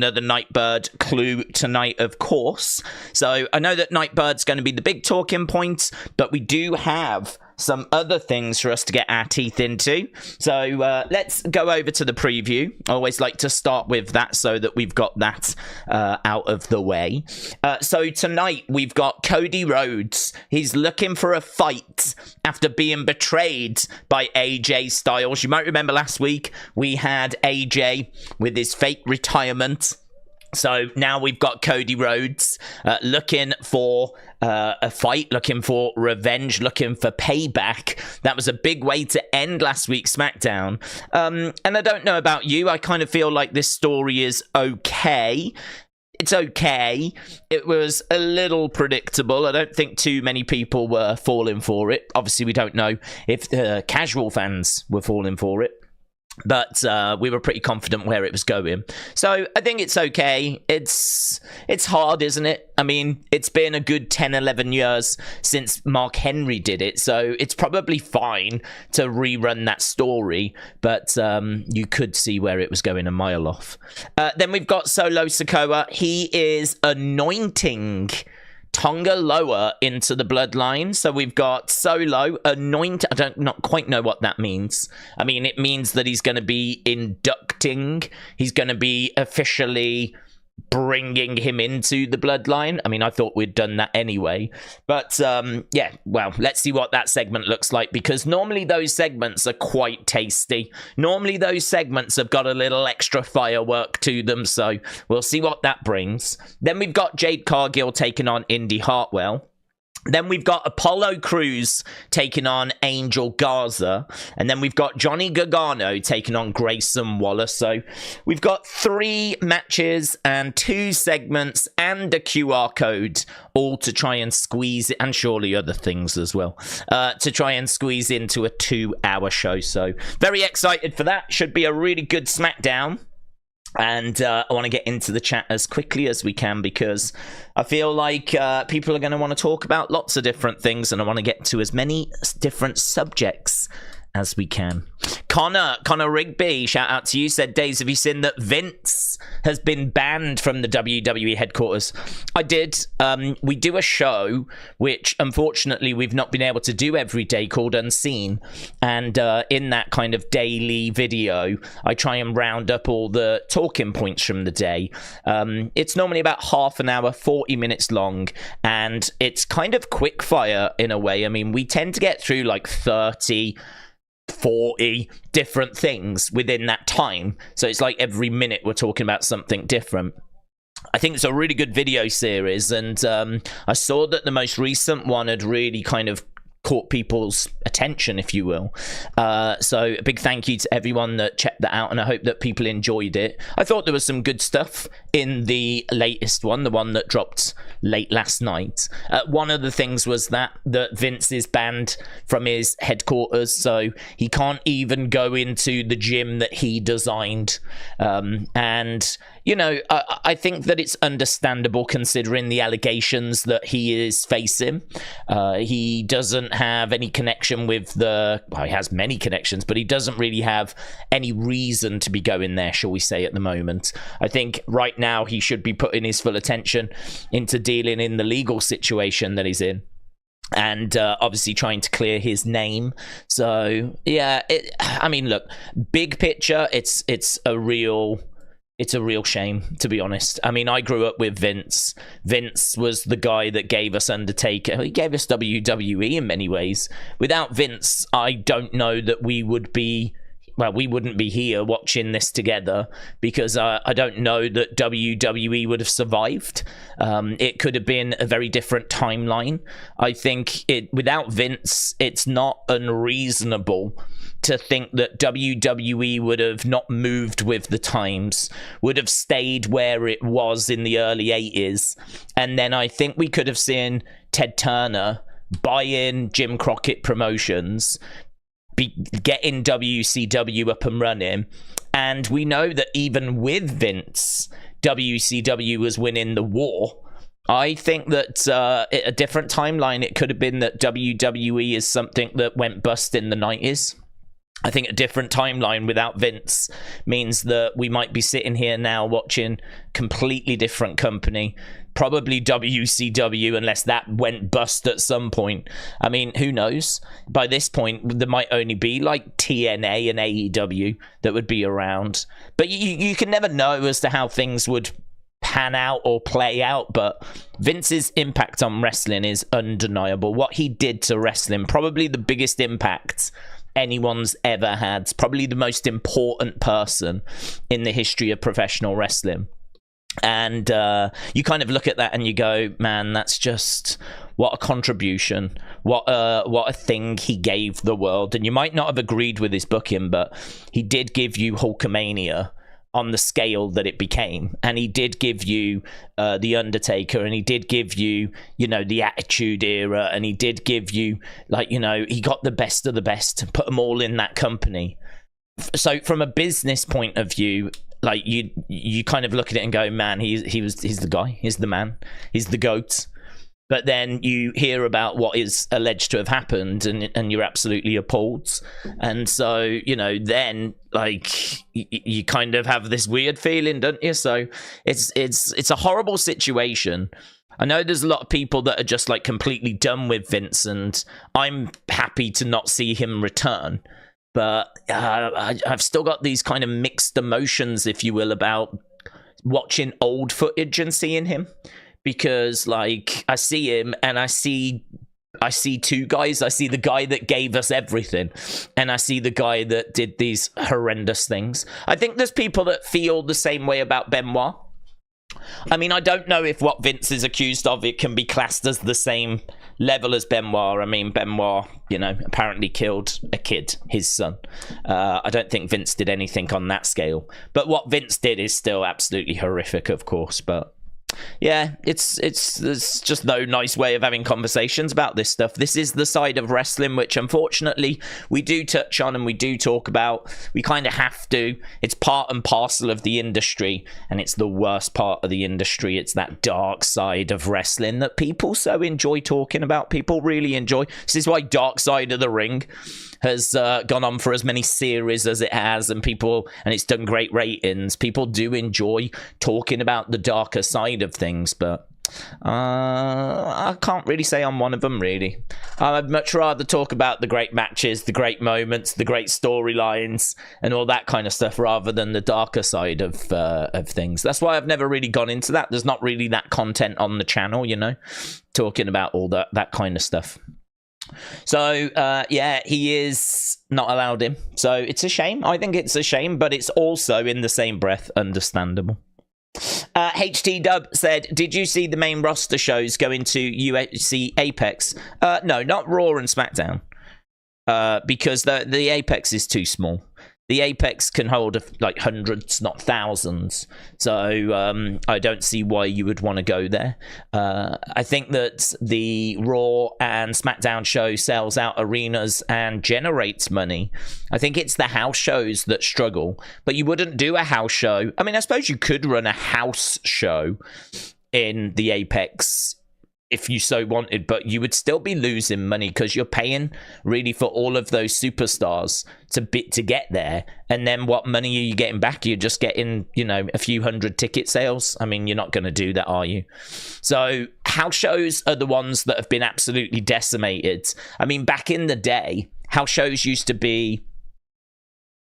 another Nightbird clue tonight, of course. So I know that Nightbird's going to be the big talking point, but we do have some other things for us to get our teeth into. So let's go over to the preview. I always like to start with that so that we've got that out of the way. So tonight we've got Cody Rhodes. He's looking for a fight after being betrayed by AJ Styles. You might remember last week we had AJ with his fake retirement. So now we've got Cody Rhodes looking for a fight, looking for revenge, looking for payback. That was a big way to end last week's SmackDown. And I don't know about you. I kind of feel like this story is okay. It's okay. It was a little predictable. I don't think too many people were falling for it. Obviously, we don't know if the casual fans were falling for it. But we were pretty confident where it was going. So I think it's okay. It's hard, isn't it? I mean, it's been a good 10, 11 years since Mark Henry did it. So it's probably fine to rerun that story. But you could see where it was going a mile off. Then we've got Solo Sikoa. He is anointing Tonga Loa into the bloodline. So we've got Solo anoint. I don't not quite know what that means. I mean, it means that he's going to be inducting. He's going to be officially bringing him into the bloodline. I mean, I thought we'd done that anyway. But yeah, well, let's see what that segment looks like, because normally those segments are quite tasty. Normally those segments have got a little extra firework to them, so we'll see what that brings. Then we've got Jade Cargill taking on Indi Hartwell. Then we've got Apollo Crews taking on Angel Garza. And then we've got Johnny Gargano taking on Grayson Waller. So we've got 3 matches and 2 segments and a QR code, all to try and squeeze it, and surely other things as well, to try and squeeze into a 2-hour show. So very excited for that. Should be a really good SmackDown. And I want to get into the chat as quickly as we can, because I feel like people are going to want to talk about lots of different things, and I want to get to as many different subjects as we can. Connor Rigby, shout out to you, said, Days, have you seen that Vince has been banned from the WWE headquarters? I did. We do a show, which unfortunately we've not been able to do every day, called Unseen. And in that kind of daily video, I try and round up all the talking points from the day. It's normally about half an hour, 40 minutes long, and it's kind of quick fire in a way. I mean, we tend to get through like 30, 40 different things within that time. So it's like every minute we're talking about something different. I think it's a really good video series, and I saw that the most recent one had really kind of caught people's attention, if you will. So a big thank you to everyone that checked that out, and I hope that people enjoyed it. I thought there was some good stuff in the latest one, the one that dropped late last night. One of the things was that Vince is banned from his headquarters, so he can't even go into the gym that he designed. And you know, I think that it's understandable considering the allegations that he is facing. He doesn't have any connection with well, he has many connections, but he doesn't really have any reason to be going there, shall we say, at the moment. I think right now he should be putting his full attention into dealing in the legal situation that he's in, and obviously trying to clear his name. So yeah, I mean, look, big picture, it's a real shame, to be honest. I mean, I grew up with Vince. Vince was the guy that gave us Undertaker. He gave us WWE in many ways. Without Vince, I don't know that we wouldn't be here watching this together, because I don't know that WWE would have survived. It could have been a very different timeline. I think without Vince, it's not unreasonable to think that WWE would have not moved with the times, would have stayed where it was in the early 80s. And then I think we could have seen Ted Turner buy in Jim Crockett Promotions, getting WCW up and running. And we know that even with Vince, WCW was winning the war. I think that a different timeline, it could have been that WWE is something that went bust in the 90s. I think a different timeline without Vince means that we might be sitting here now watching completely different company, probably WCW, unless that went bust at some point. I mean, who knows? By this point, there might only be like TNA and AEW that would be around. But you can never know as to how things would pan out or play out, but Vince's impact on wrestling is undeniable. What he did to wrestling, probably the biggest impact anyone's ever had, probably the most important person in the history of professional wrestling. And you kind of look at that and you go, man, that's just what a contribution, what a thing he gave the world. And you might not have agreed with his booking, but he did give you Hulkamania on the scale that it became, and he did give you the Undertaker, and he did give you, you know, the Attitude Era, and he did give you, like, you know, he got the best of the best, put them all in that company. So from a business point of view, like, you kind of look at it and go, man, he's the guy, he's the man, he's the GOAT. But then you hear about what is alleged to have happened, and you're absolutely appalled. And so, you know, then, like, you kind of have this weird feeling, don't you? So it's a horrible situation. I know there's a lot of people that are just, like, completely done with Vince, and I'm happy to not see him return. But I've still got these kind of mixed emotions, if you will, about watching old footage and seeing him. Because, like, I see him and I see two guys. I see the guy that gave us everything, and I see the guy that did these horrendous things. I think there's people that feel the same way about Benoit. I mean, I don't know if what Vince is accused of, it can be classed as the same level as Benoit. I mean, Benoit, you know, apparently killed a kid, his son. I don't think Vince did anything on that scale. But what Vince did is still absolutely horrific, of course, but yeah, there's just no nice way of having conversations about this stuff. This is the side of wrestling which, unfortunately, we do touch on and we do talk about. We kind of have to. It's part and parcel of the industry, and it's the worst part of the industry. It's that dark side of wrestling that people so enjoy talking about. People really enjoy. This is why Dark Side of the Ring has gone on for as many series as it has, and it's done great ratings. People do enjoy talking about the darker side of things, but I can't really say I'm one of them, really. I'd much rather talk about the great matches, the great moments, the great storylines, and all that kind of stuff, rather than the darker side of things. That's why I've never really gone into that. There's not really that content on the channel, you know, talking about all that kind of stuff. So, yeah, he is not allowed in. So it's a shame. I think it's a shame, but it's also, in the same breath, understandable. HT Dub said, did you see the main roster shows going to UFC Apex? No, not Raw and SmackDown. Because the Apex is too small. The Apex can hold like hundreds, not thousands. So I don't see why you would want to go there. I think that the Raw and SmackDown show sells out arenas and generates money. I think it's the house shows that struggle. But you wouldn't do a house show. I mean, I suppose you could run a house show in the Apex if you so wanted, but you would still be losing money because you're paying really for all of those superstars to get there. And then what money are you getting back? You're just getting, you know, a few hundred ticket sales. I mean, you're not going to do that, are you? So house shows are the ones that have been absolutely decimated. I mean, back in the day, house shows used to be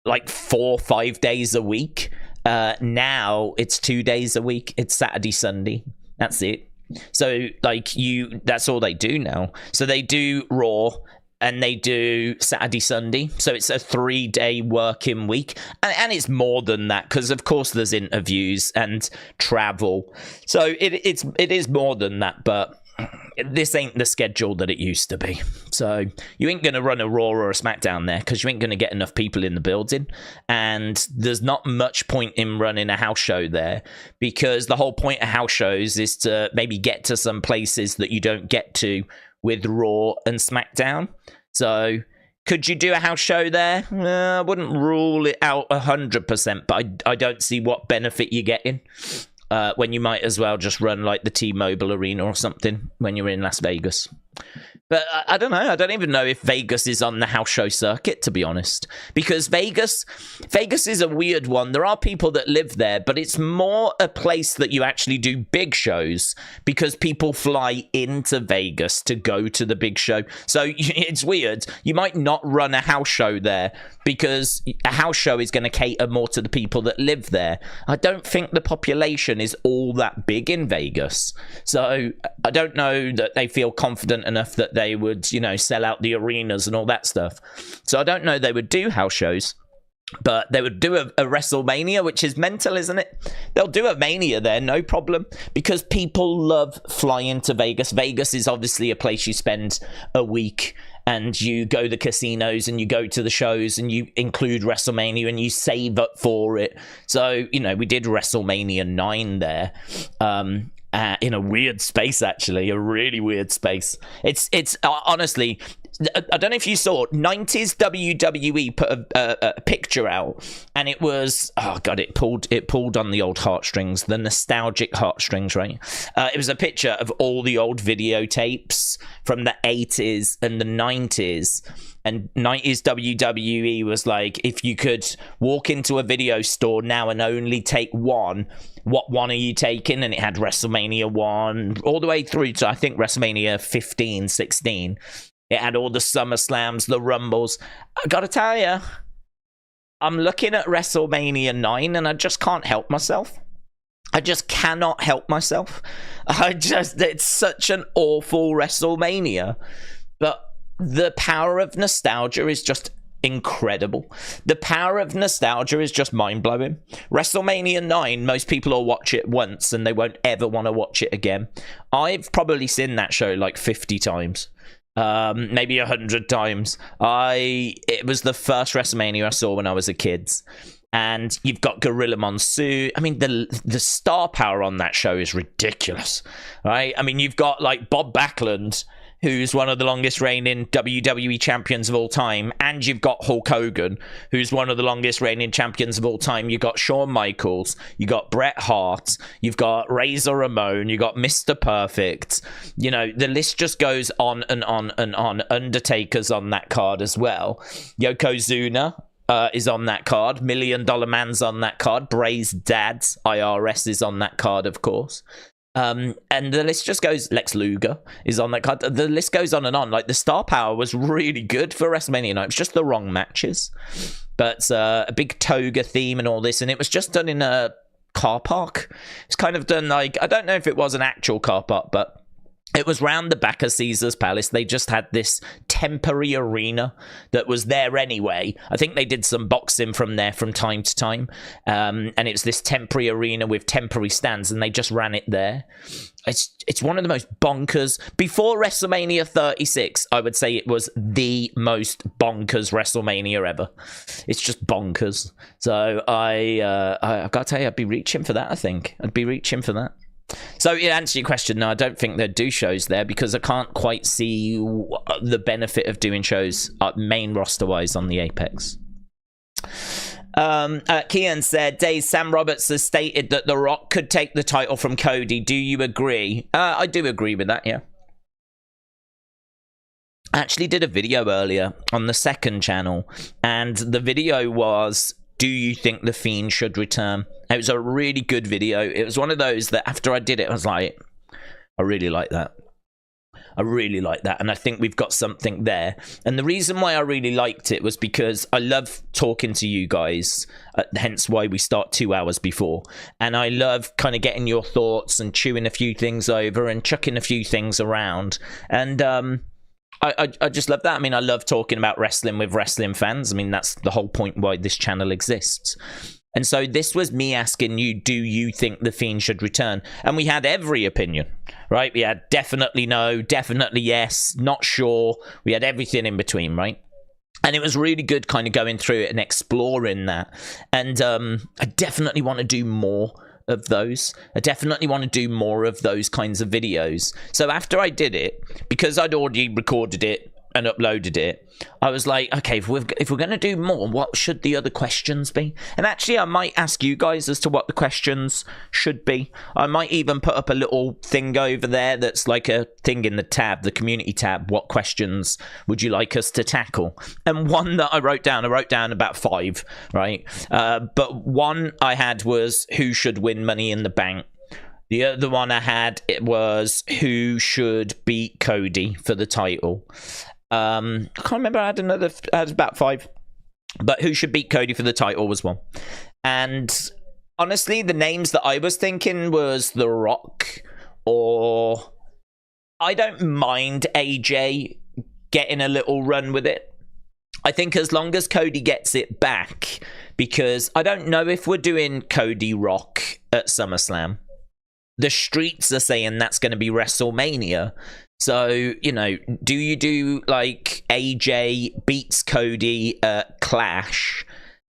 like 4 or 5 days a week. Now it's 2 days a week. It's Saturday, Sunday. That's it. So, like, that's all they do now. So they do Raw and they do Saturday, Sunday. So it's a 3-day working week. And it's more than that because, of course, there's interviews and travel. So it is more than that, but this ain't the schedule that it used to be. So you ain't going to run a Raw or a SmackDown there because you ain't going to get enough people in the building. And there's not much point in running a house show there because the whole point of house shows is to maybe get to some places that you don't get to with Raw and SmackDown. So could you do a house show there? I wouldn't rule it out 100%, but I don't see what benefit you're getting. When you might as well just run like the T-Mobile Arena or something when you're in Las Vegas. But I don't know. I don't even know if Vegas is on the house show circuit, to be honest. Because Vegas is a weird one. There are people that live there, but it's more a place that you actually do big shows because people fly into Vegas to go to the big show. So it's weird. You might not run a house show there because a house show is going to cater more to the people that live there. I don't think the population is all that big in Vegas. So I don't know that they feel confident enough that they would, you know, sell out the arenas and all that stuff. So I don't know they would do house shows, but they would do a WrestleMania, which is mental, isn't it? They'll do a Mania there, no problem, because people love flying to Vegas. Vegas is obviously a place you spend a week and you go to the casinos and you go to the shows and you include WrestleMania and you save up for it. So, you know, we did WrestleMania 9 there. In a weird space, actually, a really weird space. It's honestly, I don't know if you saw 90s WWE put a picture out, and it was, oh god, it pulled on the old heartstrings, the nostalgic heartstrings, right? It was a picture of all the old videotapes from the 80s and the 90s. And 90s WWE was like, if you could walk into a video store now and only take one, what one are you taking? And it had WrestleMania 1 all the way through to, I think, WrestleMania 15, 16. It had all the SummerSlams, the Rumbles. I gotta tell you, I'm looking at WrestleMania 9 and I just can't help myself. I just cannot help myself. It's such an awful WrestleMania. But the power of nostalgia is just incredible. The power of nostalgia is just mind-blowing. WrestleMania 9, most people will watch it once and they won't ever want to watch it again. I've probably seen that show like 50 times. Maybe 100 times. It was the first WrestleMania I saw when I was a kid. And you've got Gorilla Monsoon. I mean, the star power on that show is ridiculous, right? I mean, you've got like Bob Backlund, who's one of the longest reigning WWE champions of all time, and you've got Hulk Hogan, who's one of the longest reigning champions of all time. You've got Shawn Michaels, you got Bret Hart, you've got Razor Ramon, you got Mr. Perfect. You know, the list just goes on and on and on. Undertaker's on that card as well. Yokozuna is on that card. $1 Million Man's on that card. Bray's dad, IRS, is on that card, of course. And the list just goes. Lex Luger is on that card. The list goes on and on. Like, the star power was really good for WrestleMania night. It was just the wrong matches. But a big toga theme and all this. And it was just done in a car park. It's kind of done like, I don't know if it was an actual car park, but it was round the back of Caesar's Palace. They just had this temporary arena that was there anyway. I think they did some boxing from there from time to time. And it was this temporary arena with temporary stands, and they just ran it there. It's one of the most bonkers. Before WrestleMania 36, I would say it was the most bonkers WrestleMania ever. It's just bonkers. So I've got to tell you, I'd be reaching for that, I think. I'd be reaching for that. So, to answer your question, no, I don't think they'd do shows there because I can't quite see the benefit of doing shows main roster-wise on the Apex. Kian said, Days, Sam Roberts has stated that The Rock could take the title from Cody. Do you agree? I do agree with that, yeah. I actually did a video earlier on the second channel, and the video was, do you think The Fiend should return? It was a really good video. It was one of those that after I did it, I was like, I really like that. I really like that. And I think we've got something there. And the reason why I really liked it was because I love talking to you guys. Hence why we start 2 hours before. And I love kind of getting your thoughts and chewing a few things over and chucking a few things around. And I just love that. I mean, I love talking about wrestling with wrestling fans. I mean, that's the whole point why this channel exists. And so this was me asking you, do you think The Fiend should return? And we had every opinion, right? We had definitely no, definitely yes, not sure. We had everything in between, right? And it was really good kind of going through it and exploring that. And I definitely want to do more of those. I definitely want to do more of those kinds of videos. So after I did it, because I'd already recorded it and uploaded it, I was like, okay, if we're going to do more, what should the other questions be? And actually, I might ask you guys as to what the questions should be. I might even put up a little thing over there that's like a thing in the tab, the community tab. What questions would you like us to tackle? And one that I wrote down about 5, right? But one I had was who should win Money in the Bank. The other one I had, it was who should beat Cody for the title. I can't remember. I had about 5. But who should beat Cody for the title was one. And honestly, the names that I was thinking was The Rock, or I don't mind AJ getting a little run with it. I think as long as Cody gets it back, because I don't know if we're doing Cody Rock at SummerSlam. The streets are saying that's going to be WrestleMania. So, you know, do you do like AJ beats Cody at Clash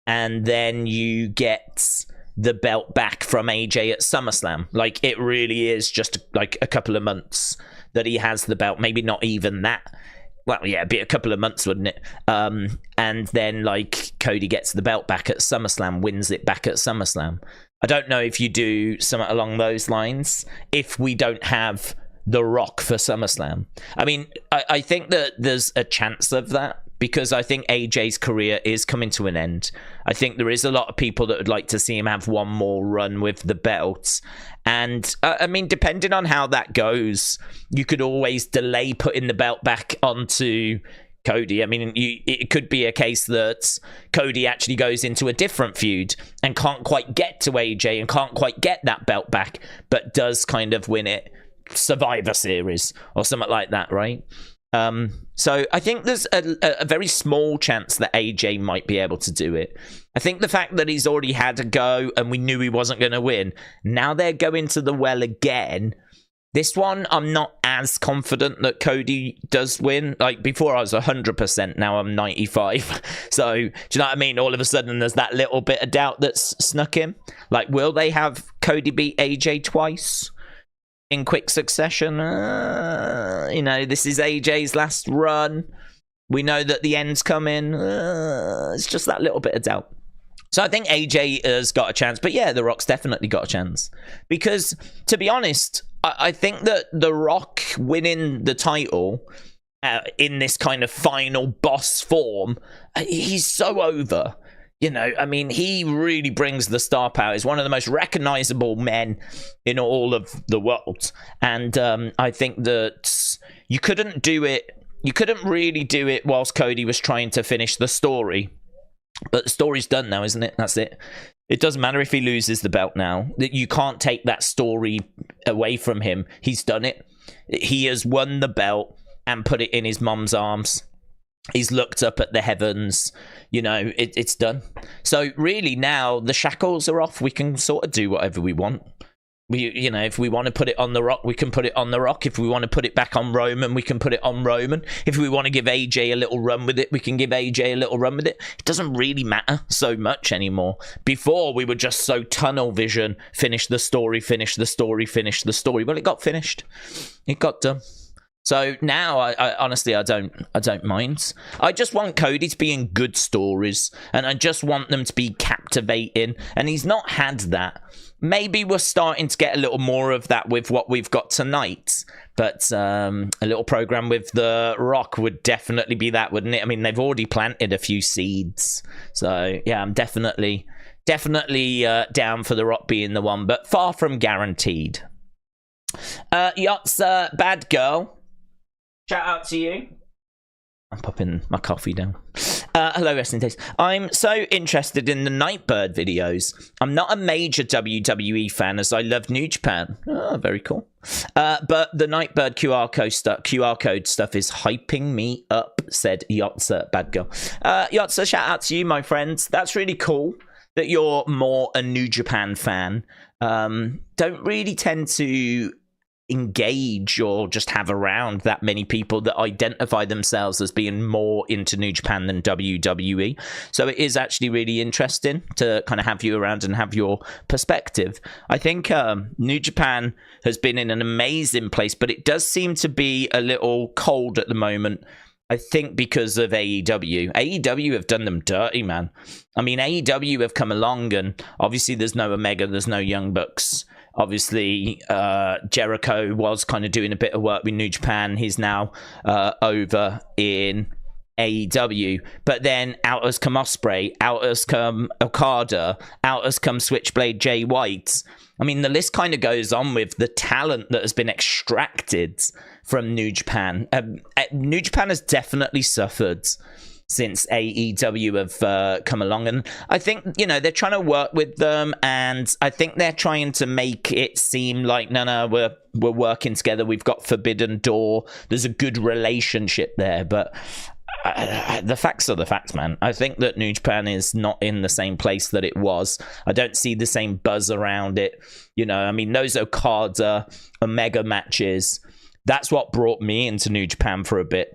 and then you get the belt back from AJ at SummerSlam? Like, it really is just like a couple of months that he has the belt. Maybe not even that. Well, yeah, it'd be a couple of months, wouldn't it? And then, like, Cody gets the belt back at SummerSlam, wins it back at SummerSlam. I don't know if you do something along those lines if we don't have The Rock for SummerSlam. I mean, I think that there's a chance of that because I think AJ's career is coming to an end. I think there is a lot of people that would like to see him have one more run with the belt. And, I mean, depending on how that goes, you could always delay putting the belt back onto Cody. I mean, it could be a case that Cody actually goes into a different feud and can't quite get to AJ and can't quite get that belt back, but does kind of win it Survivor Series or something like that, right? So I think there's a very small chance that AJ might be able to do it. I think the fact that he's already had a go and we knew he wasn't going to win, now they're going to the well again. This one, I'm not as confident that Cody does win. Like, before I was 100%, now I'm 95. So, do you know what I mean? All of a sudden, there's that little bit of doubt that's snuck in. Like, will they have Cody beat AJ twice in quick succession? You know, this is AJ's last run. We know that the end's coming. It's just that little bit of doubt. So I think AJ has got a chance. But yeah, The Rock's definitely got a chance. Because, to be honest, I think that The Rock winning the title in this kind of final boss form, he's so over. You know, I mean, he really brings the star power. He's one of the most recognizable men in all of the world. And I think that you couldn't do it. You couldn't really do it whilst Cody was trying to finish the story. But the story's done now, isn't it? That's it. It doesn't matter if he loses the belt now. That you can't take that story away from him. He's done it. He has won the belt and put it in his mom's arms. He's looked up at the heavens. You know, it's done. So really now the shackles are off. We can sort of do whatever we want. You know, if we want to put it on The Rock, we can put it on The Rock. If we want to put it back on Roman, we can put it on Roman. If we want to give AJ a little run with it, we can give AJ a little run with it. It doesn't really matter so much anymore. Before, we were just so tunnel vision, finish the story, finish the story, finish the story. Well, it got finished. It got done. So now, I honestly, I don't mind. I just want Cody to be in good stories, and I just want them to be captivating, and he's not had that. Maybe we're starting to get a little more of that with what we've got tonight, but a little program with The Rock would definitely be that, wouldn't it? I mean, they've already planted a few seeds, so yeah, I'm definitely down for The Rock being the one, but far from guaranteed. Yotza Bad Girl. Shout out to you. I'm popping my coffee down. Hello, Wrestling Days. I'm so interested in the Nightbird videos. I'm not a major WWE fan as I love New Japan. Oh, very cool. But the Nightbird QR code stuff is hyping me up, said Yotza Bad Girl. Yotza, shout out to you, my friends. That's really cool that you're more a New Japan fan. Don't really tend to engage or just have around that many people that identify themselves as being more into New Japan than WWE. So it is actually really interesting to kind of have you around and have your perspective. I think New Japan has been in an amazing place, but it does seem to be a little cold at the moment I think because of AEW. AEW have done them dirty, man. I mean, AEW have come along, and obviously there's no Omega, there's no Young Bucks. Obviously, Jericho was kind of doing a bit of work with New Japan. He's now over in AEW. But then out has come Ospreay, out has come Okada, out has come Switchblade Jay White. I mean, the list kind of goes on with the talent that has been extracted from New Japan. New Japan has definitely suffered since AEW have come along. And I think, you know, they're trying to work with them. And I think they're trying to make it seem like, no, we're working together. We've got Forbidden Door. There's a good relationship there. But the facts are the facts, man. I think that New Japan is not in the same place that it was. I don't see the same buzz around it. You know, I mean, those Okada Omega matches, that's what brought me into New Japan for a bit.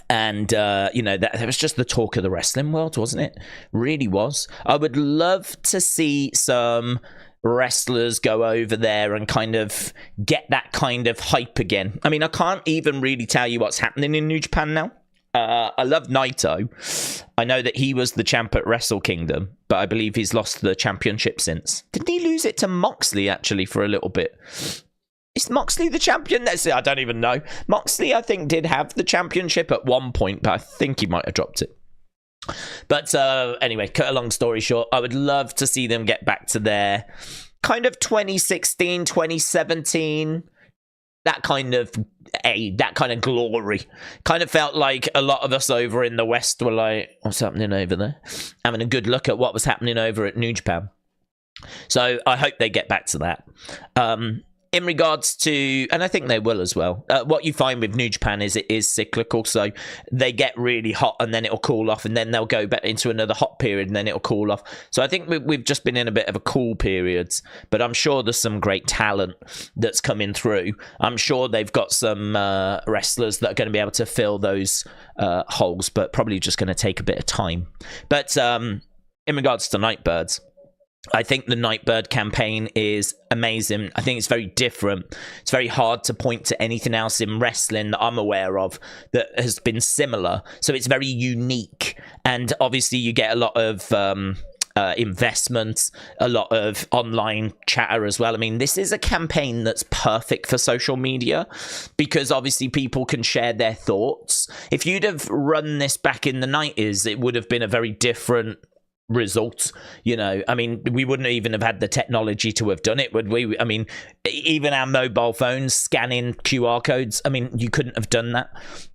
And, you know, that was just the talk of the wrestling world, wasn't it? Really was. I would love to see some wrestlers go over there and kind of get that kind of hype again. I mean, I can't even really tell you what's happening in New Japan now. I love Naito. I know that he was the champ at Wrestle Kingdom, but I believe he's lost the championship since. Didn't he lose it to Moxley, actually, for a little bit? Is Moxley the champion? I don't even know. Moxley, I think, did have the championship at one point, but I think he might have dropped it. But anyway, cut a long story short, I would love to see them get back to their kind of 2016, 2017... that kind of glory. Kind of felt like a lot of us over in the West were like, what's happening over there? Having a good look at what was happening over at New Japan. So I hope they get back to that. In regards to, and I think they will as well, what you find with New Japan is it is cyclical. So they get really hot and then it'll cool off, and then they'll go back into another hot period and then it'll cool off. So I think we've just been in a bit of a cool period, but I'm sure there's some great talent that's coming through. I'm sure they've got some wrestlers that are going to be able to fill those holes, but probably just going to take a bit of time. But in regards to Nightbirds, I think the Nightbird campaign is amazing. I think it's very different. It's very hard to point to anything else in wrestling that I'm aware of that has been similar. So it's very unique. And obviously you get a lot of investment, a lot of online chatter as well. I mean, this is a campaign that's perfect for social media because obviously people can share their thoughts. If you'd have run this back in the 90s, it would have been a very different results. You know, I mean, we wouldn't even have had the technology to have done it, would we? I mean, even our mobile phones scanning QR codes, I mean, you couldn't have done that.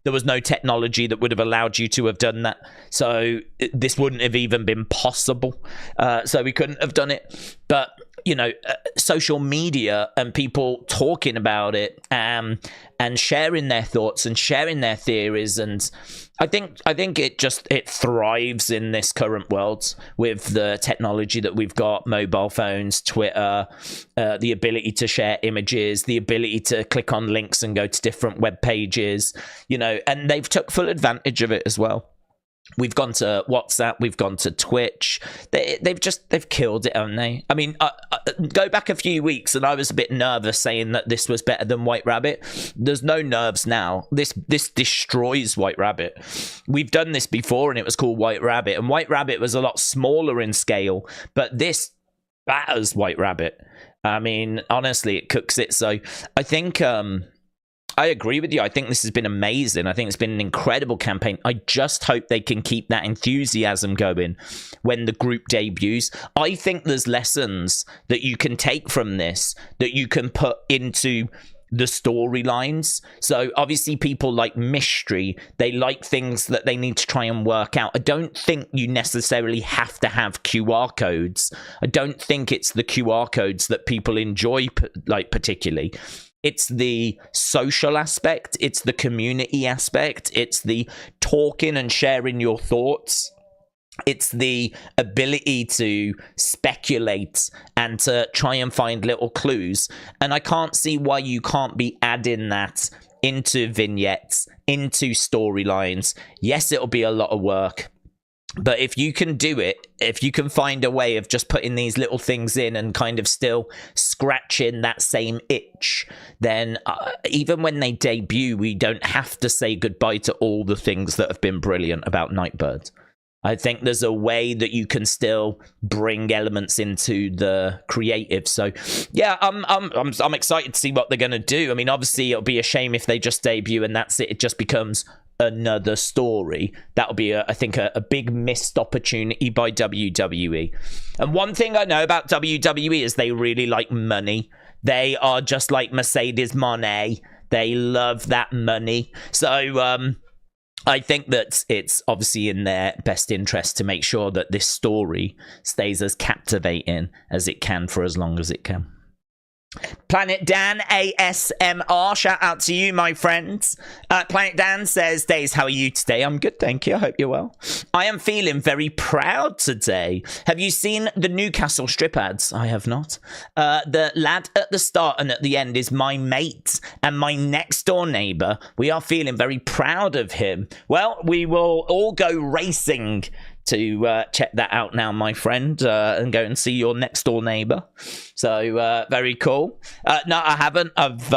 There was no technology that would have allowed you to have done that. So this wouldn't have even been possible. So we couldn't have done it. But, you know, social media and people talking about it and sharing their thoughts and sharing their theories, and I think it thrives in this current world with the technology that we've got, mobile phones, Twitter, the ability to share images, the ability to click on links and go to different web pages, you know, and they've took full advantage of it as well. We've gone to WhatsApp, we've gone to Twitch. They've killed it, haven't they? I mean, go back a few weeks and I was a bit nervous saying that this was better than White Rabbit. There's no nerves now. This destroys White Rabbit. We've done this before and it was called White Rabbit, and White Rabbit was a lot smaller in scale, but this batters White Rabbit. I mean, honestly, it cooks it. So I think I agree with you. I think this has been amazing. I think it's been an incredible campaign. I just hope they can keep that enthusiasm going when the group debuts. I think there's lessons that you can take from this that you can put into the storylines. So obviously people like mystery. They like things that they need to try and work out. I don't think you necessarily have to have QR codes. I don't think it's the QR codes that people enjoy particularly. It's the social aspect, it's the community aspect, it's the talking and sharing your thoughts, it's the ability to speculate and to try and find little clues. And I can't see why you can't be adding that into vignettes, into storylines. Yes, it'll be a lot of work. But if you can do it, if you can find a way of just putting these little things in and kind of still scratching that same itch, then even when they debut, we don't have to say goodbye to all the things that have been brilliant about Nightbird. I think there's a way that you can still bring elements into the creative. So, yeah, I'm excited to see what they're going to do. I mean, obviously, it'll be a shame if they just debut and that's it. It just becomes another story. That'll be, I think, a big missed opportunity by WWE. And one thing I know about WWE is they really like money. They are just like Mercedes money. They love that money. So, I think that it's obviously in their best interest to make sure that this story stays as captivating as it can for as long as it can. Planet Dan ASMR, shout out to you, my friends. Planet Dan says, Days, how are you today? I'm good, thank you. I hope you're well. I am feeling very proud today. Have you seen the Newcastle strip ads? I have not. The lad at the start and at the end is my mate and my next door neighbour. We are feeling very proud of him. Well, we will all go racing to check that out now, my friend, and go and see your next door neighbor. So very cool. No, I haven't. I've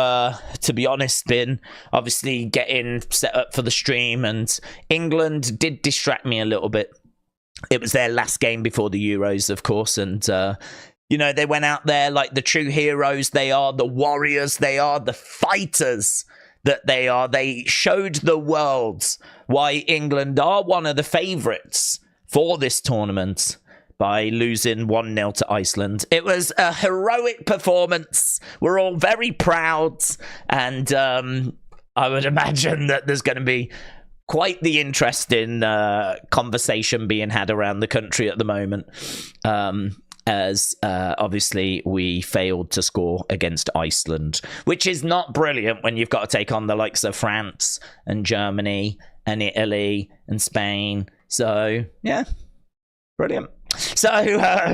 to be honest been obviously getting set up for the stream, and England did distract me a little bit. It was their last game before the Euros, of course, and you know, they went out there like the true heroes they are, the warriors they are, the fighters that they are. They showed the world why England are one of the favourites for this tournament by losing 1-0 to Iceland. It was a heroic performance. We're all very proud, and I would imagine that there's going to be quite the interesting conversation being had around the country at the moment, as obviously we failed to score against Iceland, which is not brilliant when you've got to take on the likes of France and Germany and Italy and Spain. So, yeah, brilliant. So,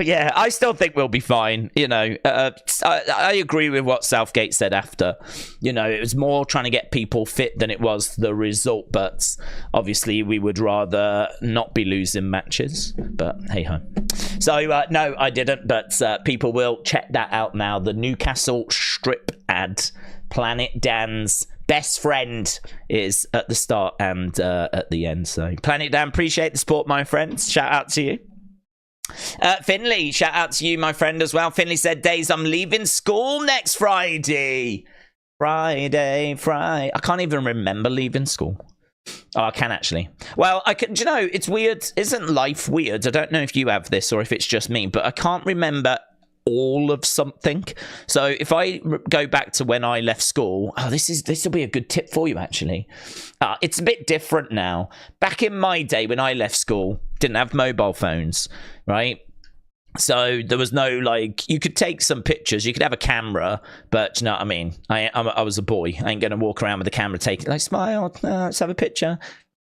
yeah, I still think we'll be fine. You know, I agree with what Southgate said after. You know, it was more trying to get people fit than it was the result. But obviously, we would rather not be losing matches. But hey-ho. So, no, I didn't. But people will check that out now. The Newcastle strip ad, Planet Dan's best friend, is at the start and at the end. So, Planet Dan, appreciate the support, my friends. Shout out to you. Finley, shout out to you, my friend, as well. Finley said, Days, I'm leaving school next Friday. Friday. I can't even remember leaving school. Oh, I can actually. Well, I can. Do you know, it's weird. Isn't life weird? I don't know if you have this or if it's just me, but I can't remember all of something. So if I go back to when I left school, this will be a good tip for you, actually. It's a bit different now. Back in my day when I left school, didn't have mobile phones, right? So there was no, like, you could take some pictures, you could have a camera, but you know what I mean? I was a boy. I ain't going to walk around with a camera taking, like, smile, let's have a picture.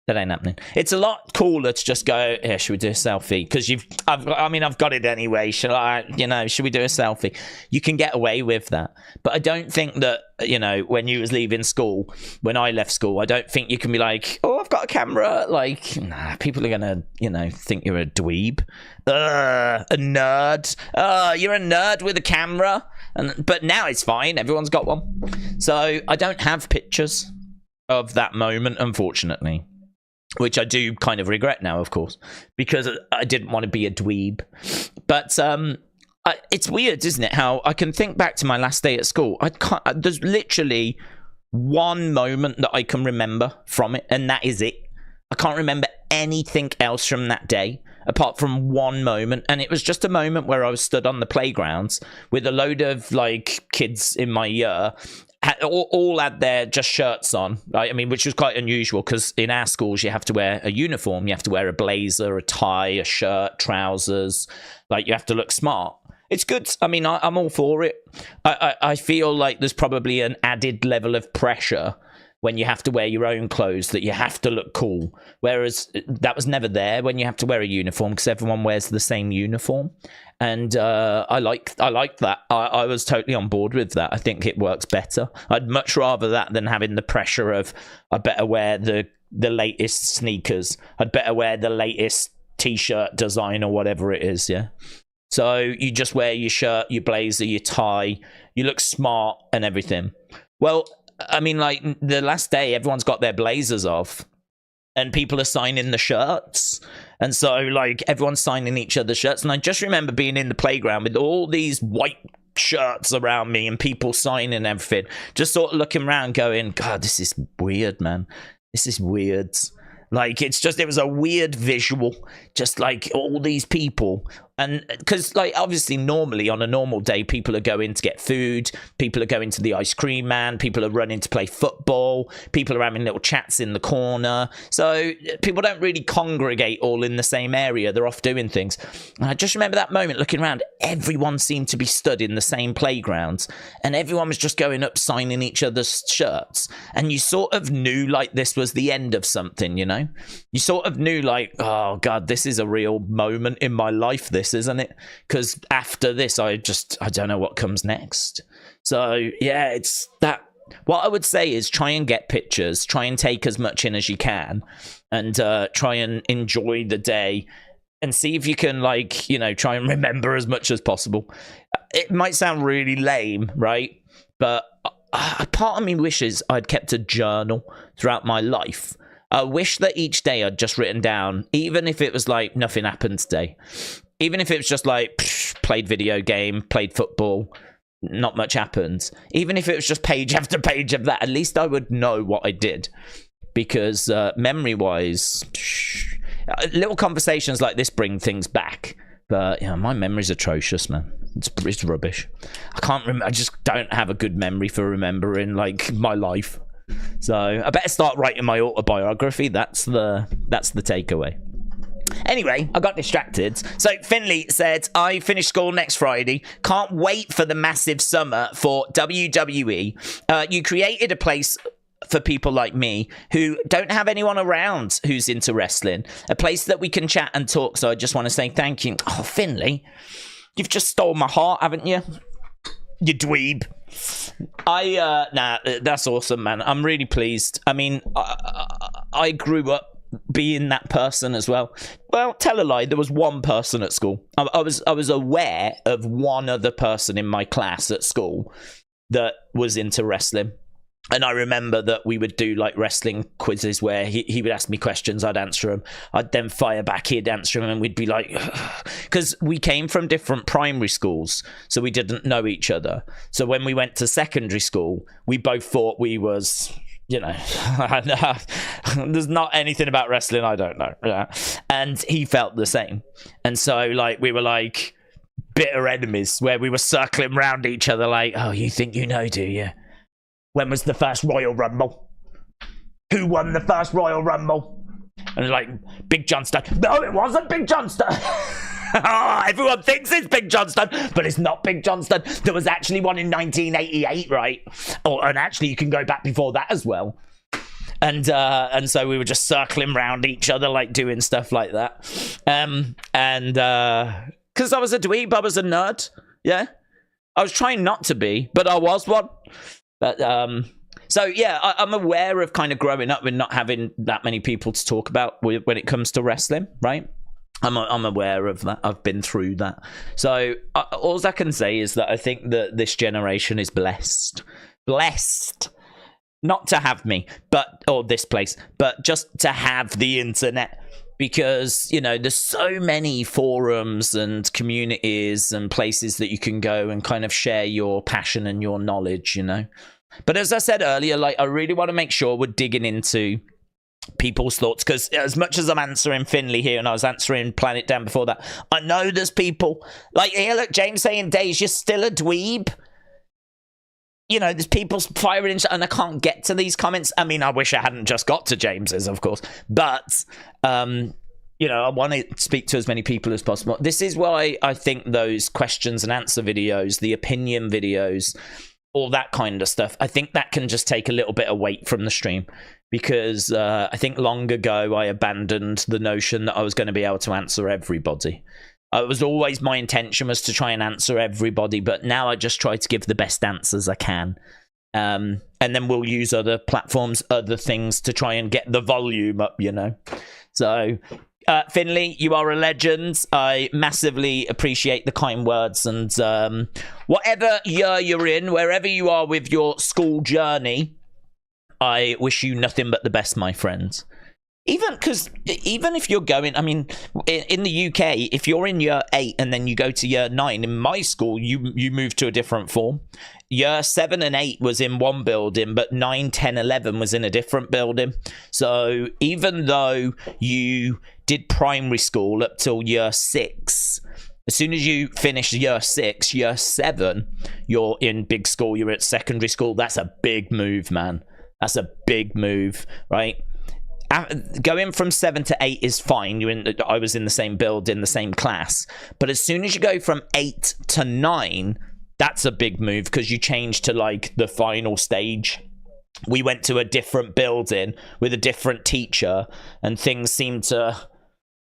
That ain't happening. It's a lot cooler to just go, yeah, should we do a selfie? Because I've got it anyway. Should we do a selfie? You can get away with that. But I don't think that, you know, when you was leaving school, when I left school, I don't think you can be like, oh, I've got a camera. Like, nah, people are going to, you know, think you're a dweeb. A nerd. You're a nerd with a camera. But now it's fine. Everyone's got one. So I don't have pictures of that moment, unfortunately. Which I do kind of regret now, of course, because I didn't want to be a dweeb. But it's weird, isn't it, how I can think back to my last day at school. There's literally one moment that I can remember from it, and that is it. I can't remember anything else from that day, apart from one moment. And it was just a moment where I was stood on the playgrounds with a load of, like, kids in my year, all had their just shirts on, right? I mean, which was quite unusual because in our schools you have to wear a uniform, you have to wear a blazer, a tie, a shirt, trousers, like you have to look smart. It's good. I mean, I'm all for it. I feel like there's probably an added level of pressure when you have to wear your own clothes, that you have to look cool, whereas that was never there when you have to wear a uniform because everyone wears the same uniform. And I like that. I was totally on board with that. I think it works better. I'd much rather that than having the pressure of I better wear the latest sneakers. I'd better wear the latest t-shirt design or whatever it is, yeah? So you just wear your shirt, your blazer, your tie, you look smart and everything. Well, I mean, like, the last day, everyone's got their blazers off, and people are signing the shirts. And so, like, everyone's signing each other's shirts. And I just remember being in the playground with all these white shirts around me and people signing everything. Just sort of looking around going, God, this is weird, man. This is weird. Like, it was a weird visual. Just, like, all these people. And because, like, obviously, normally on a normal day, people are going to get food, people are going to the ice cream man, people are running to play football, people are having little chats in the corner. So people don't really congregate all in the same area. They're off doing things. And I just remember that moment looking around. Everyone seemed to be stood in the same playground, and everyone was just going up signing each other's shirts. And you sort of knew, like, this was the end of something, you know? You sort of knew, like, oh, God, this is a real moment in my life, this, isn't it? Because after this, I don't know what comes next. So yeah, it's that. What I would say is try and get pictures, try and take as much in as you can, and try and enjoy the day, and see if you can, like, you know, try and remember as much as possible. It might sound really lame, right? But part of me wishes I'd kept a journal throughout my life. I wish that each day I'd just written down, even if it was like nothing happened today. Even if it was just like, played video game, played football, not much happened. Even if it was just page after page of that, at least I would know what I did. Because memory-wise, little conversations like this bring things back. But, you know, my memory's atrocious, man. It's rubbish. I can't remember. I just don't have a good memory for remembering, like, my life. So I better start writing my autobiography. That's the takeaway. Anyway, I got distracted. So Finley said, I finish school next Friday. Can't wait for the massive summer for WWE. You created a place for people like me who don't have anyone around who's into wrestling. A place that we can chat and talk. So I just want to say thank you. Oh, Finley, you've just stole my heart, haven't you? You dweeb. Nah, that's awesome, man. I'm really pleased. I mean, I grew up being that person as well. Well, tell a lie, there was one person at school. I was aware of one other person in my class at school that was into wrestling. And I remember that we would do like wrestling quizzes where he would ask me questions, I'd answer him. I'd then fire back, he'd answer him, and we'd be like, because we came from different primary schools, so we didn't know each other. So when we went to secondary school, we both thought we was, you know, there's not anything about wrestling I don't know. Yeah. And he felt the same. And so like we were like bitter enemies where we were circling around each other like, oh, you think you know, do you? When was the first Royal Rumble? Who won the first Royal Rumble? And like, Big Johnston. No, it wasn't Big Johnston. Oh, everyone thinks it's Big Johnston, but it's not Big Johnston. There was actually one in 1988, right? And actually, you can go back before that as well. And so we were just circling around each other, like doing stuff like that. And because I was a dweeb, I was a nerd. Yeah, I was trying not to be, but I was one. But so yeah, I'm aware of kind of growing up and not having that many people to talk about when it comes to wrestling, right? I'm aware of that. I've been through that. So all I can say is that I think that this generation is blessed not to have me, or this place, but just to have the internet. Because, you know, there's so many forums and communities and places that you can go and kind of share your passion and your knowledge, you know. But as I said earlier, like, I really want to make sure we're digging into people's thoughts. Because as much as I'm answering Finley here and I was answering Planet Dan before that, I know there's people like, here, look, James saying, Days, you're still a dweeb. You know, there's people firing and I can't get to these comments. I mean, I wish I hadn't just got to James's, of course. But, you know, I want to speak to as many people as possible. This is why I think those questions and answer videos, the opinion videos, all that kind of stuff, I think that can just take a little bit of weight from the stream. Because I think long ago I abandoned the notion that I was going to be able to answer everybody. It was always my intention was to try and answer everybody, but now I just try to give the best answers I can. And then we'll use other platforms, other things to try and get the volume up, you know. So Finley, you are a legend. I massively appreciate the kind words, and whatever year you're in, wherever you are with your school journey, I wish you nothing but the best, my friend. Even if you're going, I mean, in the UK, if you're in year 8 and then you go to year 9, in my school, you move to a different form. Year 7 and 8 was in one building, but 9, 10, 11 was in a different building. So even though you did primary school up till year 6, as soon as you finish year 6, year 7, you're in big school, you're at secondary school. That's a big move, man. That's a big move, right? Going from 7 to 8 is fine. I was in the same building, the same class. But as soon as you go from 8 to 9, that's a big move because you change to like the final stage. We went to a different building with a different teacher, and things seemed to,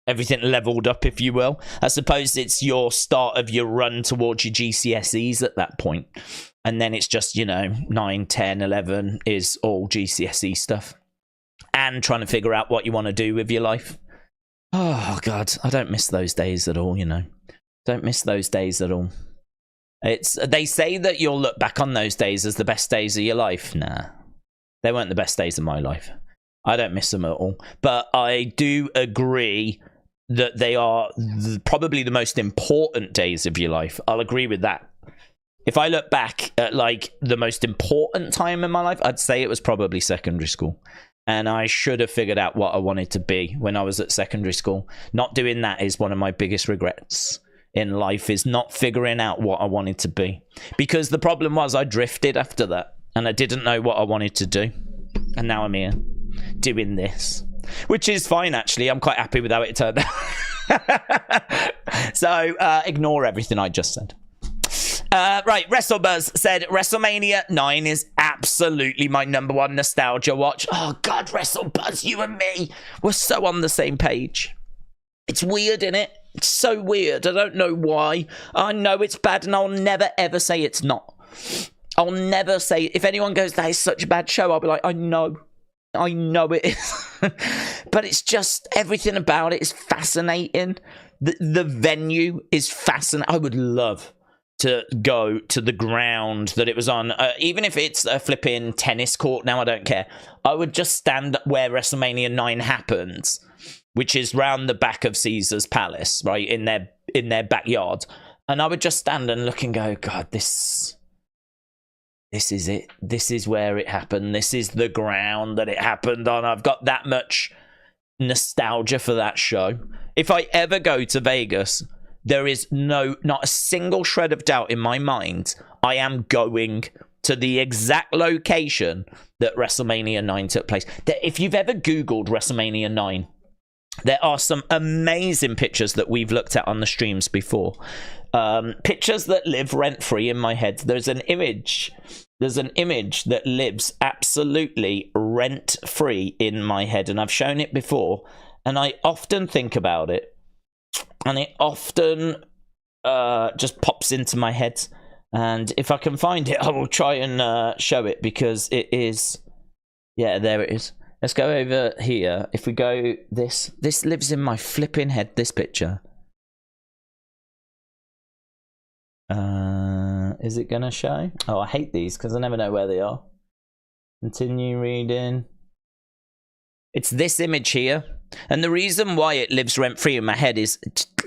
everything leveled up, if you will. I suppose it's your start of your run towards your GCSEs at that point. And then it's just, 9, 10, 11 is all GCSE stuff. And trying to figure out what you want to do with your life. Oh, God. I don't miss those days at all, Don't miss those days at all. They say that you'll look back on those days as the best days of your life. Nah. They weren't the best days of my life. I don't miss them at all. But I do agree that they are probably the most important days of your life. I'll agree with that. If I look back at, like, the most important time in my life, I'd say it was probably secondary school. And I should have figured out what I wanted to be when I was at secondary school. Not doing that is one of my biggest regrets in life, is not figuring out what I wanted to be. Because the problem was I drifted after that. And I didn't know what I wanted to do. And now I'm here doing this. Which is fine, actually. I'm quite happy with how it turned out. So, ignore everything I just said. Right, WrestleBuzz said WrestleMania 9 is absolutely my #1 nostalgia watch. Oh, God, WrestleBuzz, you and me, we're so on the same page. It's weird, innit? It's so weird. I don't know why. I know it's bad, and I'll never, ever say it's not. I'll never say, if anyone goes, that is such a bad show, I'll be like, I know it is. But it's just, everything about it is fascinating. The venue is fascinating. I would love to go to the ground that it was on, even if it's a flipping tennis court now, I don't care. I would just stand where WrestleMania 9 happens, which is round the back of Caesar's Palace, right, in their backyard, and I would just stand and look and go, God, this is it. This is where it happened. This is the ground that it happened on. I've got that much nostalgia for that show. If I ever go to Vegas, there is not a single shred of doubt in my mind. I am going to the exact location that WrestleMania 9 took place. If you've ever Googled WrestleMania 9, there are some amazing pictures that we've looked at on the streams before. Pictures that live rent-free in my head. There's an image that lives absolutely rent-free in my head, and I've shown it before, and I often think about it. And it often just pops into my head. And if I can find it, I will try and show it, because it is... Yeah, there it is. Let's go over here. If we go... This lives in my flipping head, this picture. Is it going to show? Oh, I hate these, because I never know where they are. Continue reading. It's this image here. And the reason why it lives rent-free in my head is,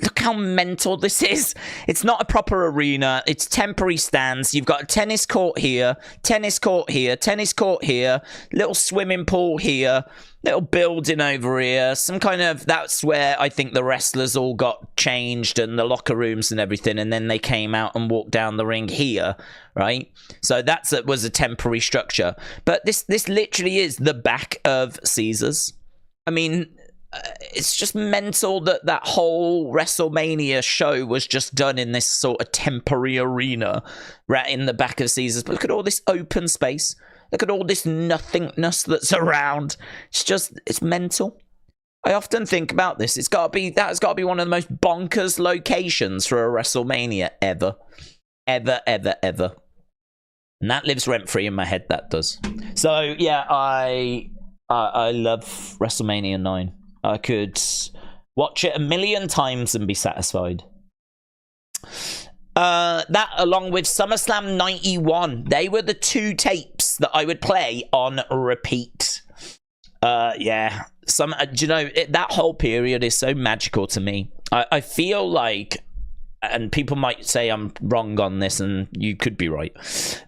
look how mental this is. It's not a proper arena. It's temporary stands. You've got a tennis court here, tennis court here, tennis court here, little swimming pool here, little building over here. Some kind of, that's where I think the wrestlers all got changed, and the locker rooms and everything, and then they came out and walked down the ring here, right? So was a temporary structure. But this literally is the back of Caesars. I mean, it's just mental that whole WrestleMania show was just done in this sort of temporary arena right in the back of Caesars. But look at all this open space. Look at all this nothingness that's around. It's mental. I often think about this. That's got to be one of the most bonkers locations for a WrestleMania ever. Ever, ever, ever. And that lives rent-free in my head, that does. So, yeah, I love WrestleMania 9. I could Watch it a million times and be satisfied. That, along with SummerSlam 91, they were the 2 tapes that I would play on repeat. Yeah. Do you know, that whole period is so magical to me. I feel like, and people might say I'm wrong on this, and you could be right,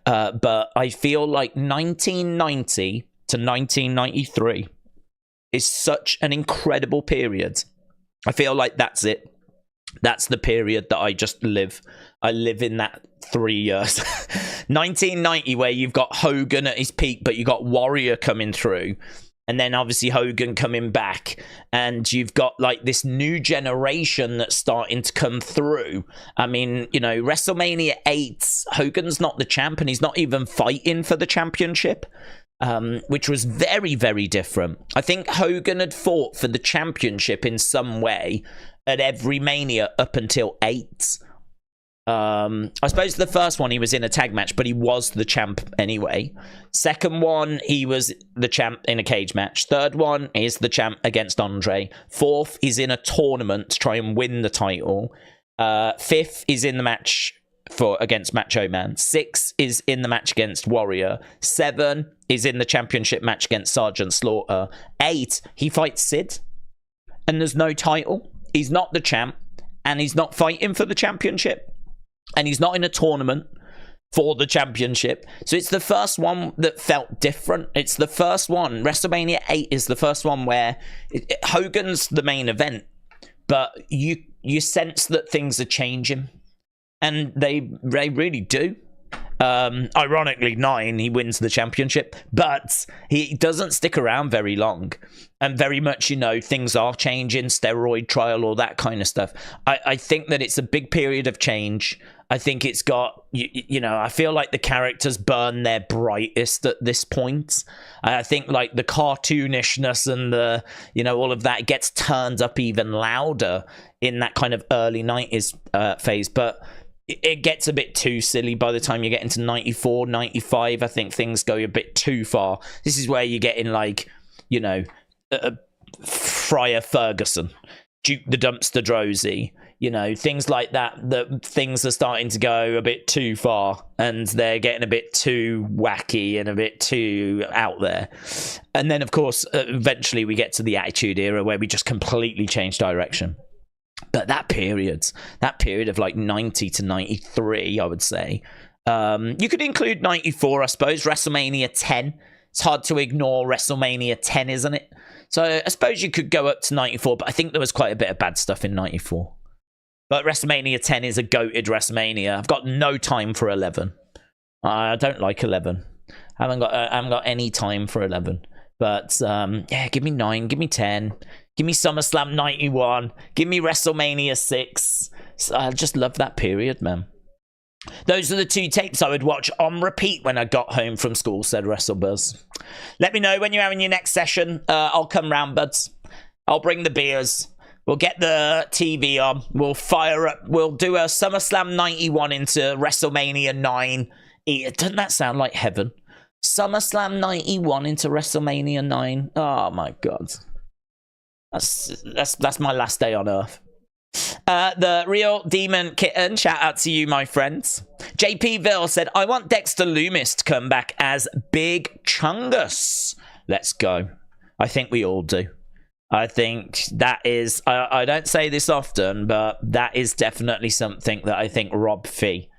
but I feel like 1990 to 1993 is such an incredible period. I feel like that's it. That's the period that I just live. I live in that 3 years. 1990, where you've got Hogan at his peak, but you got Warrior coming through. And then obviously Hogan coming back. And you've got like this new generation that's starting to come through. I mean, you know, WrestleMania 8, Hogan's not the champ, and he's not even fighting for the championship. Which was very, very different. I think Hogan had fought for the championship in some way at every Mania up until 8. I suppose the first one he was in a tag match, but he was the champ anyway. Second one, he was the champ in a cage match. Third one is the champ against Andre. Fourth, he's in a tournament to try and win the title. Fifth is in the match against Macho Man. 6 is in the match against Warrior. 7 is in the championship match against Sergeant Slaughter. 8, he fights Sid, and there's no title. He's not the champ, and he's not fighting for the championship, and he's not in a tournament for the championship. So it's the first one that felt different. It's the first one. WrestleMania 8 is the first one where Hogan's the main event, but you sense that things are changing. And they really do. Ironically, 9, he wins the championship, but he doesn't stick around very long. And very much, you know, things are changing, steroid trial, all that kind of stuff. I think that it's a big period of change. I think it's got, you know, I feel like the characters burn their brightest at this point. I think like the cartoonishness and the, you know, all of that gets turned up even louder in that kind of early 90s phase. But it gets a bit too silly by the time you get into 94, 95. I think things go a bit too far. This is where you get in, like, you know, Friar Ferguson, Duke the Dumpster Drozy, you know, things like that. The things are starting to go a bit too far, and they're getting a bit too wacky and a bit too out there. And then, of course, eventually we get to the Attitude Era, where we just completely change direction. But that period of like 90 to 93, I would say. You could include 94, I suppose. WrestleMania 10. It's hard to ignore WrestleMania 10, isn't it? So I suppose you could go up to 94, but I think there was quite a bit of bad stuff in 94. But WrestleMania 10 is a goated WrestleMania. I've got no time for 11. I don't like 11. I haven't got any time for 11. But yeah, give me 9, give me 10. Give me SummerSlam 91. Give me WrestleMania 6. I just love that period, man. Those are the 2 tapes I would watch on repeat when I got home from school, said WrestleBuzz. Let me know when you're having your next session. I'll come round, buds. I'll bring the beers. We'll get the TV on. We'll fire up. We'll do a SummerSlam 91 into WrestleMania 9. Doesn't that sound like heaven? SummerSlam 91 into WrestleMania 9. Oh, my God. That's my last day on Earth. The Real Demon Kitten, shout out to you, my friends. JP Ville said, I want Dexter Lumis to come back as Big Chungus. Let's go. I think we all do. I think that is, I don't say this often, but that is definitely something that I think Rob Fee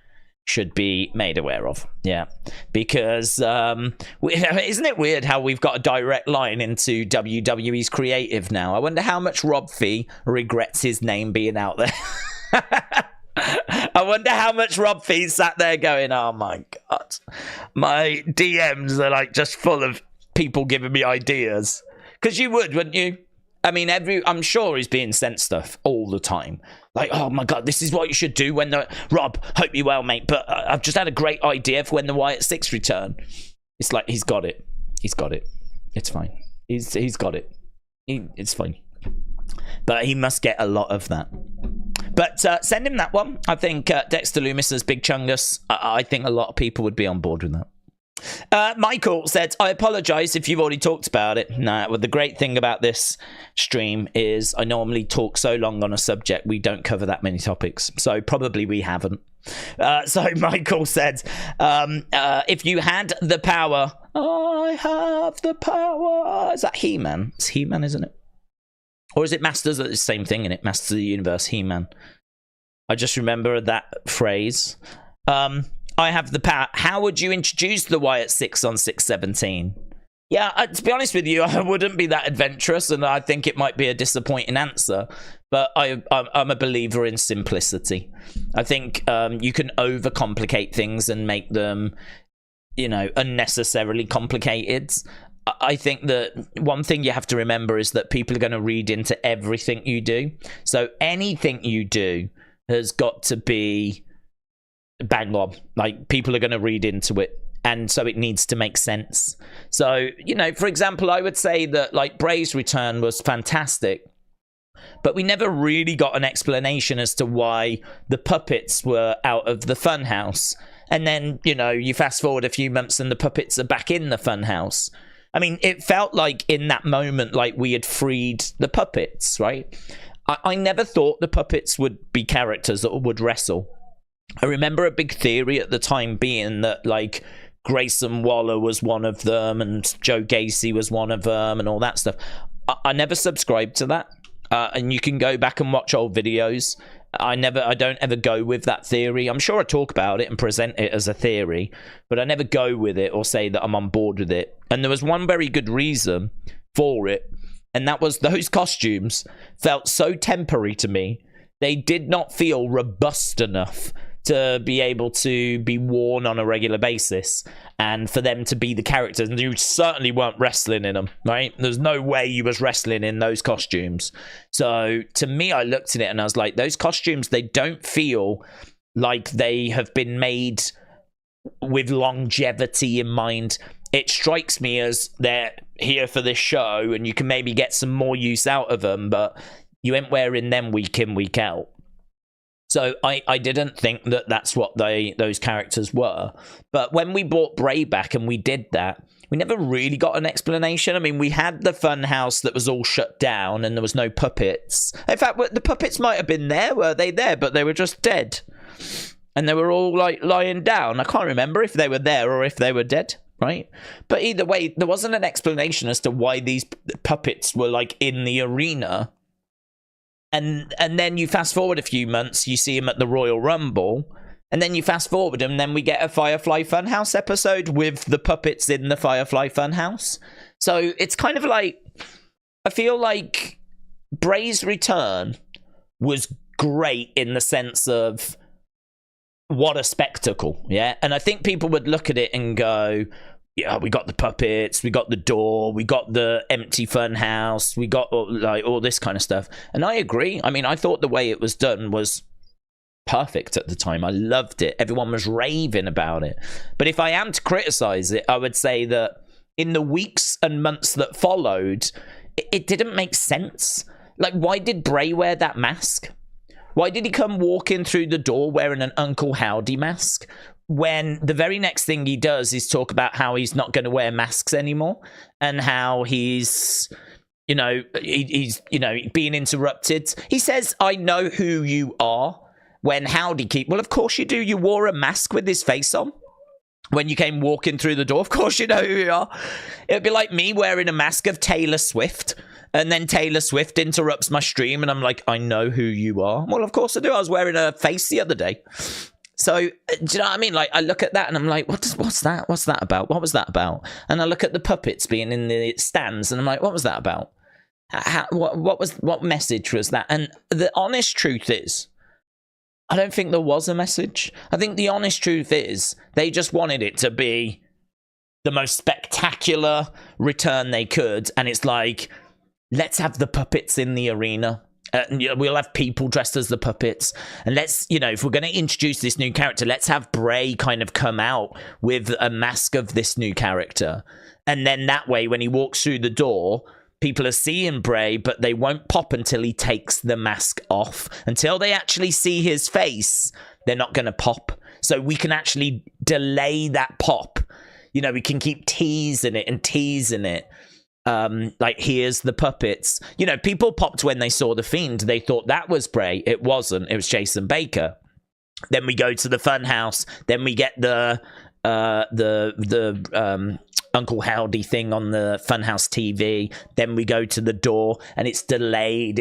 should be made aware of. Yeah, because isn't it weird how we've got a direct line into WWE's creative now? I wonder how much Rob Fee regrets his name being out there. I wonder how much Rob Fee sat there going, oh my God, my DMs are like just full of people giving me ideas. Because you would, wouldn't you? I mean, I'm sure he's being sent stuff all the time. Like, oh my God, this is what you should do when Rob, hope you're well, mate, but I've just had a great idea for when the Wyatt 6 return. It's like, he's got it. He's got it. It's fine. He's got it. It's fine. But he must get a lot of that. But send him that one. I think Dexter Lumis as Big Chungus. I think a lot of people would be on board with that. Michael said, I apologize if you've already talked about it. Nah, well, the great thing about this stream is I normally talk so long on a subject, we don't cover that many topics. So probably we haven't. So Michael said, if you had the power, I have the power. Is that He-Man? It's He-Man, isn't it? Or is it Masters? It's the same thing, isn't it? Masters of the Universe, He-Man. I just remember that phrase. I have the power. How would you introduce the Wyatt 6 on 617? Yeah, to be honest with you, I wouldn't be that adventurous, and I think it might be a disappointing answer. But I'm a believer in simplicity. I think you can overcomplicate things and make them, you know, unnecessarily complicated. I think that one thing you have to remember is that people are going to read into everything you do. So anything you do has got to be bang on. Like, people are going to read into it, and so it needs to make sense. So, you know, for example, I would say that, like, Bray's return was fantastic, but we never really got an explanation as to why the puppets were out of the funhouse. And then, you know, you fast forward a few months and the puppets are back in the funhouse. I mean, it felt like in that moment, like we had freed the puppets, right? I never thought the puppets would be characters that would wrestle. I remember a big theory at the time being that, like, Grayson Waller was one of them and Joe Gacy was one of them and all that stuff. I never subscribed to that. And you can go back and watch old videos. I don't ever go with that theory. I'm sure I talk about it and present it as a theory, but I never go with it or say that I'm on board with it. And there was one very good reason for it, and that was those costumes felt so temporary to me. They did not feel robust enough to be able to be worn on a regular basis and for them to be the characters. And you certainly weren't wrestling in them, right? There's no way you was wrestling in those costumes. So to me, I looked at it and I was like, those costumes, they don't feel like they have been made with longevity in mind. It strikes me as they're here for this show and you can maybe get some more use out of them, but you ain't wearing them week in, week out. So I didn't think that that's what those characters were. But when we brought Bray back and we did that, we never really got an explanation. I mean, we had the fun house that was all shut down and there was no puppets. In fact, the puppets might have been there. Were they there? But they were just dead. And they were all, like, lying down. I can't remember if they were there or if they were dead, right? But either way, there wasn't an explanation as to why these puppets were, like, in the arena. And then you fast forward a few months, you see him at the Royal Rumble, and then you fast forward and then we get a Firefly Funhouse episode with the puppets in the Firefly Funhouse. So it's kind of like, I feel like Bray's return was great in the sense of what a spectacle, yeah? And I think people would look at it and go, yeah, we got the puppets, we got the door, we got the empty fun house, we got like all this kind of stuff. And I agree. I mean, I thought the way it was done was perfect at the time. I loved it. Everyone was raving about it. But if I am to criticize it, I would say that in the weeks and months that followed, it didn't make sense. Like, why did Bray wear that mask? Why did he come walking through the door wearing an Uncle Howdy mask? When the very next thing he does is talk about how he's not going to wear masks anymore and how he's, you know, he's, you know, being interrupted. He says, I know who you are, when Howdy well, of course you do. You wore a mask with his face on when you came walking through the door. Of course you know who you are. It'd be like me wearing a mask of Taylor Swift and then Taylor Swift interrupts my stream and I'm like, I know who you are. Well, of course I do. I was wearing a face the other day. So, do you know what I mean? Like, I look at that and I'm like, what's that? What's that about? What was that about? And I look at the puppets being in the stands and I'm like, what was that about? What message was that? And the honest truth is, I don't think there was a message. I think the honest truth is, they just wanted it to be the most spectacular return they could. And it's like, let's have the puppets in the arena. We'll have people dressed as the puppets, and let's, you know, if we're going to introduce this new character, let's have Bray kind of come out with a mask of this new character, and then that way when he walks through the door, people are seeing Bray, but they won't pop until he takes the mask off. Until they actually see his face, they're not going to pop. So we can actually delay that pop. You know, we can keep teasing it and teasing it. Like, here's the puppets. You know, people popped when they saw The Fiend. They thought that was Bray. It wasn't. It was Jason Baker. Then we go to the Funhouse. Then we get the Uncle Howdy thing on the Funhouse TV. Then we go to the door and it's delayed.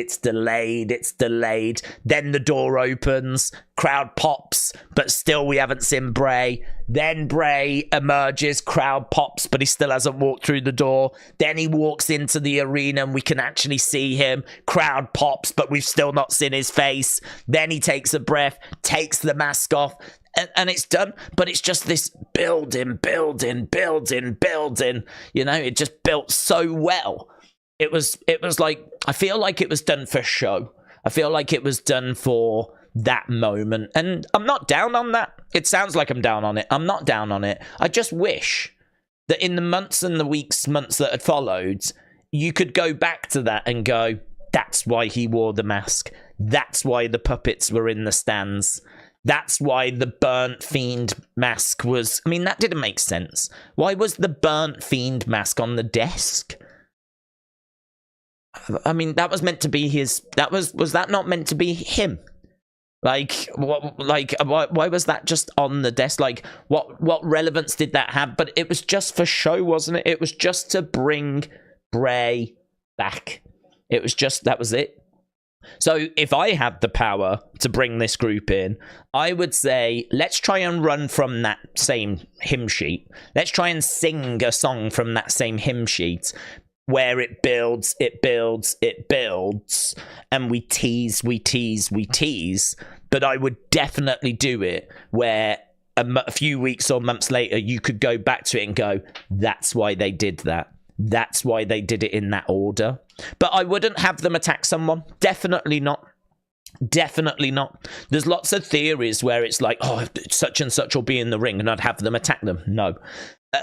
Then the door opens, crowd pops, but still we haven't seen Bray. Then Bray emerges, crowd pops, but he still hasn't walked through the door. Then he walks into the arena and we can actually see him. Crowd pops, but we've still not seen his face. Then he takes a breath, takes the mask off, and it's done. But it's just this building. You know, it just built so well. It was like, I feel like it was done for show. I feel like it was done for that moment. And I'm not down on that. It sounds like I'm down on it. I'm not down on it. I just wish that in the months and the months that had followed, you could go back to that and go, that's why he wore the mask. That's why the puppets were in the stands. That's why the burnt Fiend mask was... I mean, that didn't make sense. Why was the burnt Fiend mask on the desk? I mean, that was meant to be his... Was that not meant to be him? Like, why was that just on the desk? Like, what relevance did that have? But it was just for show, wasn't it? It was just to bring Bray back. It was just... That was it. So if I had the power to bring this group in, I would say, let's try and run from that same hymn sheet. Let's try and sing a song from that same hymn sheet where it builds, and we tease. But I would definitely do it where a few weeks or months later, you could go back to it and go, that's why they did that. That's why they did it in that order. But I wouldn't have them attack someone. Definitely not. Definitely not. There's lots of theories where it's like, oh, such and such will be in the ring and I'd have them attack them. No.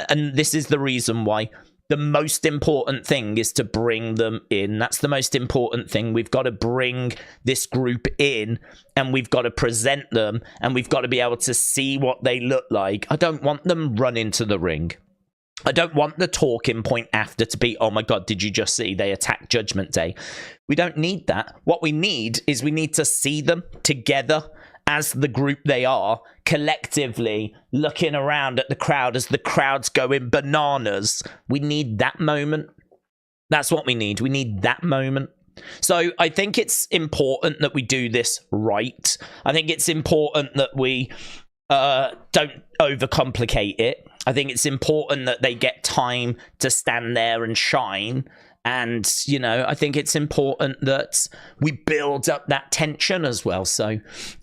And this is the reason why. The most important thing is to bring them in. That's the most important thing. We've got to bring this group in and we've got to present them and we've got to be able to see what they look like. I don't want them running to the ring. I don't want the talking point after to be, oh my God, did you just see they attacked Judgment Day? We don't need that. What we need is we need to see them together as the group they are, collectively looking around at the crowd as the crowd's going bananas. We need that moment. That's what we need. We need that moment. So I think it's important that we do this right. I think it's important that we don't overcomplicate it. I think it's important that they get time to stand there and shine. And, you know, I think it's important that we build up that tension as well. So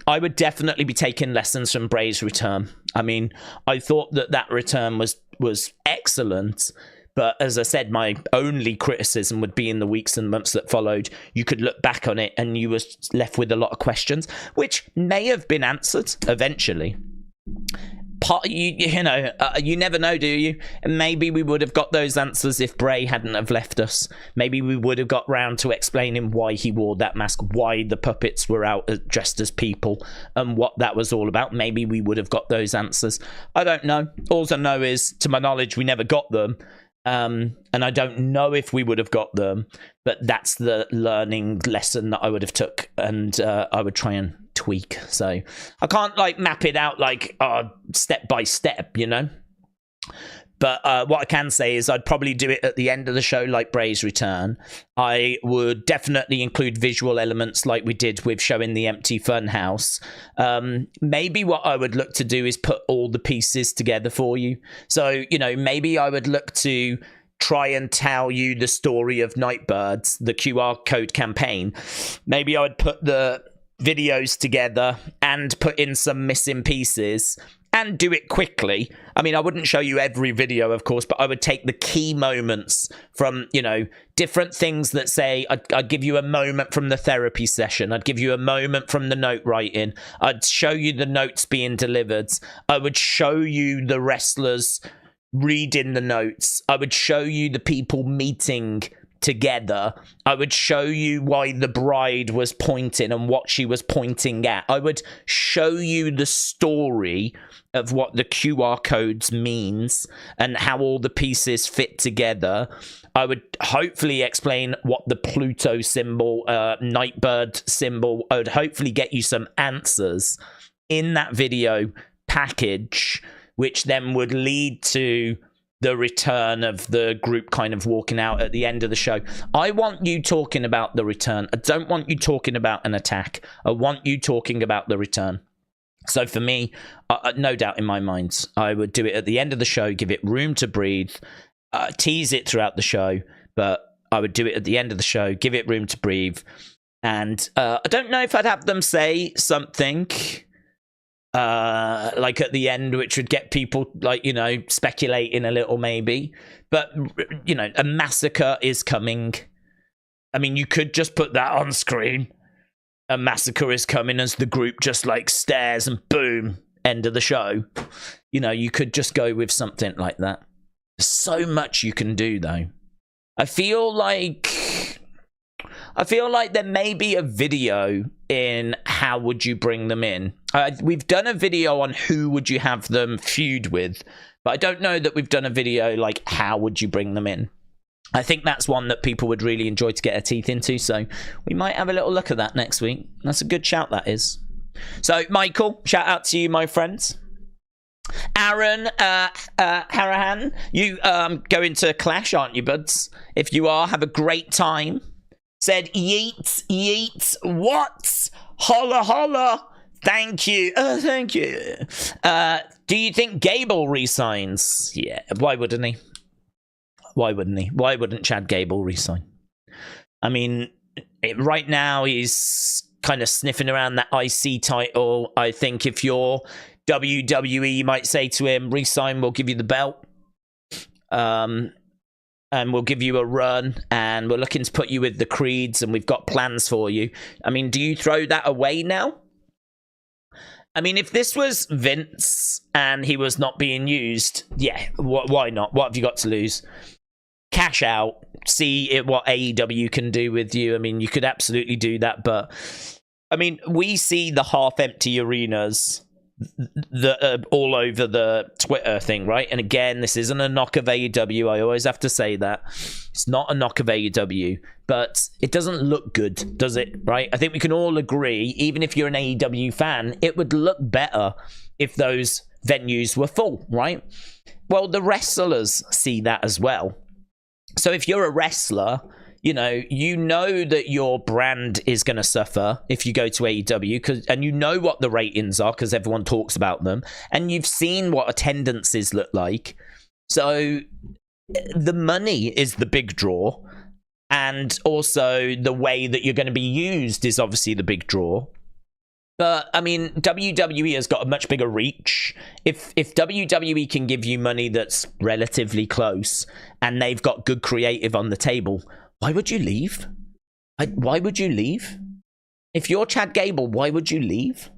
I would definitely be taking lessons from Bray's return. I mean, I thought that return was excellent. But as I said, my only criticism would be in the weeks and months that followed. You could look back on it and you were left with a lot of questions, which may have been answered eventually. You never know, do you? And maybe we would have got those answers if Bray hadn't have left us. Maybe we would have got round to explaining why he wore that mask, why the puppets were out dressed as people, and what that was all about. Maybe we would have got those answers. I don't know. All I know is, to my knowledge, we never got them. And I don't know if we would have got them, but that's the learning lesson that I would have took, and I would try and tweak. So I can't map it out step by step, you know. But what I can say is I'd probably do it at the end of the show, like Bray's return. I would definitely include visual elements like we did with showing the empty funhouse. Maybe what I would look to do is put all the pieces together for you. So, you know, maybe I would look to try and tell you the story of Nightbirds, the QR code campaign. Maybe I would put the videos together and put in some missing pieces and do it quickly. I mean, I wouldn't show you every video, of course, but I would take the key moments from, you know, different things that say, I'd give you a moment from the therapy session. I'd give you a moment from the note writing. I'd show you the notes being delivered. I would show you the wrestlers reading the notes. I would show you the people meeting together. I would show you why the bride was pointing and what she was pointing at. I would show you the story of what the QR codes means and how all the pieces fit together. I would hopefully explain what the Pluto symbol, Nightbird symbol, I would hopefully get you some answers in that video package, which then would lead to the return of the group kind of walking out at the end of the show. I want you talking about the return. I don't want you talking about an attack. I want you talking about the return. So for me, no doubt in my mind, I would do it at the end of the show, give it room to breathe, tease it throughout the show, but I would do it at the end of the show, give it room to breathe. And I don't know if I'd have them say something like at the end, which would get people, like, you know, speculating a little maybe. But, you know, a massacre is coming. I mean, you could just put that on screen. A massacre is coming as the group just like stares and boom, end of the show. You know, you could just go with something like that. There's so much you can do, though. I feel like there may be a video in how would you bring them in. We've done a video on who would you have them feud with, but I don't know that we've done a video like how would you bring them in. I think that's one that people would really enjoy to get their teeth into, so we might have a little look at that next week. That's a good shout, that is. So, Michael, shout out to you, my friends. Aaron Harahan, you going to Clash, aren't you, buds? If you are, have a great time. Said, yeet, yeet, what? Holla, holla. Thank you. Thank you. Do you think Gable resigns? Yeah, why wouldn't he? Why wouldn't he? Why wouldn't Chad Gable resign? I mean, right now he's kind of sniffing around that IC title. I think if you're WWE, you might say to him, resign, we'll give you the belt. And we'll give you a run. And we're looking to put you with the Creeds. And we've got plans for you. I mean, do you throw that away now? I mean, if this was Vince and he was not being used, yeah, why not? What have you got to lose? Cash out, see what AEW can do with you. I mean, you could absolutely do that, but I mean, we see the half-empty arenas all over the Twitter thing, right? And again, this isn't a knock of AEW. I always have to say that. It's not a knock of AEW, but it doesn't look good, does it? Right? I think we can all agree, even if you're an AEW fan, it would look better if those venues were full, right? Well, the wrestlers see that as well. So if you're a wrestler, you know that your brand is going to suffer if you go to AEW, and you know what the ratings are because everyone talks about them, and you've seen what attendances look like. So the money is the big draw, and also the way that you're going to be used is obviously the big draw. But, I mean, WWE has got a much bigger reach. If WWE can give you money that's relatively close and they've got good creative on the table, why would you leave? Why would you leave? If you're Chad Gable, why would you leave?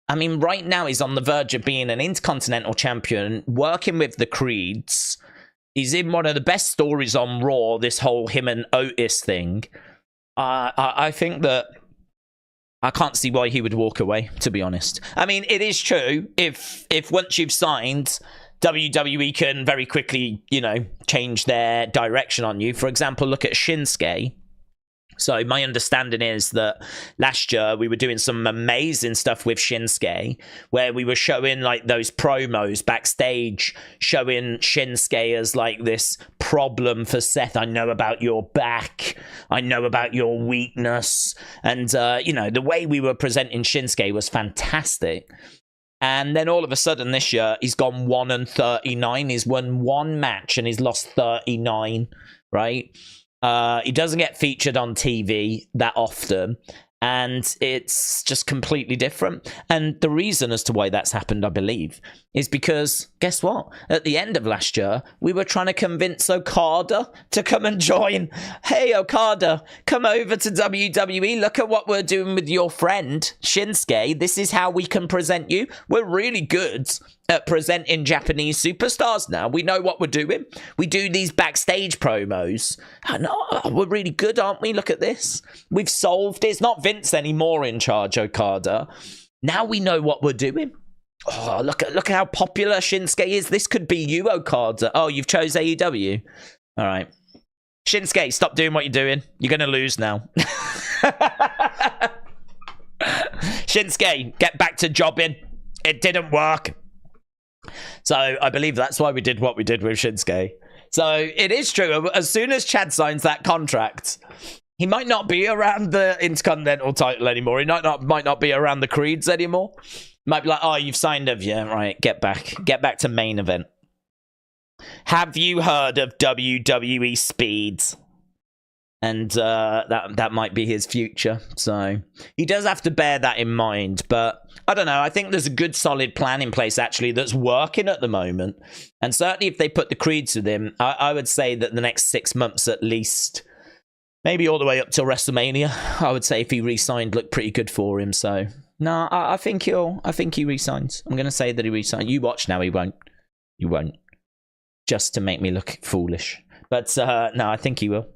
I mean, right now he's on the verge of being an Intercontinental Champion, working with the Creeds. He's in one of the best stories on Raw, this whole him and Otis thing. I think that I can't see why he would walk away, to be honest. I mean, it is true. If once you've signed, WWE can very quickly, change their direction on you. For example, look at Shinsuke. So my understanding is that last year we were doing some amazing stuff with Shinsuke, where we were showing like those promos backstage, showing Shinsuke as like this problem for Seth. I know about your back. I know about your weakness. And, the way we were presenting Shinsuke was fantastic. And then all of a sudden this year, he's gone 1-39. He's won one match and he's lost 39, right? He doesn't get featured on TV that often. and it's just completely different. And the reason as to why that's happened, I believe, is because, guess what? At the end of last year, we were trying to convince Okada to come and join. Hey, Okada, come over to WWE. Look at what we're doing with your friend, Shinsuke. This is how we can present you. We're really good at presenting Japanese superstars now. We know what we're doing. We do these backstage promos. No, we're really good, aren't we? Look at this. We've solved it. It's not Vince anymore in charge, Okada. Now we know what we're doing. Oh, look at how popular Shinsuke is. This could be you, Okada. Oh, you've chose AEW. All right. Shinsuke, stop doing what you're doing. You're going to lose now. Shinsuke, get back to jobbing. It didn't work. So I believe that's why we did what we did with Shinsuke. So it is true. As soon as Chad signs that contract, he might not be around the Intercontinental title anymore. He might not be around the Creeds anymore. Might be like, oh, you've signed up. Yeah, right. Get back to main event. Have you heard of WWE Speed? And that might be his future. So he does have to bear that in mind. But I don't know. I think there's a good solid plan in place, actually, that's working at the moment. And certainly if they put the Creeds with him, I would say that the next 6 months at least, maybe all the way up till WrestleMania, I would say if he re-signed, looked pretty good for him. So no, I think he re-signs. I'm going to say that he re-signs. You watch now, he won't. You won't. Just to make me look foolish. But no, I think he will.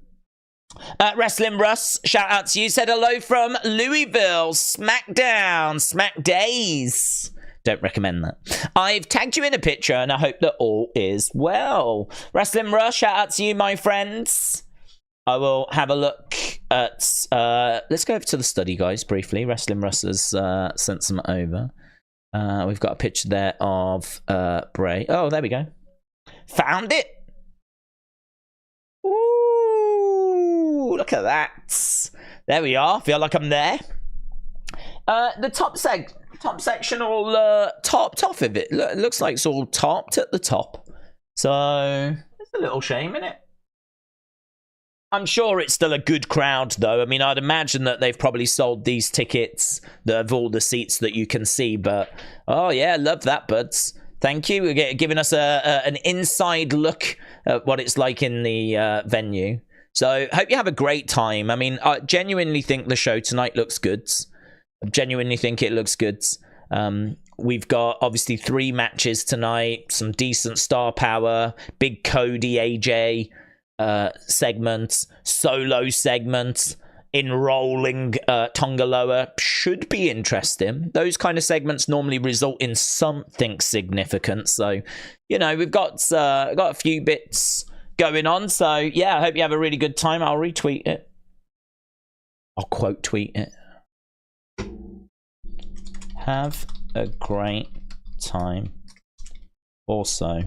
Wrestling Russ, shout out to you. Said hello from Louisville. Smackdown. Smack Days. Don't recommend that. I've tagged you in a picture and I hope that all is well. Wrestling Russ, shout out to you, my friends. I will have a look at... let's go over to the study, guys, briefly. Wrestling Russ has sent some over. We've got a picture there of Bray. Oh, there we go. Found it. Ooh, look at that. There we are. Feel like I'm there. The top section all topped off of it. It looks like it's all topped at the top. So it's a little shame, isn't it? I'm sure it's still a good crowd, though. I mean, I'd imagine that they've probably sold these tickets that have all the seats that you can see. But, oh, yeah, love that, buds. Thank you. We're giving us an inside look at what it's like in the venue. So, hope you have a great time. I mean, I genuinely think the show tonight looks good. I genuinely think it looks good. We've got, obviously, 3 matches tonight. Some decent star power. Big Cody, AJ... segments, solo segments, enrolling Tonga Loa should be interesting. Those kind of segments normally result in something significant. So, you know, we've got a few bits going on. So, yeah, I hope you have a really good time. I'll retweet it. I'll quote tweet it. Have a great time. Also,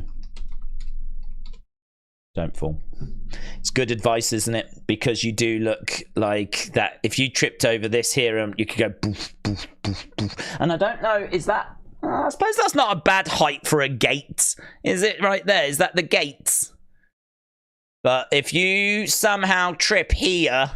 don't fall. It's good advice, isn't it? Because you do look like that. If you tripped over this here, you could go boof, boof, boof, boof. And I don't know, is that... I suppose that's not a bad height for a gate. Is it right there? Is that the gate? But if you somehow trip here,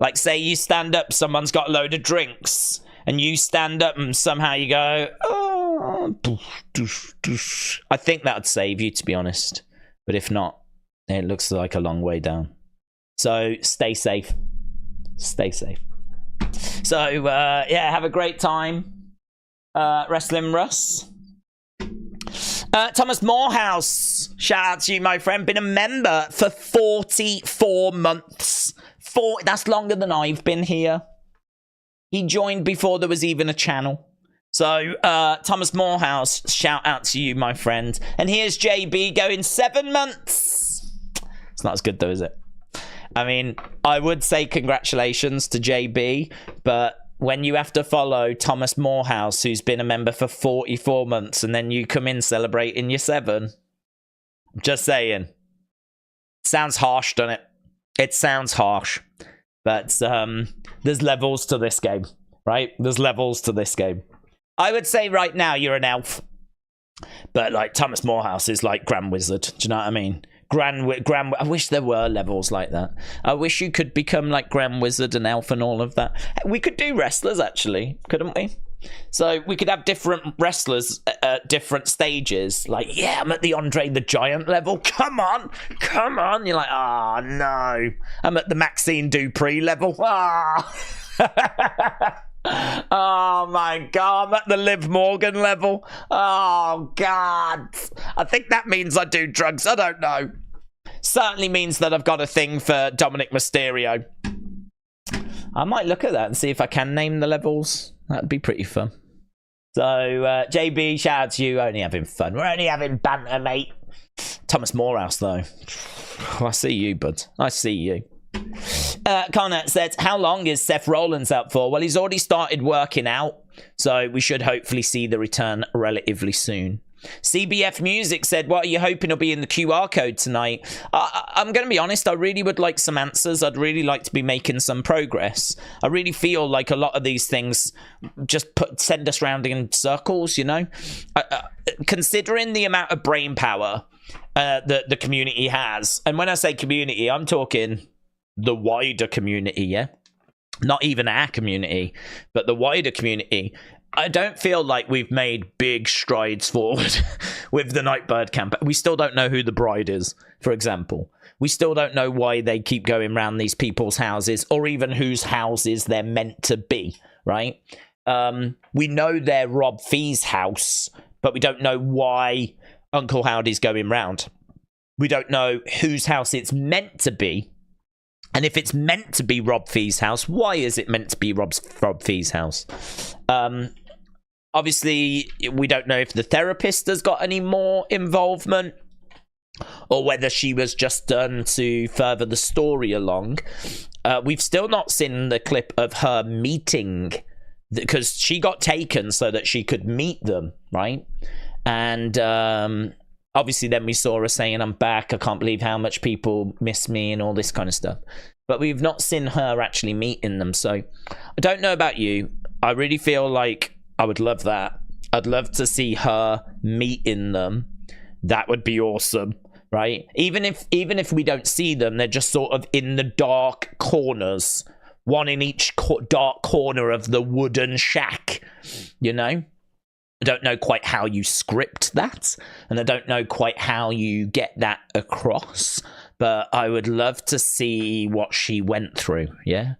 like say you stand up, someone's got a load of drinks, and you stand up and somehow you go, oh, boof, doof, doof. I think that would save you, to be honest. But if not, it looks like a long way down. So stay safe. Stay safe. So, yeah, have a great time. Wrestling Russ. Thomas Morehouse. Shout out to you, my friend. Been a member for 44 months. That's longer than I've been here. He joined before there was even a channel. So, Thomas Morehouse, shout out to you, my friend. And here's JB going 7 months. It's not as good, though, is it? I mean, I would say congratulations to JB, but when you have to follow Thomas Morehouse, who's been a member for 44 months, and then you come in celebrating your 7, I'm just saying. Sounds harsh, doesn't it? It sounds harsh. But there's levels to this game, right? There's levels to this game. I would say right now you're an elf. But like Thomas Morehouse is like Grand Wizard. Do you know what I mean? Grand. I wish there were levels like that. I wish you could become like Grand Wizard and Elf and all of that. We could do wrestlers, actually, couldn't we? So we could have different wrestlers at different stages. Like, yeah, I'm at the Andre the Giant level. Come on. You're like, oh, no. I'm at the Maxine Dupree level. Ah. Oh my god, I'm at the Liv Morgan level. Oh god. I think that means I do drugs. I don't know. Certainly means that I've got a thing for Dominic Mysterio. I might look at that and see if I can name the levels. That'd be pretty fun. So, JB, shout out to you. Only having fun. We're only having banter, mate. Thomas Morehouse, though. I see you, bud. I see you. Connor says, how long is Seth Rollins out for? Well, he's already started working out, so we should hopefully see the return relatively soon. CBF Music said, what are you hoping will be in the QR code tonight? I'm going to be honest, I really would like some answers. I'd really like to be making some progress. I really feel like a lot of these things just send us round in circles, you know? Considering the amount of brain power that the community has, and when I say community, I'm talking the wider community, yeah? Not even our community, but the wider community. I don't feel like we've made big strides forward with the Nightbird campaign. We still don't know who the bride is, for example. We still don't know why they keep going around these people's houses, or even whose houses they're meant to be, right? We know they're Rob Fee's house, but we don't know why Uncle Howdy's going round. We don't know whose house it's meant to be. And if it's meant to be Rob Fee's house, why is it meant to be Rob Fee's house? Obviously, we don't know if the therapist has got any more involvement, or whether she was just done to further the story along. We've still not seen the clip of her meeting, because she got taken so that she could meet them, right? And obviously then we saw her saying, I'm back, I can't believe how much people miss me, and all this kind of stuff. But we've not seen her actually meeting them. So I don't know about you. I really feel like I would love that. I'd love to see her meeting them. That would be awesome, right? Even if we don't see them, they're just sort of in the dark corners, one in each dark corner of the wooden shack, you know? I don't know quite how you script that, and I don't know quite how you get that across, but I would love to see what she went through, yeah?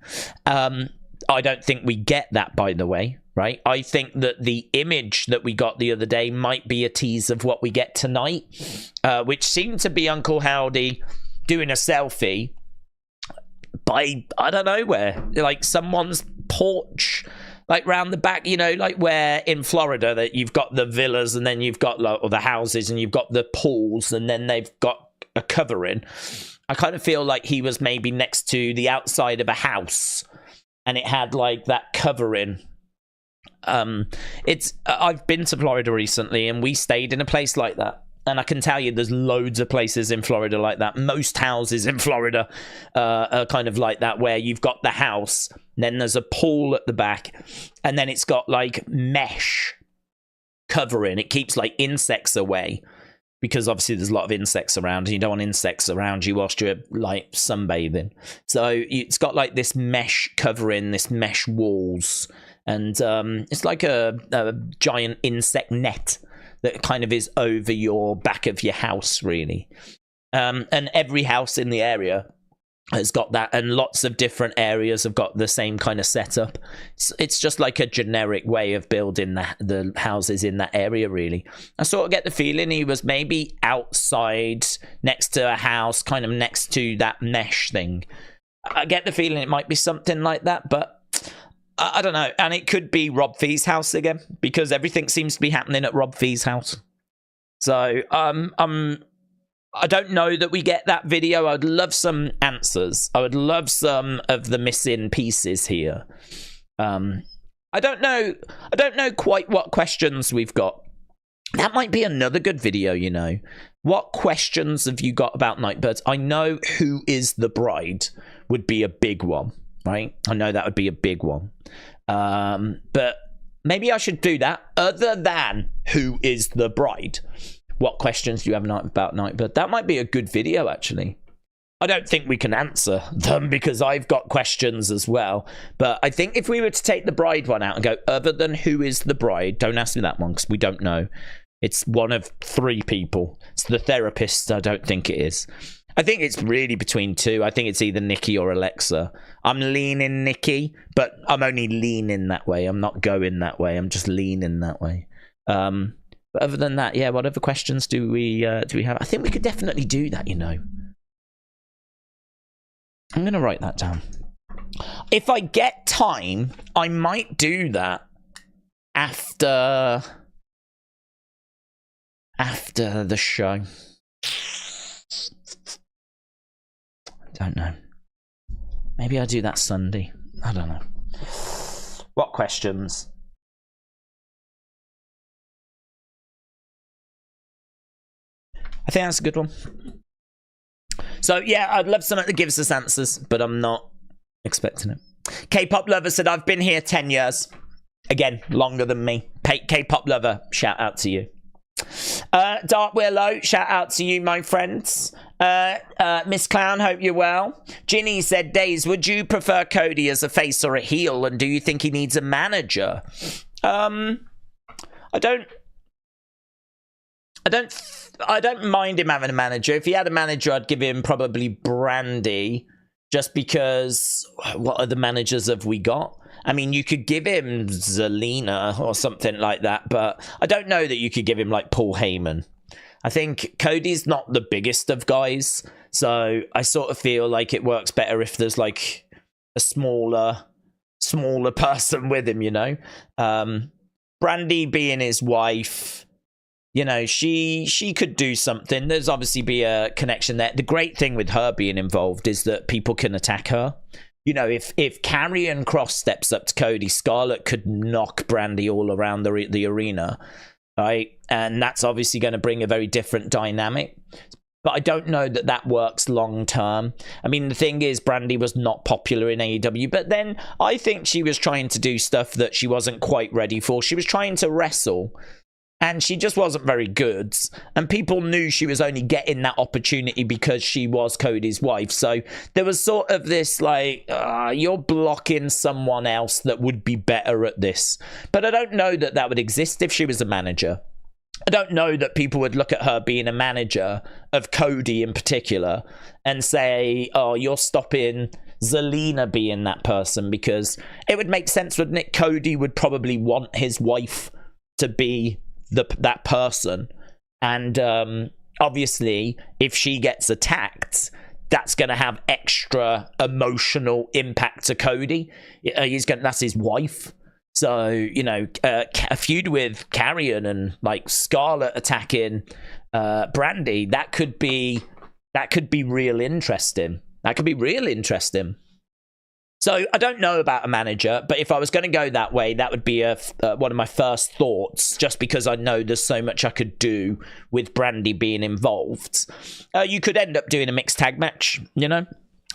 I don't think we get that, by the way, right? I think that the image that we got the other day might be a tease of what we get tonight, which seemed to be Uncle Howdy doing a selfie by, I don't know where, like someone's porch, like round the back, you know, like where in Florida that you've got the villas, and then you've got like, or the houses, and you've got the pools, and then they've got a covering. I kind of feel like he was maybe next to the outside of a house, and it had like that covering. I've been to Florida recently, and we stayed in a place like that. And I can tell you there's loads of places in Florida like that. Most houses in Florida are kind of like that, where you've got the house, then there's a pool at the back, and then it's got like mesh covering. It keeps like insects away, because obviously there's a lot of insects around, and you don't want insects around you whilst you're like sunbathing. So it's got like this mesh covering, this mesh walls, and it's like a giant insect net that kind of is over your back of your house, really. And every house in the area has got that, and lots of different areas have got the same kind of setup. It's just like a generic way of building the houses in that area, really. I sort of get the feeling he was maybe outside next to a house, kind of next to that mesh thing. I get the feeling it might be something like that, but I don't know. And it could be Rob Fee's house again, because everything seems to be happening at Rob Fee's house. So I don't know that we get that video. I'd love some answers. I would love some of the missing pieces here. I don't know quite what questions we've got. That might be another good video, you know. What questions have you got about Nightbirds? I know who is the bride would be a big one, right? I know that would be a big one. But maybe I should do that. Other than who is the bride, what questions do you have about Nightbird? That might be a good video, actually. I don't think we can answer them because I've got questions as well. But I think if we were to take the bride one out and go, other than who is the bride, don't ask me that one because we don't know. It's one of 3 people. It's the therapist. I don't think it is. I think it's really between 2. I think it's either Nikki or Alexa. I'm leaning Nikki, but I'm only leaning that way. I'm not going that way. I'm just leaning that way. But other than that, yeah, what other questions do we have? I think we could definitely do that, you know. I'm going to write that down. If I get time, I might do that after the show. I don't know. Maybe I'll do that Sunday. I don't know. What questions? I think that's a good one. So, yeah, I'd love something that gives us answers, but I'm not expecting it. K-pop lover said, I've been here 10 years. Again, longer than me. K-pop lover, shout out to you. Dark Willow, shout out to you, my friends. Miss Clown, hope you're well. Ginny said, Days, would you prefer Cody as a face or a heel? And do you think he needs a manager? I don't mind him having a manager. If he had a manager, I'd give him probably Brandy, just because what other managers have we got? I mean, you could give him Zelina or something like that, but I don't know that you could give him like Paul Heyman. I think Cody's not the biggest of guys, so I sort of feel like it works better if there's like a smaller person with him, you know? Brandy being his wife, you know, she could do something. There's obviously be a connection there. The great thing with her being involved is that people can attack her. You know, if Karrion Kross steps up to Cody, Scarlett could knock Brandy all around the arena, right? And that's obviously going to bring a very different dynamic. But I don't know that that works long term. I mean, the thing is, Brandy was not popular in AEW, but then I think she was trying to do stuff that she wasn't quite ready for. She was trying to wrestle, and she just wasn't very good. And people knew she was only getting that opportunity because she was Cody's wife. So there was sort of this like, you're blocking someone else that would be better at this. But I don't know that that would exist if she was a manager. I don't know that people would look at her being a manager of Cody in particular and say, oh, you're stopping Zelina being that person, because it would make sense, wouldn't it? Cody would probably want his wife to be that person, and obviously if she gets attacked, that's going to have extra emotional impact to Cody. That's his wife, so you know, a feud with Karrion and like Scarlett attacking Brandy, that could be real interesting. That could be real interesting. So I don't know about a manager, but if I was going to go that way, that would be one of my first thoughts, just because I know there's so much I could do with Brandy being involved. You could end up doing a mixed tag match, you know?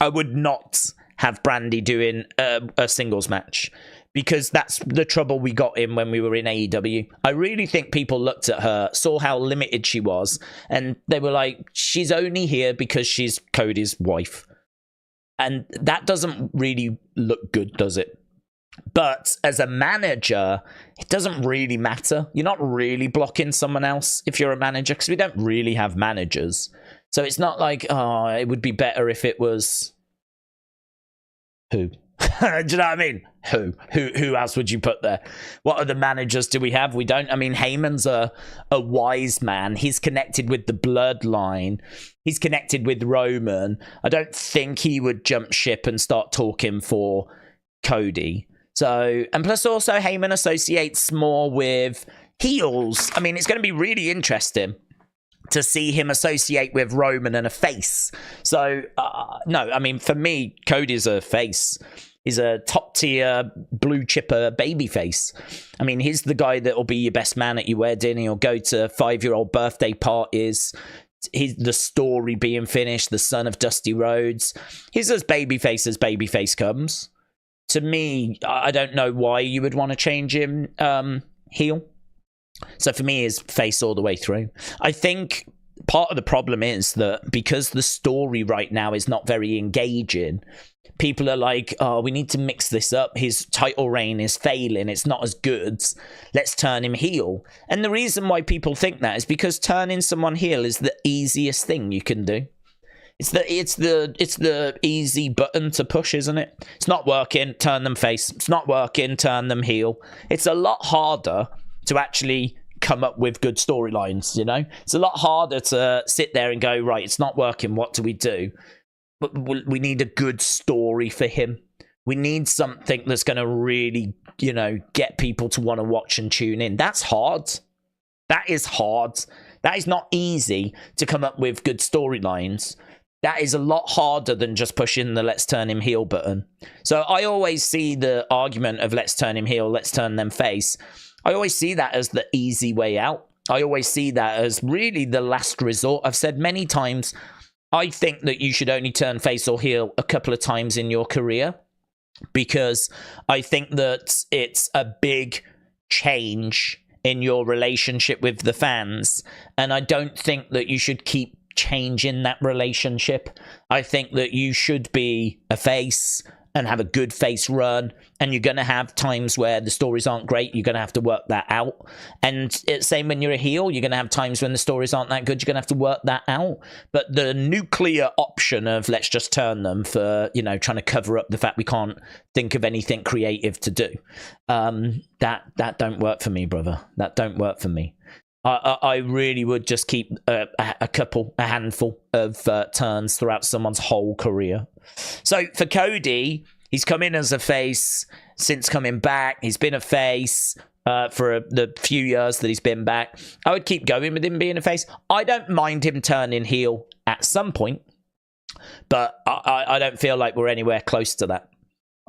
I would not have Brandy doing a singles match, because that's the trouble we got in when we were in AEW. I really think people looked at her, saw how limited she was, and they were like, she's only here because she's Cody's wife. And that doesn't really look good, does it? But as a manager, it doesn't really matter. You're not really blocking someone else if you're a manager, because we don't really have managers. So it's not like, oh, it would be better if it was... Who? Do you know what I mean? Who else would you put there? What other managers do we have? We don't. I mean, Heyman's a wise man. He's connected with the bloodline. He's connected with Roman. I don't think he would jump ship and start talking for Cody. So, and plus also Heyman associates more with heels. I mean, it's going to be really interesting to see him associate with Roman and a face. So, no, I mean, for me, Cody's a face. He's a top-tier, blue-chipper babyface. I mean, he's the guy that will be your best man at your wedding. He'll go to 5-year-old birthday parties. He's the story being finished, the son of Dusty Rhodes. He's as babyface comes. To me, I don't know why you would want to change him heel. So for me, is face all the way through. I think part of the problem is that because the story right now is not very engaging, people are like, oh, we need to mix this up. His title reign is failing. It's not as good. Let's turn him heel. And the reason why people think that is because turning someone heel is the easiest thing you can do. It's the easy button to push, isn't it? It's not working, turn them face. It's not working, turn them heel. It's a lot harder to actually come up with good storylines, you know? It's a lot harder to sit there and go, right, it's not working, what do we do? But we need a good story for him. We need something that's going to really, you know, get people to want to watch and tune in. That's hard. That is hard. That is not easy to come up with good storylines. That is a lot harder than just pushing the let's turn him heel button. So I always see the argument of let's turn him heel, let's turn them face. I always see that as the easy way out. I always see that as really the last resort. I've said many times, I think that you should only turn face or heel a couple of times in your career, because I think that it's a big change in your relationship with the fans. And I don't think that you should keep changing that relationship. I think that you should be a face and have a good face run, and you're going to have times where the stories aren't great. You're going to have to work that out. And it's same when you're a heel, you're going to have times when the stories aren't that good. You're going to have to work that out. But the nuclear option of let's just turn them for, you know, trying to cover up the fact we can't think of anything creative to do, that don't work for me, brother. That don't work for me. I really would just keep a handful of turns throughout someone's whole career. So for Cody, he's come in as a face since coming back. He's been a face for the few years that he's been back. I would keep going with him being a face. I don't mind him turning heel at some point, but I don't feel like we're anywhere close to that.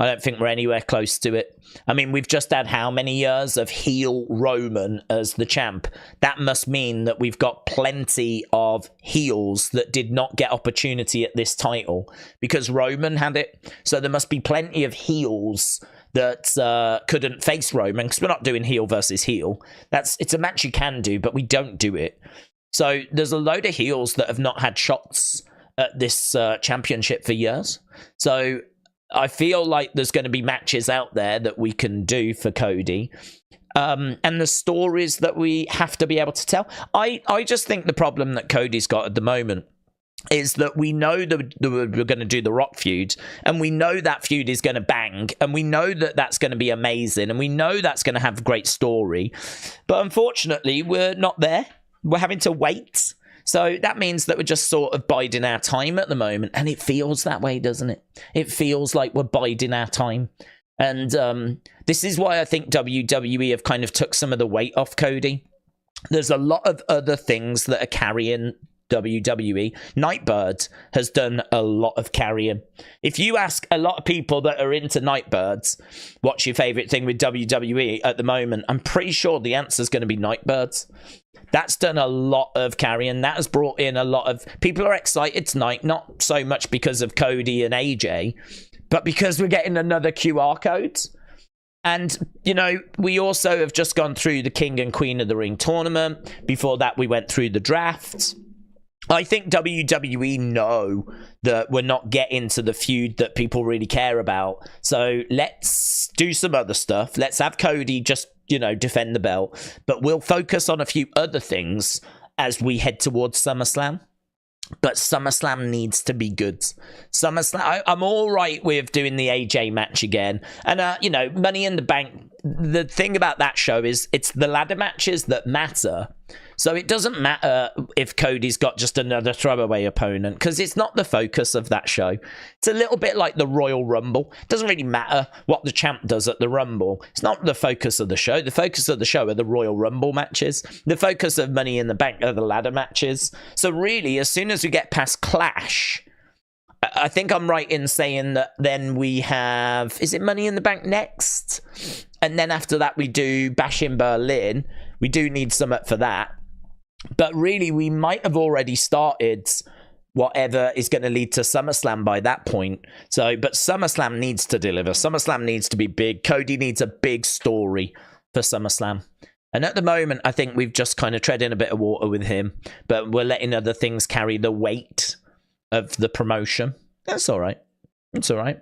I don't think we're anywhere close to it. I mean, we've just had how many years of heel Roman as the champ? That must mean that we've got plenty of heels that did not get opportunity at this title because Roman had it. So there must be plenty of heels that couldn't face Roman, because we're not doing heel versus heel. It's a match you can do, but we don't do it. So there's a load of heels that have not had shots at this championship for years. So I feel like there's going to be matches out there that we can do for Cody. And the stories that we have to be able to tell. I just think the problem that Cody's got at the moment is that we know that we're going to do the Rock feud, and we know that feud is going to bang, and we know that that's going to be amazing, and we know that's going to have a great story. But unfortunately, we're not there. We're having to wait. So that means that we're just sort of biding our time at the moment. And it feels that way, doesn't it? It feels like we're biding our time. And this is why I think WWE have kind of took some of the weight off Cody. There's a lot of other things that are carrying WWE. Nightbird has done a lot of carrying. If you ask a lot of people that are into Nightbirds, what's your favorite thing with WWE at the moment, I'm pretty sure the answer is going to be Nightbirds. That's done a lot of carrying. That has brought in a lot of people are excited tonight, not so much because of Cody and AJ, but because we're getting another QR code. And, you know, we also have just gone through the King and Queen of the Ring tournament. Before that, we went through the draft. I think WWE know that we're not getting to the feud that people really care about. So let's do some other stuff. Let's have Cody just, you know, defend the belt. But we'll focus on a few other things as we head towards SummerSlam. But SummerSlam needs to be good. SummerSlam, I'm all right with doing the AJ match again. And, you know, Money in the Bank, the thing about that show is it's the ladder matches that matter. So it doesn't matter if Cody's got just another throwaway opponent, because it's not the focus of that show. It's a little bit like the Royal Rumble. It doesn't really matter what the champ does at the Rumble. It's not the focus of the show. The focus of the show are the Royal Rumble matches. The focus of Money in the Bank are the ladder matches. So really, as soon as we get past Clash, I think I'm right in saying that then we have, is it Money in the Bank next? And then after that we do Bash in Berlin. We do need something for that. But really, we might have already started whatever is going to lead to SummerSlam by that point. So, but SummerSlam needs to deliver. SummerSlam needs to be big. Cody needs a big story for SummerSlam. And at the moment, I think we've just kind of treading a bit of water with him, but we're letting other things carry the weight of the promotion. That's all right. It's all right.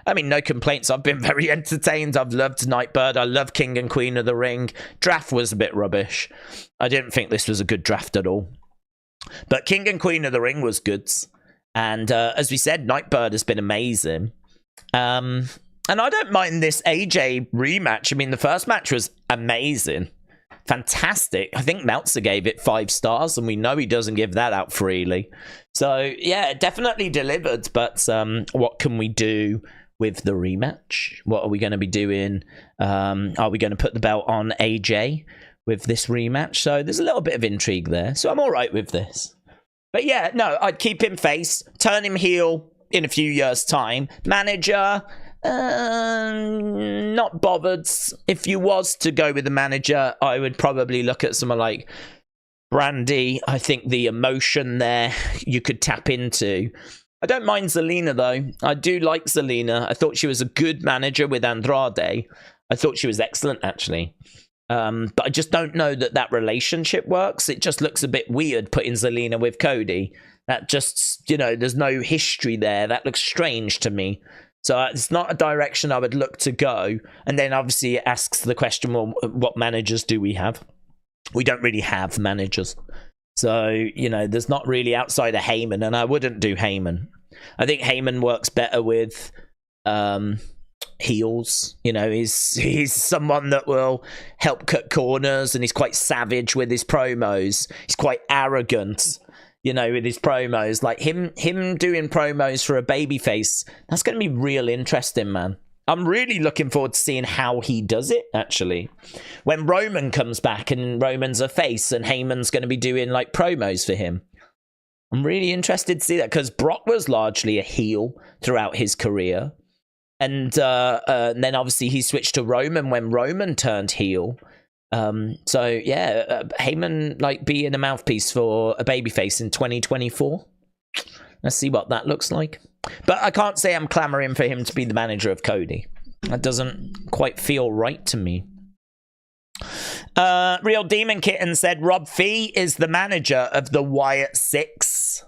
I mean, no complaints. I've been very entertained. I've loved Nightbird. I love King and Queen of the Ring. Draft was a bit rubbish. I didn't think this was a good draft at all. But King and Queen of the Ring was good. And as we said, Nightbird has been amazing. And I don't mind this AJ rematch. I mean, the first match was amazing. Fantastic. I think Meltzer gave it 5 stars, and we know he doesn't give that out freely. So, yeah, it definitely delivered. But what can we do with the rematch? What are we going to be doing? Are we going to put the belt on AJ with this rematch? So there's a little bit of intrigue there. So I'm all right with this. But yeah, no, I'd keep him face, turn him heel in a few years' time. Manager, not bothered. If you was to go with the manager, I would probably look at someone like Brandy. I think the emotion there you could tap into. I don't mind Zelina, though. I do like Zelina. I thought she was a good manager with Andrade. I thought she was excellent, actually. But I just don't know that relationship works. It just looks a bit weird putting Zelina with Cody. That just, there's no history there. That looks strange to me. So it's not a direction I would look to go. And then obviously it asks the question, well, what managers do we have? We don't really have managers. So, there's not really outside of Heyman, and I wouldn't do Heyman. I think Heyman works better with heels. He's someone that will help cut corners, and he's quite savage with his promos. He's quite arrogant, with his promos. Like him doing promos for a babyface, that's going to be real interesting, man. I'm really looking forward to seeing how he does it, actually. When Roman comes back and Roman's a face and Heyman's going to be doing, like, promos for him. I'm really interested to see that, because Brock was largely a heel throughout his career. And then, obviously, he switched to Roman when Roman turned heel. So, yeah, Heyman, like, being a mouthpiece for a babyface in 2024. Let's see what that looks like. But I can't say I'm clamoring for him to be the manager of Cody. That doesn't quite feel right to me. Real Demon Kitten said Rob Fee is the manager of the Wyatt 6.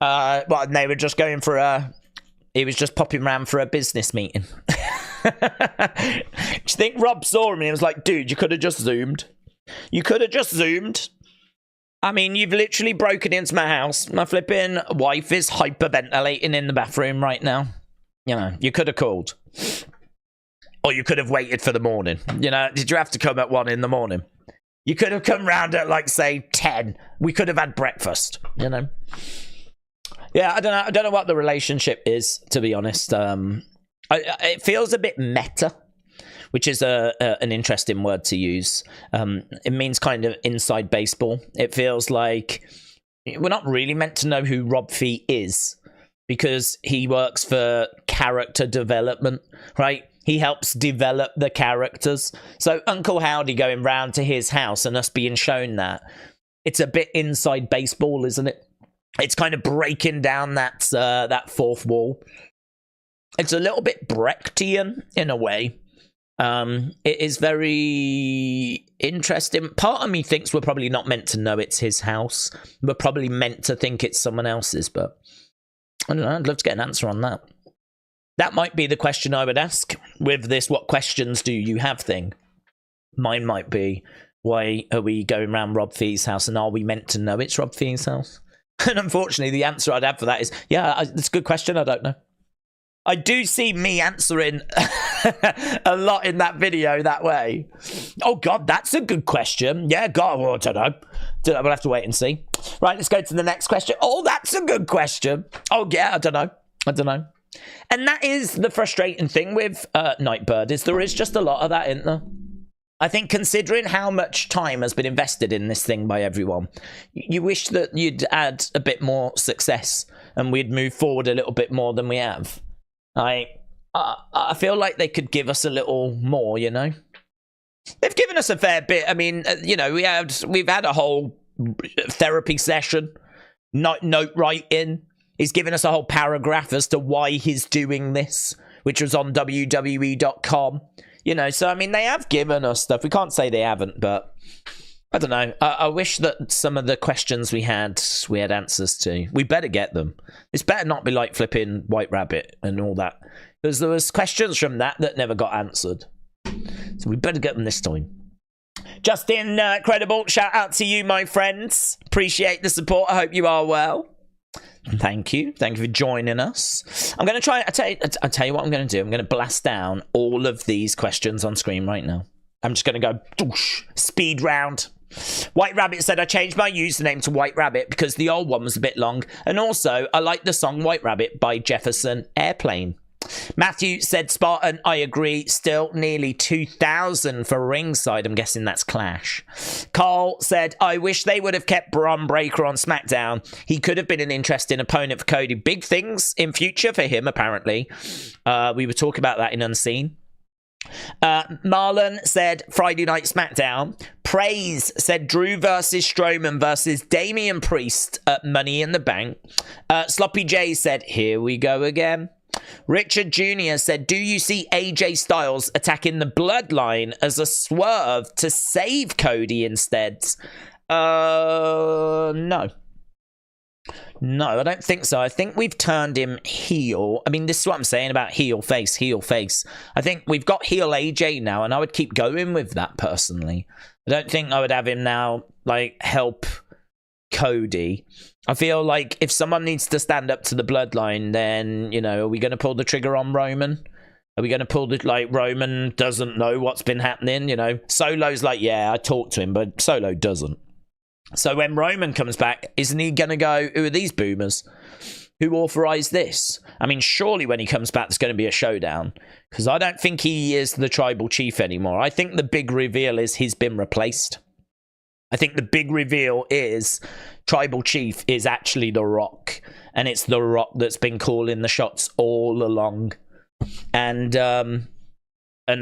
Well, they were just going for he was just popping around for a business meeting. Do you think Rob saw him and he was like, dude, you could have just zoomed. You could have just zoomed. I mean, you've literally broken into my house. My flipping wife is hyperventilating in the bathroom right now. You could have called. Or you could have waited for the morning. Did you have to come at 1 in the morning? You could have come round at, like, say, 10. We could have had breakfast, Yeah, I don't know what the relationship is, to be honest. It feels a bit meta, which is an interesting word to use. It means kind of inside baseball. It feels like we're not really meant to know who Rob Fee is, because he works for character development, right? He helps develop the characters. So Uncle Howdy going round to his house and us being shown that, it's a bit inside baseball, isn't it? It's kind of breaking down that fourth wall. It's a little bit Brechtian in a way. It is very interesting. Part of me thinks we're probably not meant to know it's his house. We're probably meant to think it's someone else's, but I don't know. I'd love to get an answer on that. That might be the question I would ask with this what questions do you have thing. Mine might be, why are we going around Rob Fee's house, and are we meant to know it's Rob Fee's house? And unfortunately, the answer I'd have for that is, yeah, it's a good question. I don't know. I do see me answering a lot in that video that way. Oh, God, that's a good question. Yeah, God, well, I don't know. We'll have to wait and see. Right, let's go to the next question. Oh, that's a good question. Oh, yeah, I don't know. And that is the frustrating thing with Nightbird, is there is just a lot of that, isn't there? I think considering how much time has been invested in this thing by everyone, you wish that you'd add a bit more success and we'd move forward a little bit more than we have. I feel like they could give us a little more, They've given us a fair bit. I mean, we've had a whole therapy session, note writing. He's given us a whole paragraph as to why he's doing this, which was on WWE.com. You know, so I mean, they have given us stuff. We can't say they haven't, but I don't know. I wish that some of the questions we had answers to. We better get them. It's better not be like flipping White Rabbit and all that, because there was questions from that never got answered. So we better get them this time. Justin, Credible, shout out to you, my friends. Appreciate the support. I hope you are well. Thank you. Thank you for joining us. I'm going to try. I'll tell you what I'm going to do. I'm going to blast down all of these questions on screen right now. I'm just going to go doosh, speed round. White Rabbit said, I changed my username to White Rabbit because the old one was a bit long. And also, I like the song White Rabbit by Jefferson Airplane. Matthew said, Spartan, I agree. Still nearly 2,000 for ringside. I'm guessing that's Clash. Carl said, I wish they would have kept Bron Breakker on SmackDown. He could have been an interesting opponent for Cody. Big things in future for him, apparently. We were talking about that in Unseen. Marlon said, Friday Night SmackDown. Praise said, Drew versus Strowman versus Damian Priest at Money in the Bank. Sloppy J said, here we go again. Richard Jr. said, do you see AJ Styles attacking the Bloodline as a swerve to save Cody instead? No. No, I don't think so. I think we've turned him heel. I mean, this is what I'm saying about heel face, heel face. I think we've got heel AJ now, and I would keep going with that personally. I don't think I would have him now, like, help Cody. I feel like if someone needs to stand up to the Bloodline, then, you know, are we going to pull the trigger on Roman? Are we going to pull the, like, Roman doesn't know what's been happening, you know? Solo's like, yeah, I talked to him, but Solo doesn't. So when Roman comes back, isn't he going to go, who are these boomers? Who authorized this? I mean, surely when he comes back, there's going to be a showdown. Because I don't think he is the tribal chief anymore. I think the big reveal is he's been replaced. I think the big reveal is tribal chief is actually The Rock. And it's The Rock that's been calling the shots all along. And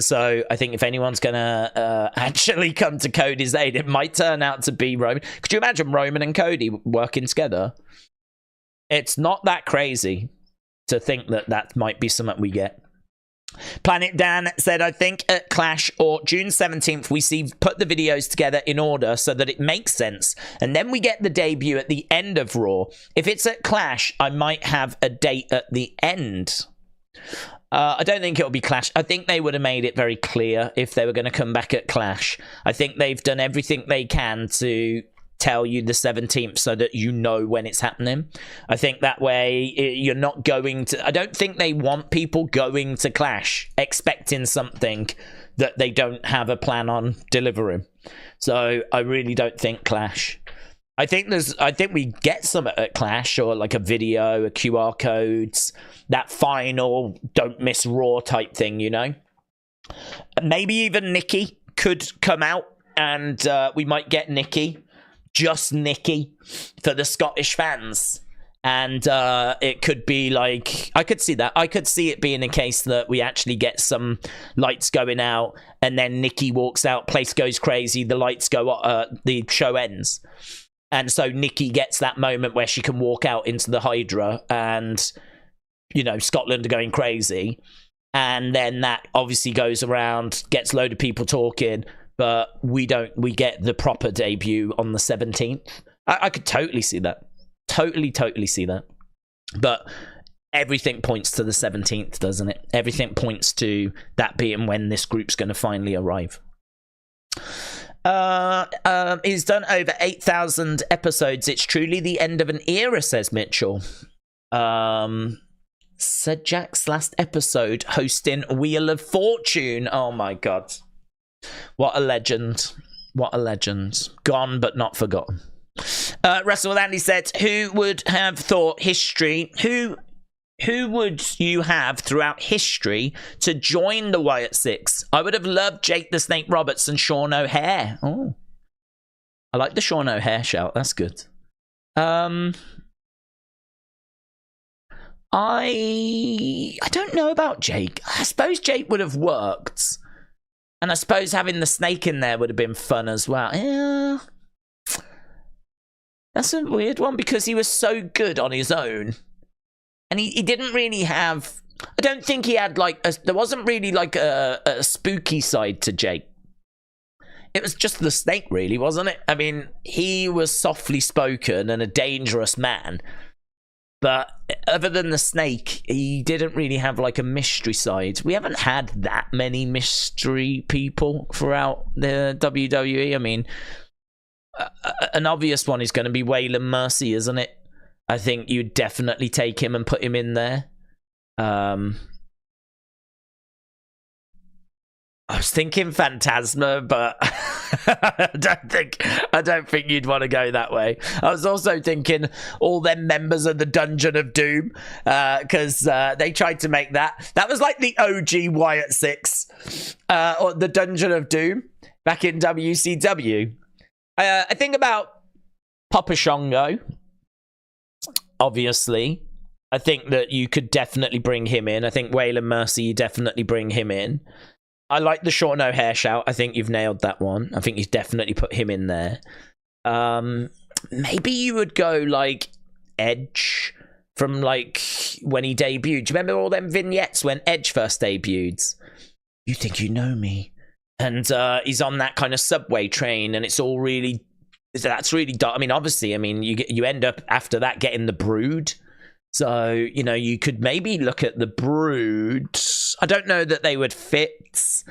so I think if anyone's going to actually come to Cody's aid, it might turn out to be Roman. Could you imagine Roman and Cody working together? It's not that crazy to think that that might be something we get. Planet Dan said, I think at Clash or June 17th, we put the videos together in order so that it makes sense. And then we get the debut at the end of Raw. If it's at Clash, I might have a date at the end. I don't think it'll be Clash. I think they would have made it very clear if they were going to come back at Clash. I think they've done everything they can to tell you the 17th so that you know when it's happening. I think that way you're not going to... I don't think they want people going to Clash expecting something that they don't have a plan on delivering. So I really don't think Clash. I think we get some at Clash, or like a video, a QR codes, that final don't miss Raw type thing, you know? Maybe even Nikki could come out, and we might get Nikki, just Nikki, for the Scottish fans. And it could be like, I could see that. I could see it being a case that we actually get some lights going out, and then Nikki walks out, place goes crazy, the lights go, the show ends. And so Nikki gets that moment where she can walk out into the Hydra and, you know, Scotland are going crazy. And then that obviously goes around, gets a load of people talking, but we get the proper debut on the 17th. I could totally see that. Totally see that. But everything points to the 17th, doesn't it? Everything points to that being when this group's going to finally arrive. He's done over 8,000 episodes. It's truly the end of an era, says Mitchell. Said Jack's last episode hosting Wheel of Fortune. Oh my god. What a legend. What a legend. Gone but not forgotten. Russell Andy said, who would have thought history... Who would you have throughout history to join the Wyatt Six? I would have loved Jake the Snake Roberts and Sean O'Hare. Oh, I like the Sean O'Hare shout. That's good. I don't know about Jake. I suppose Jake would have worked. And I suppose having the snake in there would have been fun as well. Yeah. That's a weird one because he was so good on his own. And he didn't really have... I don't think he had, like... there wasn't really, like, a spooky side to Jake. It was just the snake, really, wasn't it? I mean, he was softly spoken and a dangerous man. But other than the snake, he didn't really have, like, a mystery side. We haven't had that many mystery people throughout the WWE. I mean, an obvious one is going to be Waylon Mercy, isn't it? I think you'd definitely take him and put him in there. I was thinking Phantasma, but I don't think you'd want to go that way. I was also thinking all them members of the Dungeon of Doom, because they tried to make that. That was like the OG Wyatt 6, or the Dungeon of Doom back in WCW. I think about Papa Shango, obviously. I think that you could definitely bring him in. I think Waylon Mercy, you definitely bring him in. I like the short no hair shout. I think you've nailed that one. I think you definitely put him in there. Maybe you would go like Edge from like when he debuted. Do you remember all them vignettes when Edge first debuted? You think you know me? And he's on that kind of subway train, and it's all really... That's really dark. I mean, obviously, you end up after that getting the Brood. So, you know, you could maybe look at the Brood. I don't know that they would fit.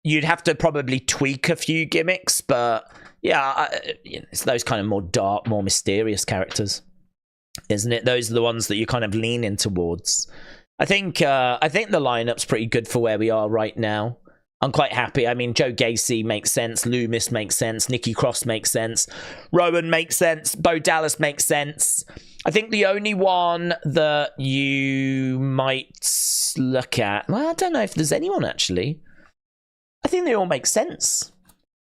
You'd have to probably tweak a few gimmicks, but yeah, it's those kind of more dark, more mysterious characters, isn't it? Those are the ones that you kind of lean in towards. I think the lineup's pretty good for where we are right now. I'm quite happy. I mean, Joe Gacy makes sense. Loomis makes sense. Nikki Cross makes sense. Rowan makes sense. Bo Dallas makes sense. I think the only one that you might look at... Well, I don't know if there's anyone, actually. I think they all make sense.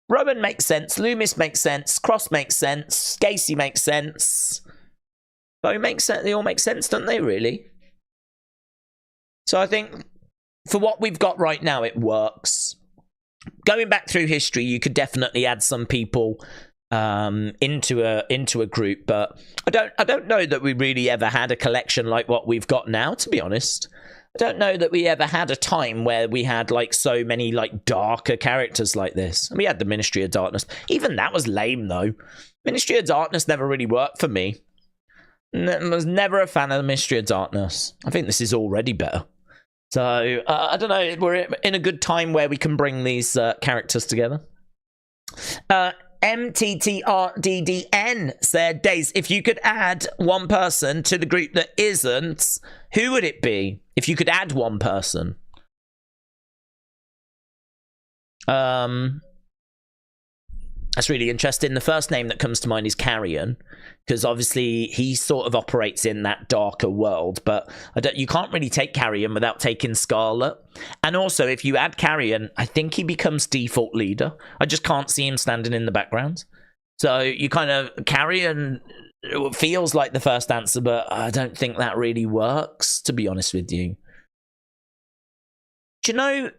Rowan makes sense. Loomis makes sense. Cross makes sense. Gacy makes sense. Bo makes sense. They all make sense, don't they, really? So I think... For what we've got right now, it works. Going back through history, you could definitely add some people into a group, but I don't know that we really ever had a collection like what we've got now, to be honest. I don't know that we ever had a time where we had like so many like darker characters like this. And we had the Ministry of Darkness. Even that was lame, though. Ministry of Darkness never really worked for me. I was never a fan of the Ministry of Darkness. I think this is already better. So, I don't know, we're in a good time where we can bring these characters together. MTTRDDN said, Days, if you could add one person to the group that isn't, who would it be? If you could add one person. That's really interesting. The first name that comes to mind is Carrion, because obviously he sort of operates in that darker world, but you can't really take Carrion without taking Scarlet. And also, if you add Carrion, I think he becomes default leader. I just can't see him standing in the background. So you kind of... Carrion feels like the first answer, but I don't think that really works, to be honest with you. Do you know,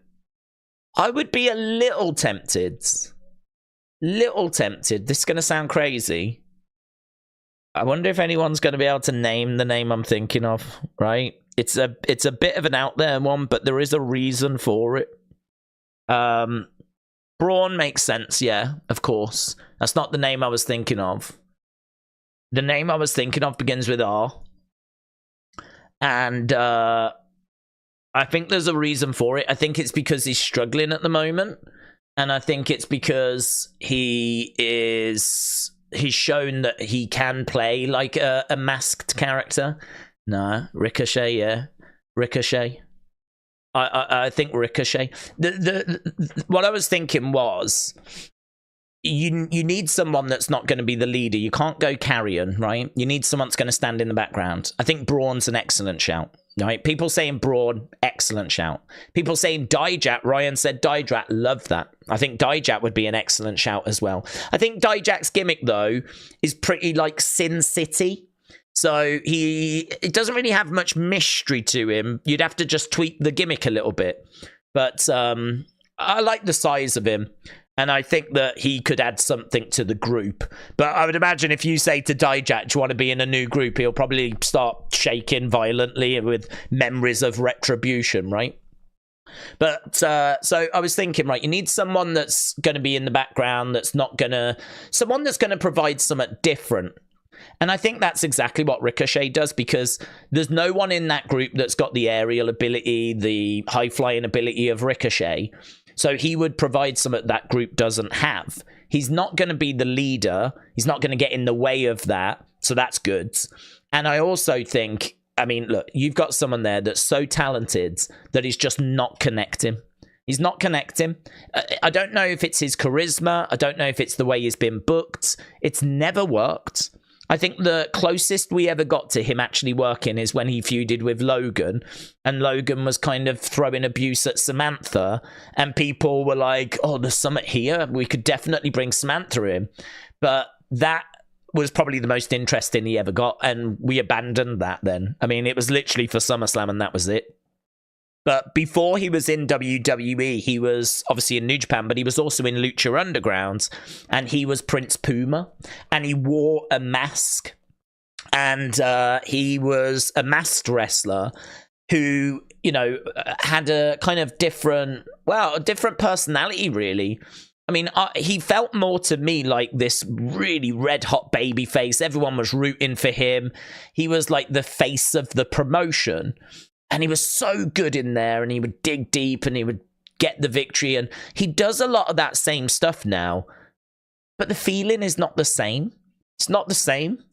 I would be a little tempted... This is going to sound crazy. I wonder if anyone's going to be able to name the name I'm thinking of, right? It's a bit of an out there one, but there is a reason for it. Braun makes sense, yeah, of course. That's not the name I was thinking of. The name I was thinking of begins with R. And I think there's a reason for it. I think it's because he's struggling at the moment. And I think it's because he's shown that he can play like a masked character. No, Ricochet, yeah. Ricochet. I think Ricochet. What I was thinking was, you need someone that's not going to be the leader. You can't go Carrion, right? You need someone that's going to stand in the background. I think Braun's an excellent shout. Right? People saying Braun, excellent shout. People saying Dijak, Ryan said Dijak, love that. I think Dijak would be an excellent shout as well. I think Dijak's gimmick, though, is pretty like Sin City. So it doesn't really have much mystery to him. You'd have to just tweak the gimmick a little bit. But I like the size of him. And I think that he could add something to the group. But I would imagine if you say to Dijak, do you want to be in a new group, he'll probably start shaking violently with memories of retribution, right? But so I was thinking, right, you need someone that's going to be in the background, someone that's going to provide something different. And I think that's exactly what Ricochet does, because there's no one in that group that's got the aerial ability, the high flying ability of Ricochet. So he would provide something that group doesn't have. He's not going to be the leader. He's not going to get in the way of that. So that's good. And I also think, I mean, look, you've got someone there that's so talented that he's just not connecting. He's not connecting. I don't know if it's his charisma. I don't know if it's the way he's been booked. It's never worked. I think the closest we ever got to him actually working is when he feuded with Logan, and Logan was kind of throwing abuse at Samantha, and people were like, oh, there's something here. We could definitely bring Samantha in. But that was probably the most interesting he ever got, and we abandoned that then. I mean, it was literally for SummerSlam, and that was it. But before he was in WWE, he was obviously in New Japan, but he was also in Lucha Underground, and he was Prince Puma, and he wore a mask, and he was a masked wrestler who, you know, had a kind of different personality, really. I mean, he felt more to me like this really red-hot baby face. Everyone was rooting for him. He was like the face of the promotion. And he was so good in there, and he would dig deep, and he would get the victory. And he does a lot of that same stuff now. But the feeling is not the same. It's not the same.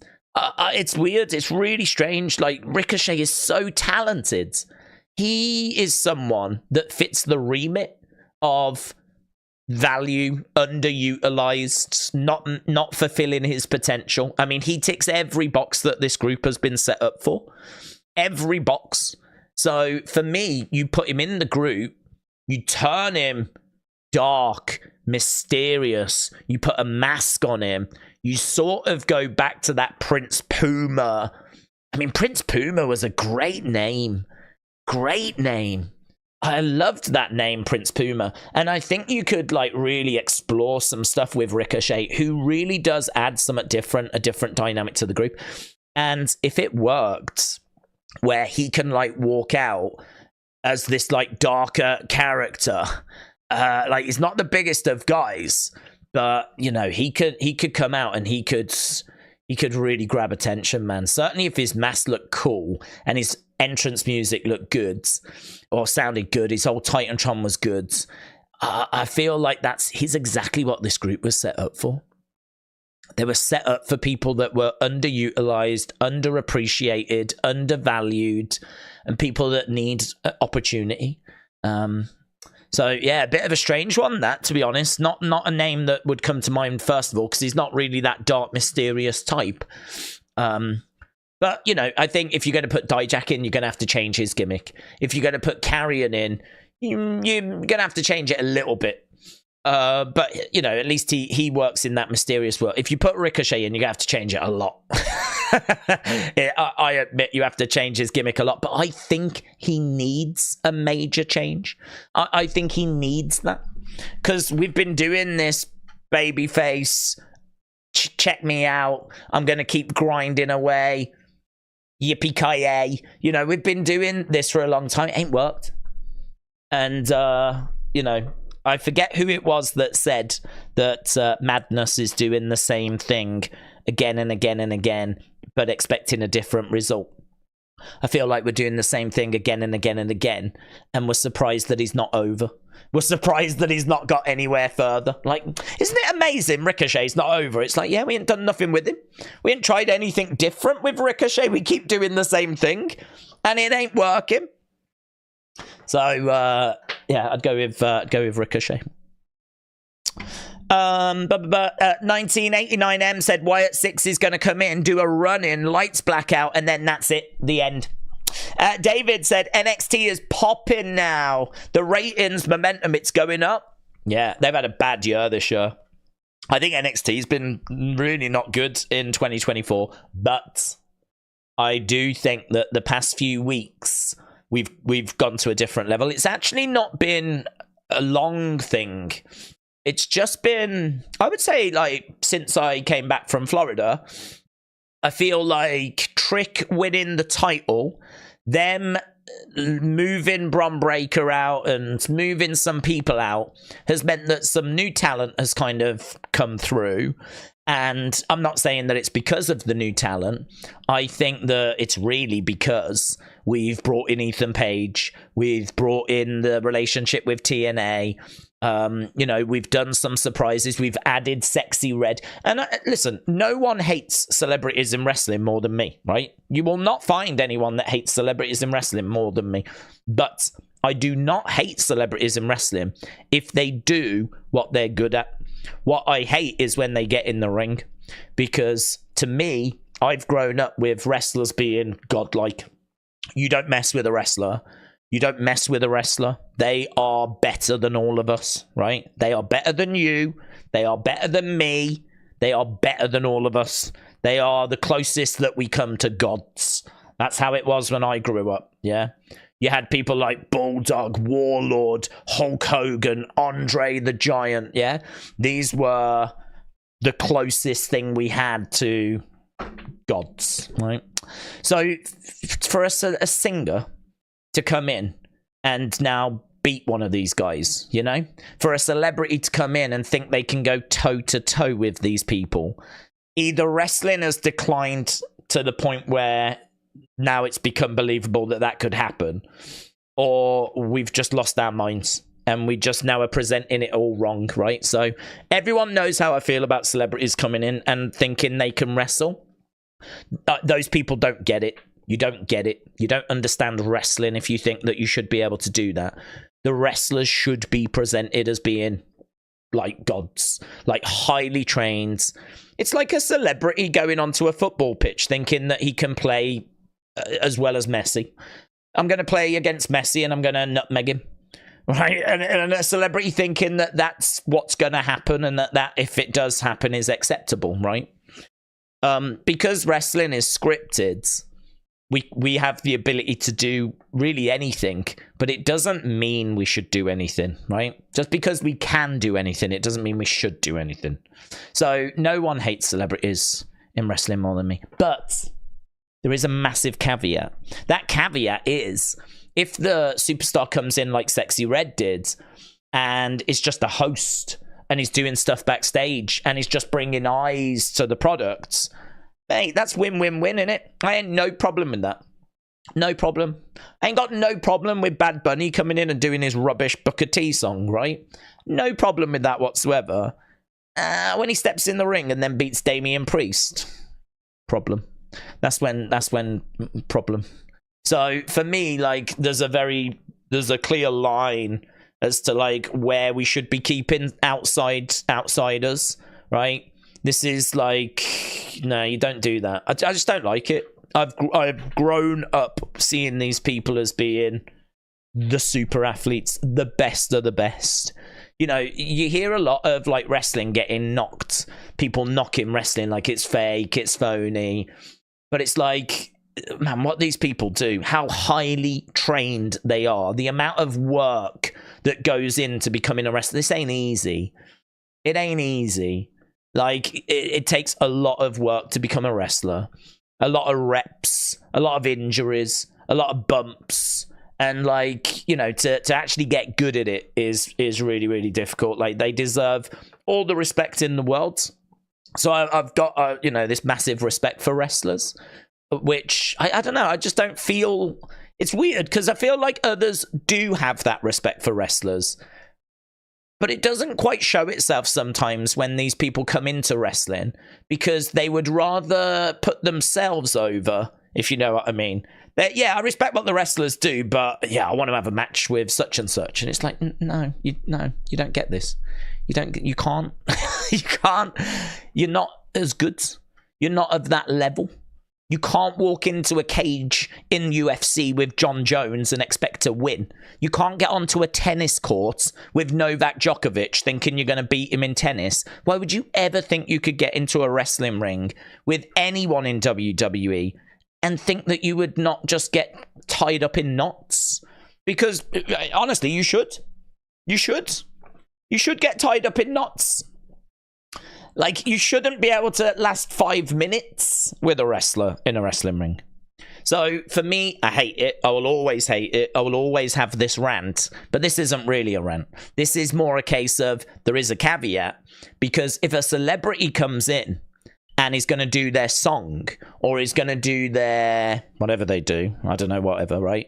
It's weird. It's really strange. Like, Ricochet is so talented. He is someone that fits the remit of value, underutilized, not fulfilling his potential. I mean, he ticks every box that this group has been set up for. Every box. So for me, you put him in the group, you turn him dark, mysterious, you put a mask on him, you sort of go back to that Prince Puma. I mean, Prince Puma was a great name. Great name. I loved that name, Prince Puma. And I think you could like really explore some stuff with Ricochet, who really does add something different, a different dynamic to the group. And if it worked, where he can like walk out as this like darker character, like he's not the biggest of guys, but you know, he could come out and he could really grab attention, man. Certainly if his mask looked cool and his entrance music looked good or sounded good, his whole Titantron was good, I feel like he's exactly what this group was set up for. They were set up for people that were underutilized, underappreciated, undervalued, and people that need opportunity. So, yeah, a bit of a strange one, that, to be honest. Not a name that would come to mind, first of all, because he's not really that dark, mysterious type. But, you know, I think if you're going to put Dijak in, you're going to have to change his gimmick. If you're going to put Carrion in, you're going to have to change it a little bit. But, you know, at least he works in that mysterious world. If you put Ricochet in, you're going to have to change it a lot. I admit you have to change his gimmick a lot, but I think he needs a major change. I think he needs that. Because we've been doing this babyface, check me out, I'm going to keep grinding away, yippee-ki-yay. You know, we've been doing this for a long time. It ain't worked. And, you know, I forget who it was that said that Madness is doing the same thing again and again and again, but expecting a different result. I feel like we're doing the same thing again and again and again, and we're surprised that he's not over. We're surprised that he's not got anywhere further. Like, isn't it amazing Ricochet's not over? It's like, yeah, we ain't done nothing with him. We ain't tried anything different with Ricochet. We keep doing the same thing, and it ain't working. So, yeah, I'd go with Ricochet. 1989M said Wyatt 6 is going to come in, do a run-in, lights blackout, and then that's it, the end. David said NXT is popping now. The ratings, momentum, it's going up. Yeah, they've had a bad year this year. I think NXT's been really not good in 2024, but I do think that the past few weeks we've gone to a different level. It's actually not been a long thing. it's just been, I would say, like, since I came back from Florida, I feel like Trick winning the title, them moving Bron Breakker out and moving some people out has meant that some new talent has kind of come through. And I'm not saying that it's because of the new talent. I think that it's really because we've brought in Ethan Page. We've brought in the relationship with TNA. You know, we've done some surprises. We've added Sexy Red. And listen, no one hates celebrities in wrestling more than me, right? You will not find anyone that hates celebrities in wrestling more than me. But I do not hate celebrities in wrestling if they do what they're good at. What I hate is when they get in the ring, because to me, I've grown up with wrestlers being godlike. You don't mess with a wrestler. You don't mess with a wrestler. They are better than all of us, right? They are better than you. They are better than me. They are better than all of us. They are the closest that we come to gods. That's how it was when I grew up, yeah? You had people like Bulldog, Warlord, Hulk Hogan, Andre the Giant, yeah? These were the closest thing we had to gods, right? So for a singer to come in and now beat one of these guys, you know? For a celebrity to come in and think they can go toe-to-toe with these people, either wrestling has declined to the point where now it's become believable that that could happen, or we've just lost our minds and we just now are presenting it all wrong, right? So everyone knows how I feel about celebrities coming in and thinking they can wrestle. Those people don't get it. You don't get it. You don't understand wrestling if you think that you should be able to do that. The wrestlers should be presented as being like gods, like highly trained. It's like a celebrity going onto a football pitch thinking that he can play as well as Messi. I'm going to play against Messi and I'm going to nutmeg him, right? And a celebrity thinking that that's what's going to happen and that if it does happen is acceptable, right? Because wrestling is scripted, we have the ability to do really anything, but it doesn't mean we should do anything, right? Just because we can do anything, it doesn't mean we should do anything. So no one hates celebrities in wrestling more than me. But there is a massive caveat. That caveat is if the superstar comes in like Sexy Red did and is just a host and he's doing stuff backstage and he's just bringing eyes to the products, hey, that's win-win-win, innit? I ain't no problem with that. No problem. I ain't got no problem with Bad Bunny coming in and doing his rubbish Booker T song, right? No problem with that whatsoever. When he steps in the ring and then beats Damian Priest, problem. That's when problem. So for me, like, there's a clear line as to like where we should be keeping outsiders, right? This is like, no, you don't do that. I just don't like it. I've grown up seeing these people as being the super athletes, the best of the best. You know, you hear a lot of like wrestling getting knocked, people knocking wrestling like it's fake, it's phony. But it's like, man, what these people do, how highly trained they are, the amount of work that goes into becoming a wrestler. This ain't easy. It ain't easy. Like, it takes a lot of work to become a wrestler. A lot of reps, a lot of injuries, a lot of bumps. And, like, you know, to actually get good at it is really, really difficult. Like, they deserve all the respect in the world. So I've got, you know, this massive respect for wrestlers, which, I don't know, I just don't feel... It's weird, because I feel like others do have that respect for wrestlers. But it doesn't quite show itself sometimes when these people come into wrestling, because they would rather put themselves over, if you know what I mean. Yeah, I respect what the wrestlers do, but yeah, I want to have a match with such and such. And it's like, no, you don't get this. You can't. You can't. You're not as good. You're not of that level. You can't walk into a cage in UFC with John Jones and expect to win. You can't get onto a tennis court with Novak Djokovic thinking you're going to beat him in tennis. Why would you ever think you could get into a wrestling ring with anyone in WWE and think that you would not just get tied up in knots? Because, honestly, you should. You should. You should get tied up in knots. Like, you shouldn't be able to last 5 minutes with a wrestler in a wrestling ring. So, for me, I hate it. I will always hate it. I will always have this rant. But this isn't really a rant. This is more a case of there is a caveat. Because if a celebrity comes in and is going to do their song, or is going to do their whatever they do, I don't know, whatever, right?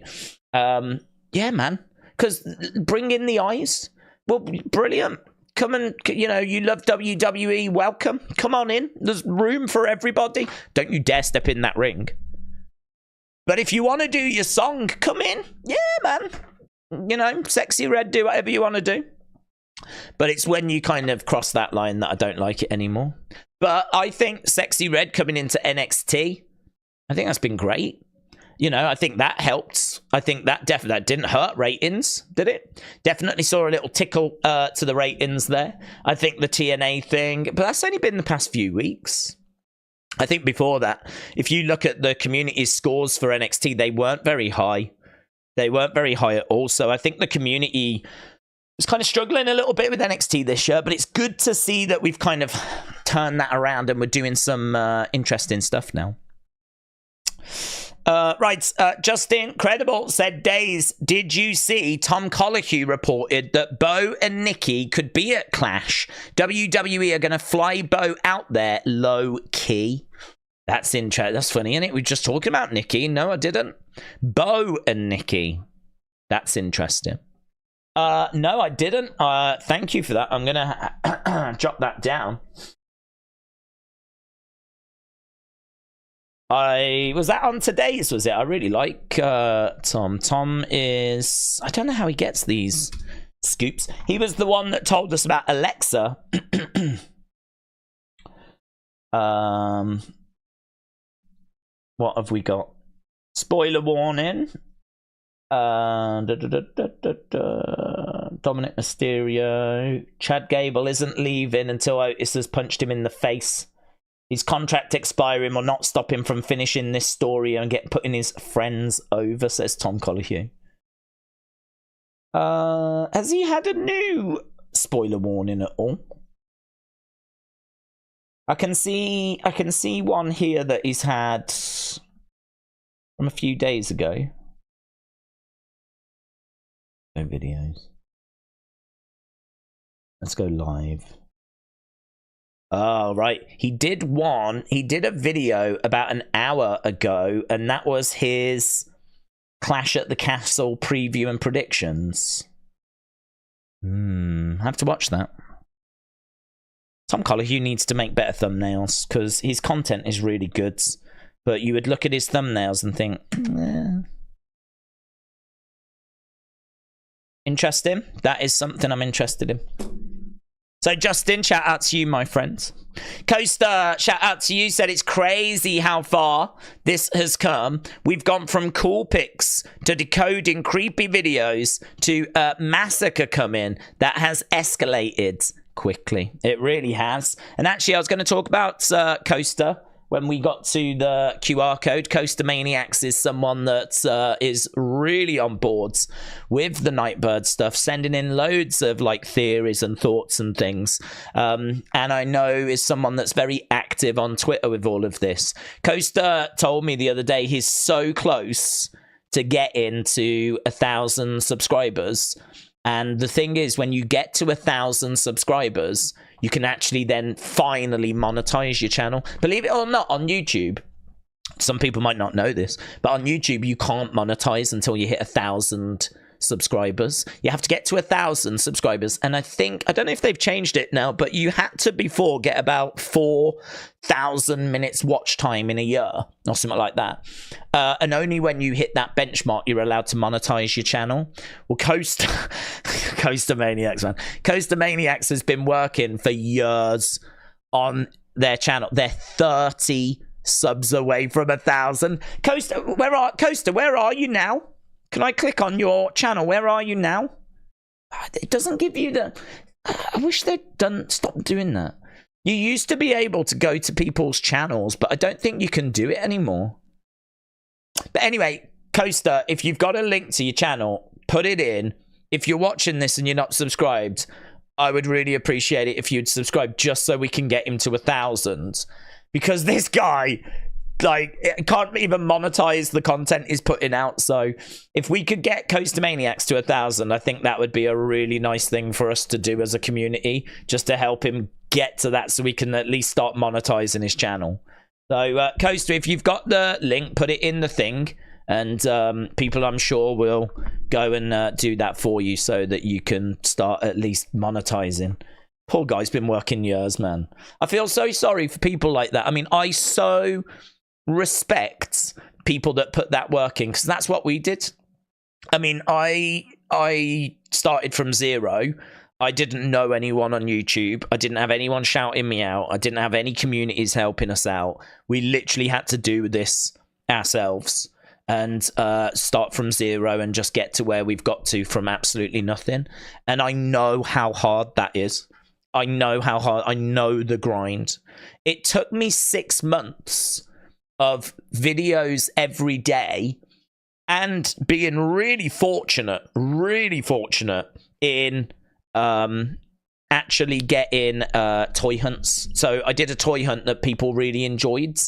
Yeah, man. Because bring in the eyes. Well, brilliant. Come and, you know, you love WWE, welcome. Come on in. There's room for everybody. Don't you dare step in that ring. But if you want to do your song, come in. Yeah, man. You know, Sexy Red, do whatever you want to do. But it's when you kind of cross that line that I don't like it anymore. But I think Sexy Red coming into NXT, I think that's been great. You know, I think that helped. I think that that didn't hurt ratings, did it? Definitely saw a little tickle to the ratings there. I think the TNA thing, but that's only been the past few weeks. I think before that, if you look at the community scores for NXT, they weren't very high. They weren't very high at all. So I think the community was kind of struggling a little bit with NXT this year, but it's good to see that we've kind of turned that around and we're doing some interesting stuff now. Right, Justin Credible said, Days, did you see Tom Colohue reported that Bo and Nikki could be at Clash? WWE are going to fly Bo out there low key. That's interesting. That's funny, isn't it? We were just talking about Nikki. No, I didn't. Bo and Nikki. That's interesting. No, I didn't. Thank you for that. I'm going to jot that down. Was that on today's, was it? I really like Tom. Tom is, I don't know how he gets these scoops. He was the one that told us about Alexa. What have we got? Spoiler warning. Dominic Mysterio. Chad Gable isn't leaving until Otis has punched him in the face. His contract expiring will not stop him from finishing this story and putting his friends over, says Tom Colohue. Has he had a new spoiler warning at all? I can see one here that he's had from a few days ago. No videos. Let's go live. Oh, right. He did a video about an hour ago, and that was his Clash at the Castle preview and predictions. I have to watch that. Tom Colohue needs to make better thumbnails, because his content is really good, but you would look at his thumbnails and think, Interesting. That is something I'm interested in. So, Justin, shout out to you, my friends. Coaster, shout out to you. Said it's crazy how far this has come. We've gone from cool pics to decoding creepy videos to massacre coming that has escalated quickly. It really has. And actually, I was going to talk about Coaster when we got to the QR code. Coaster Maniacs is someone that is really on board with the Nightbird stuff, sending in loads of like theories and thoughts and things. And I know is someone that's very active on Twitter with all of this. Coaster told me the other day he's so close to getting to 1,000 subscribers. And the thing is, when you get to 1,000 subscribers, you can actually then finally monetize your channel. Believe it or not, on YouTube, some people might not know this, but on YouTube, you can't monetize until you hit 1,000 subscribers. You have to get to 1,000 subscribers. And I don't know if they've changed it now, but you had to before get about 4,000 minutes watch time in a year or something like that. And only when you hit that benchmark, you're allowed to monetize your channel. Well, Coaster Maniacs, man. Coaster Maniacs has been working for years on their channel. They're 30 subs away from 1,000. Coaster, where are you now? Can I click on your channel? Where are you now? It doesn't give you the... I wish they'd stop doing that. You used to be able to go to people's channels, but I don't think you can do it anymore. But anyway, Coaster, if you've got a link to your channel, put it in. If you're watching this and you're not subscribed, I would really appreciate it if you'd subscribe just so we can get him to 1,000. Because this guy, like, can't even monetize the content he's putting out. So if we could get Coaster Maniacs to 1,000, I think that would be a really nice thing for us to do as a community, just to help him get to that so we can at least start monetizing his channel. So Coaster, if you've got the link, put it in the thing, and people I'm sure will go and do that for you so that you can start at least monetizing. Poor guy's been working years, man. I feel so sorry for people like that. I mean, I so respect people that put that work in, because that's what we did. I mean, I started from zero. I didn't know anyone on YouTube. I didn't have anyone shouting me out. I didn't have any communities helping us out. We literally had to do this ourselves and start from zero and just get to where we've got to from absolutely nothing. And I know how hard that is. I know how hard. I know the grind. It took me 6 months of videos every day and being really fortunate in actually getting toy hunts. So I did a toy hunt that people really enjoyed,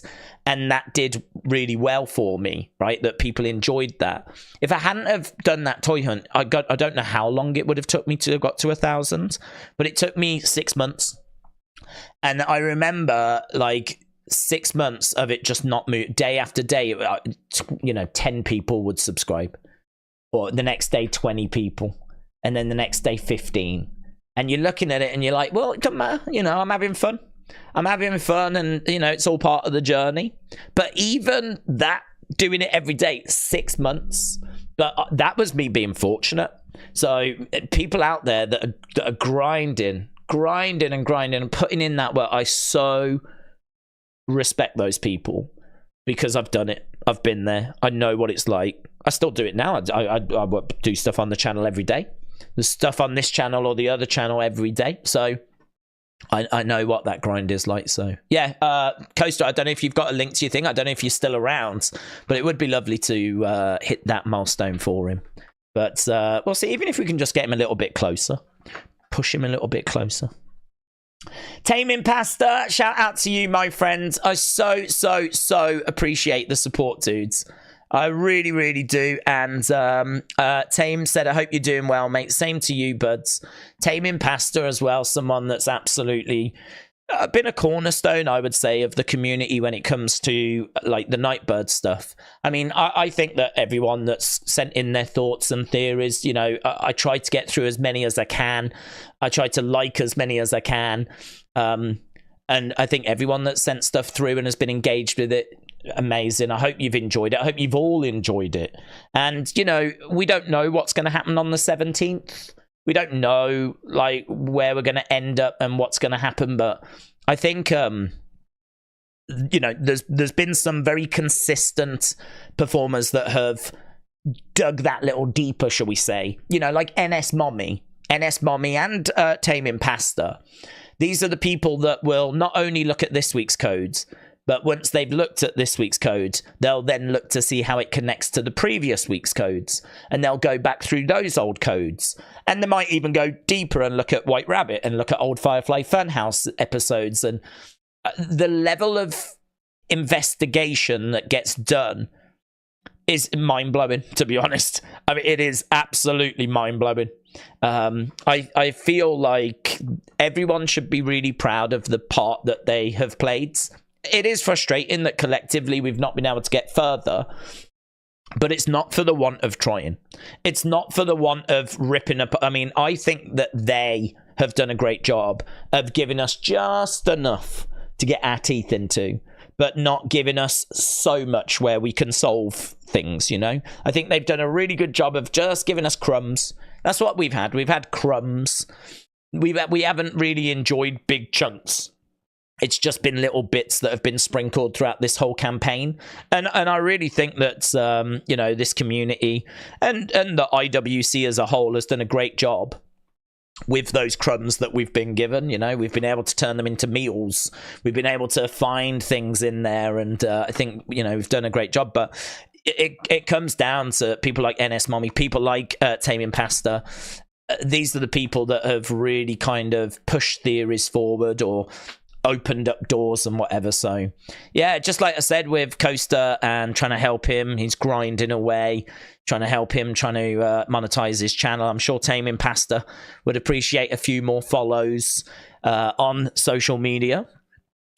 and that did really well for me, right? That people enjoyed that. If I hadn't have done that toy hunt, I don't know how long it would have took me to have got to 1,000, but it took me 6 months. And I remember, like, 6 months of it just not move. Day after day, 10 people would subscribe, or the next day 20 people, and then the next day 15. And you're looking at it and you're like, well, it doesn't matter. I'm having fun. I'm having fun, and it's all part of the journey. But even that, doing it every day, 6 months, but that was me being fortunate. So people out there that are grinding and putting in that work, I so respect those people, because I've done it. I've been there. I know what it's like. I still do it now. I do stuff on the channel every day. There's stuff on this channel or the other channel every day. So I know what that grind is like. So yeah, Coaster, I don't know if you've got a link to your thing. I don't know if you're still around, but it would be lovely to hit that milestone for him. But we'll see. Even if we can just get him a little bit closer, push him a little bit closer. Taming Pasta, shout out to you, my friends. I so appreciate the support, dudes. I really, really do. And Tame said, I hope you're doing well, mate. Same to you, buds. Taming Pasta as well, someone that's absolutely been a cornerstone, I would say, of the community when it comes to like the Nightbird stuff. I mean, I think that everyone that's sent in their thoughts and theories, I try to get through as many as I can. I try to like as many as I can. And I think everyone that sent stuff through and has been engaged with it, amazing. I hope you've enjoyed it. I hope you've all enjoyed it. And, we don't know what's going to happen on the 17th. We don't know, like, where we're going to end up and what's going to happen. But I think, there's been some very consistent performers that have dug that little deeper, shall we say. Like NS Mommy and Taming Pasta. These are the people that will not only look at this week's codes, but once they've looked at this week's code, they'll then look to see how it connects to the previous week's codes. And they'll go back through those old codes. And they might even go deeper and look at White Rabbit and look at old Firefly Funhouse episodes. And the level of investigation that gets done is mind-blowing, to be honest. I mean, it is absolutely mind-blowing. I feel like everyone should be really proud of the part that they have played. It is frustrating that collectively we've not been able to get further, but it's not for the want of trying. It's not for the want of ripping up. I mean, I think that they have done a great job of giving us just enough to get our teeth into, but not giving us so much where we can solve things, I think they've done a really good job of just giving us crumbs. That's what we've had. We've had crumbs. We haven't really enjoyed big chunks. It's just been little bits that have been sprinkled throughout this whole campaign. And I really think that, this community and the IWC as a whole has done a great job with those crumbs that we've been given. We've been able to turn them into meals. We've been able to find things in there. And I think, we've done a great job. But it comes down to people like NS Mommy, people like Taming Pasta, these are the people that have really kind of pushed theories forward or opened up doors and whatever. So yeah, just like I said with Coaster and trying to help him, he's grinding away, trying to help him, trying to monetize his channel. I'm sure Taming Pasta would appreciate a few more follows on social media.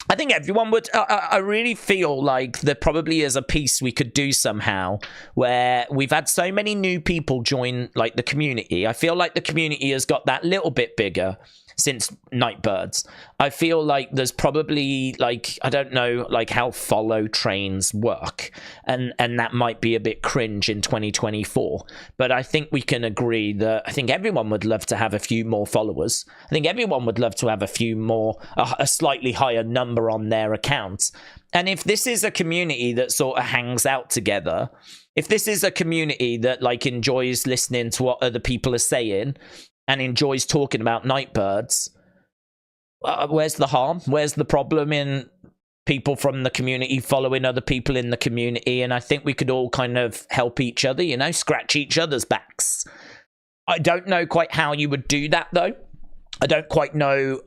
I think everyone would. I really feel like there probably is a piece we could do somehow where we've had so many new people join like the community. I feel like the community has got that little bit bigger since Nightbirds. I feel like there's probably like, I don't know like how follow trains work, and that might be a bit cringe in 2024, but I think we can agree that I think everyone would love to have a few more followers. I think everyone would love to have a few more, a slightly higher number on their accounts. And if this is a community that sort of hangs out together, if this is a community that like enjoys listening to what other people are saying and enjoys talking about Nightbirds, where's the harm? Where's the problem in people from the community following other people in the community? And I think we could all kind of help each other, you know, scratch each other's backs. I don't know quite how you would do that, though. I don't quite know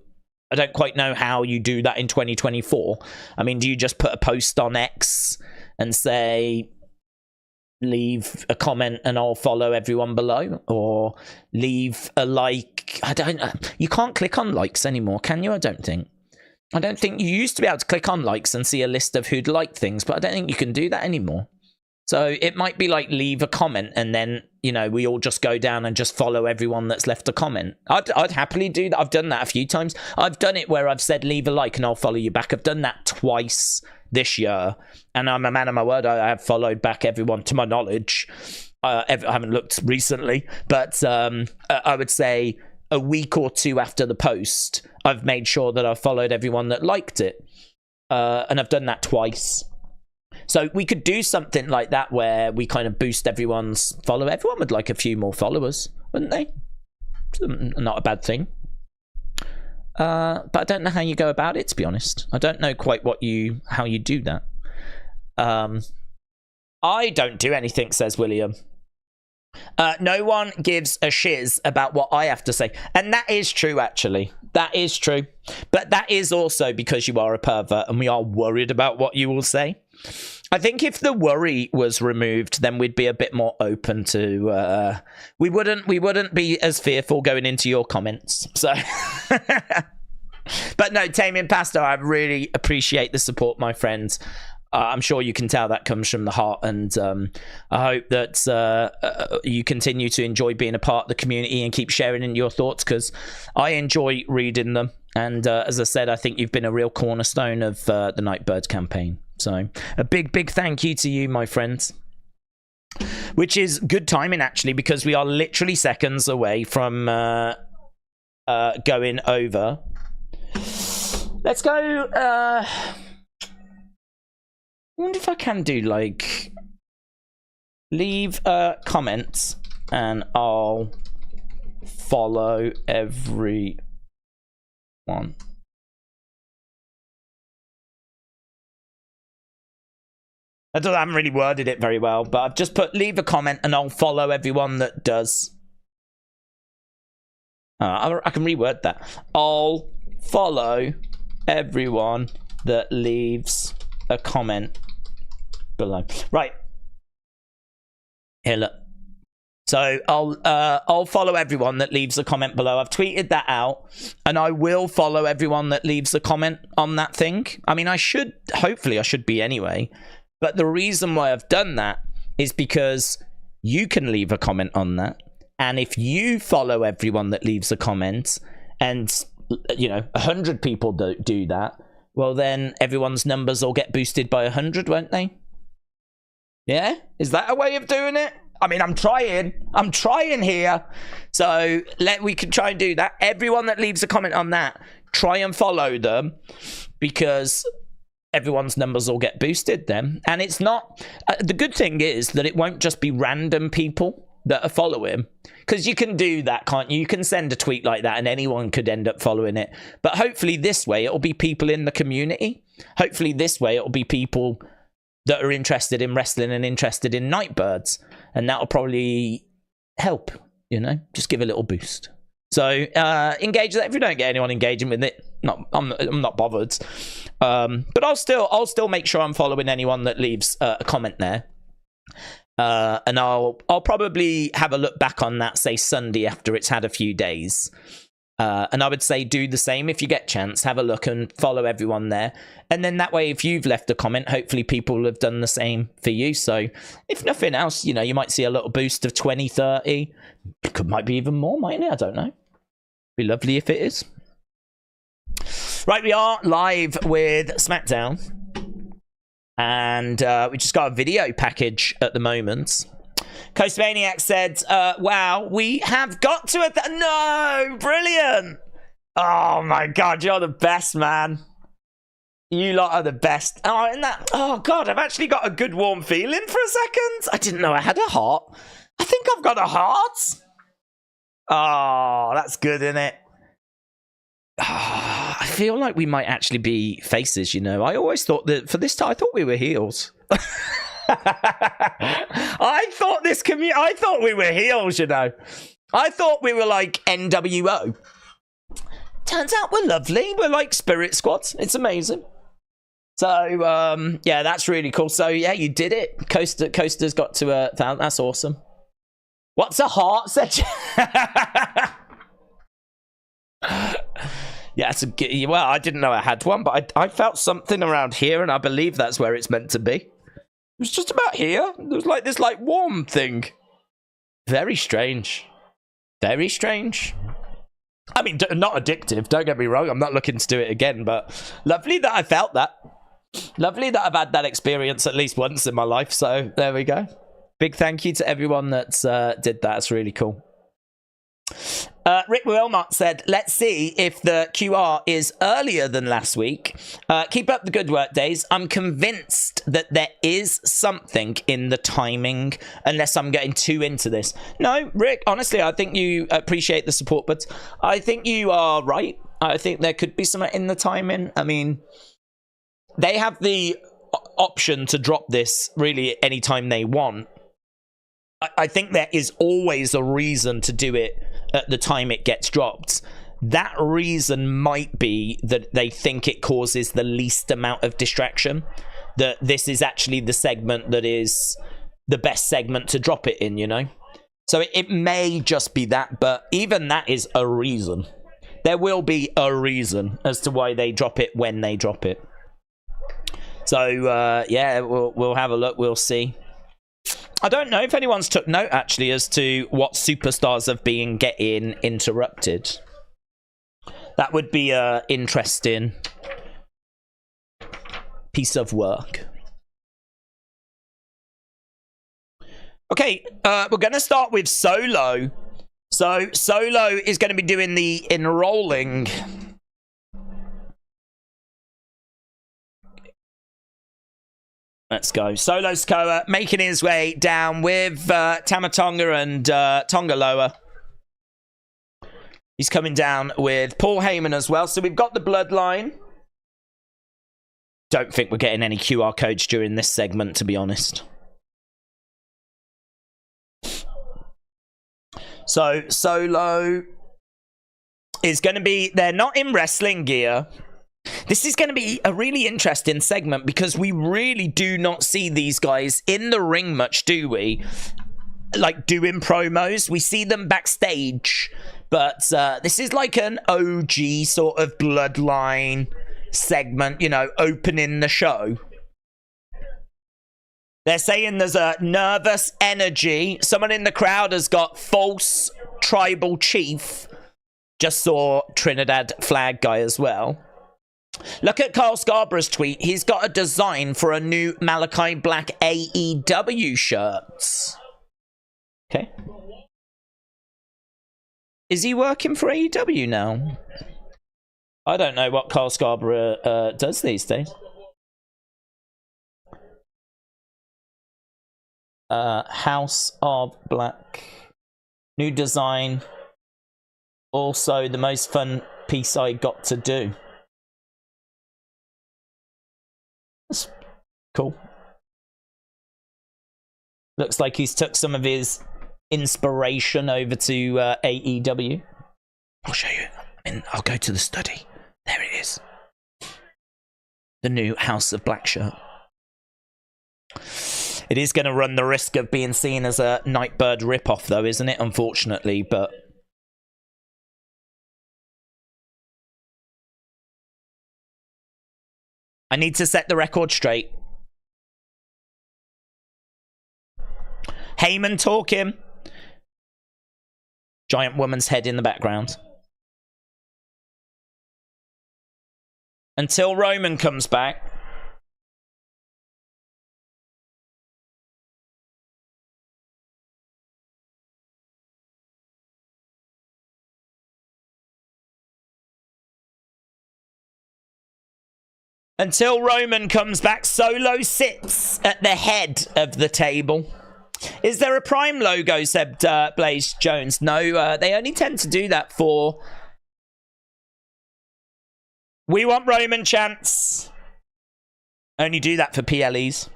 how you do that in 2024. I mean, do you just put a post on X and say, leave a comment and I'll follow everyone below, or leave a like? I don't know. You can't click on likes anymore, can you? I don't think you used to be able to click on likes and see a list of who'd liked things, but I don't think you can do that anymore. So it might be like leave a comment and then, you know, we all just go down and just follow everyone that's left a comment. I'd happily do that. I've done that a few times. I've done it where I've said leave a like and I'll follow you back. I've done that twice this year, and I'm a man of my word. I have followed back everyone to my knowledge. I haven't looked recently, but I would say a week or two after the post, I've made sure that I've followed everyone that liked it, and I've done that twice. So we could do something like that where we kind of boost everyone's follow. Everyone would like a few more followers, wouldn't they? Not a bad thing. But I don't know how you go about it, to be honest. I don't know quite how you do that. I don't do anything, says William. No one gives a shiz about what I have to say. And that is true, actually. That is true. But that is also because you are a pervert and we are worried about what you will say. I think if the worry was removed, then we'd be a bit more open to... we wouldn't be as fearful going into your comments. So... But no, Taming Pasta, I really appreciate the support, my friends. I'm sure you can tell that comes from the heart, and I hope that you continue to enjoy being a part of the community and keep sharing in your thoughts, because I enjoy reading them. And as I said, I think you've been a real cornerstone of the Nightbird campaign. So a big thank you to you, my friends. Which is good timing, actually, because we are literally seconds away from going over. Let's go. I wonder if I can do like leave a comment and I'll follow everyone. I haven't really worded it very well, but I've just put leave a comment and I'll follow everyone that does. I can reword that. I'll follow everyone that leaves a comment below. Right. Here, look. So I'll follow everyone that leaves a comment below. I've tweeted that out, and I will follow everyone that leaves a comment on that thing. I mean, hopefully I should be anyway. But the reason why I've done that is because you can leave a comment on that. And if you follow everyone that leaves a comment, and, you know, 100 people do that, well, then everyone's numbers will get boosted by 100, won't they? Yeah? Is that a way of doing it? I mean, I'm trying here. So we can try and do that. Everyone that leaves a comment on that, try and follow them, because everyone's numbers will get boosted then. And it's not... the good thing is that it won't just be random people that are following, because you can do that, can't you? You can send a tweet like that and anyone could end up following it. But hopefully this way it'll be people in the community. Hopefully this way it'll be people that are interested in wrestling and interested in Nightbirds, and that'll probably help You know, just give a little boost. So engage that. If you don't get anyone engaging with it, I'm not bothered. But I'll still make sure I'm following anyone that leaves a comment there. And I'll probably have a look back on that, say Sunday after it's had a few days. And I would say do the same if you get a chance. Have a look and follow everyone there. And then that way, if you've left a comment, hopefully people have done the same for you. So if nothing else, you know, you might see a little boost of 20, 30. Might be even more, mightn't it? I don't know. Be lovely if it is. Right, we are live with Smackdown. And we just got a video package at the moment. Coastmaniac said, wow, we have got to it. No, brilliant. Oh my God, you're the best, man. You lot are the best. Oh, and that, oh God, I've actually got a good warm feeling for a second. I didn't know I had a heart. I think I've got a heart. Oh, that's good, isn't it? Oh, I feel like we might actually be faces, you know. I always thought that for this time, I thought we were heels. I thought we were heels, you know. I thought we were like NWO. Turns out we're lovely. We're like Spirit Squad. It's amazing. So, yeah, that's really cool. So, yeah, you did it. Coaster's got to 1,000. That's awesome. What's a heart? Yeah, it's a, well, I didn't know I had one, but I felt something around here, and I believe that's where it's meant to be. It was just about here. There was like this like warm thing. Very strange. Very strange. I mean, not addictive. Don't get me wrong. I'm not looking to do it again, but lovely that I felt that. Lovely that I've had that experience at least once in my life. So there we go. Big thank you to everyone that did that. It's really cool. Rick Wilmot said, let's see if the QR is earlier than last week. Keep up the good work, Days. I'm convinced that there is something in the timing, unless I'm getting too into this. No, Rick, honestly, I think you appreciate the support, but I think you are right. I think there could be something in the timing. I mean, they have the option to drop this really anytime they want. I think there is always a reason to do it at the time it gets dropped. That reason might be that they think it causes the least amount of distraction. That this is actually the segment that is the best segment to drop it in, you know? So it may just be that, but even that is a reason. There will be a reason as to why they drop it when they drop it. So, yeah, we'll have a look. We'll see. I don't know if anyone's took note, actually, as to what superstars have been getting interrupted. That would be an interesting piece of work. Okay, we're going to start with Solo. So, Solo is going to be doing the enrolling. Let's go. Solo Sikoa making his way down with Tama Tonga and Tonga Loa. He's coming down with Paul Heyman as well. So we've got the bloodline. Don't think we're getting any QR codes during this segment, to be honest. So Solo is going to be... They're not in wrestling gear. This is going to be a really interesting segment because we really do not see these guys in the ring much, do we? Like doing promos. We see them backstage, but this is like an OG sort of bloodline segment, you know, opening the show. They're saying there's a nervous energy. Someone in the crowd has got false tribal chief. Just saw Trinidad flag guy as well. Look at Carl Scarborough's tweet. He's got a design for a new Malachi Black AEW shirts. Okay. Is he working for AEW now? I don't know what Carl Scarborough does these days. House of Black. New design. Also the most fun piece I got to do. That's cool. Looks like he's took some of his inspiration over to AEW. I'll show you. And I'll go to the study. There it is. The new House of Black shirt. It is going to run the risk of being seen as a Nightbird ripoff, though, isn't it? Unfortunately, but... I need to set the record straight. Heyman talking. Giant woman's head in the background. Until Roman comes back. Until Roman comes back, Solo sits at the head of the table. Is there a Prime logo, said Blaze Jones? No, they only tend to do that for... We want Roman chants. Only do that for PLEs.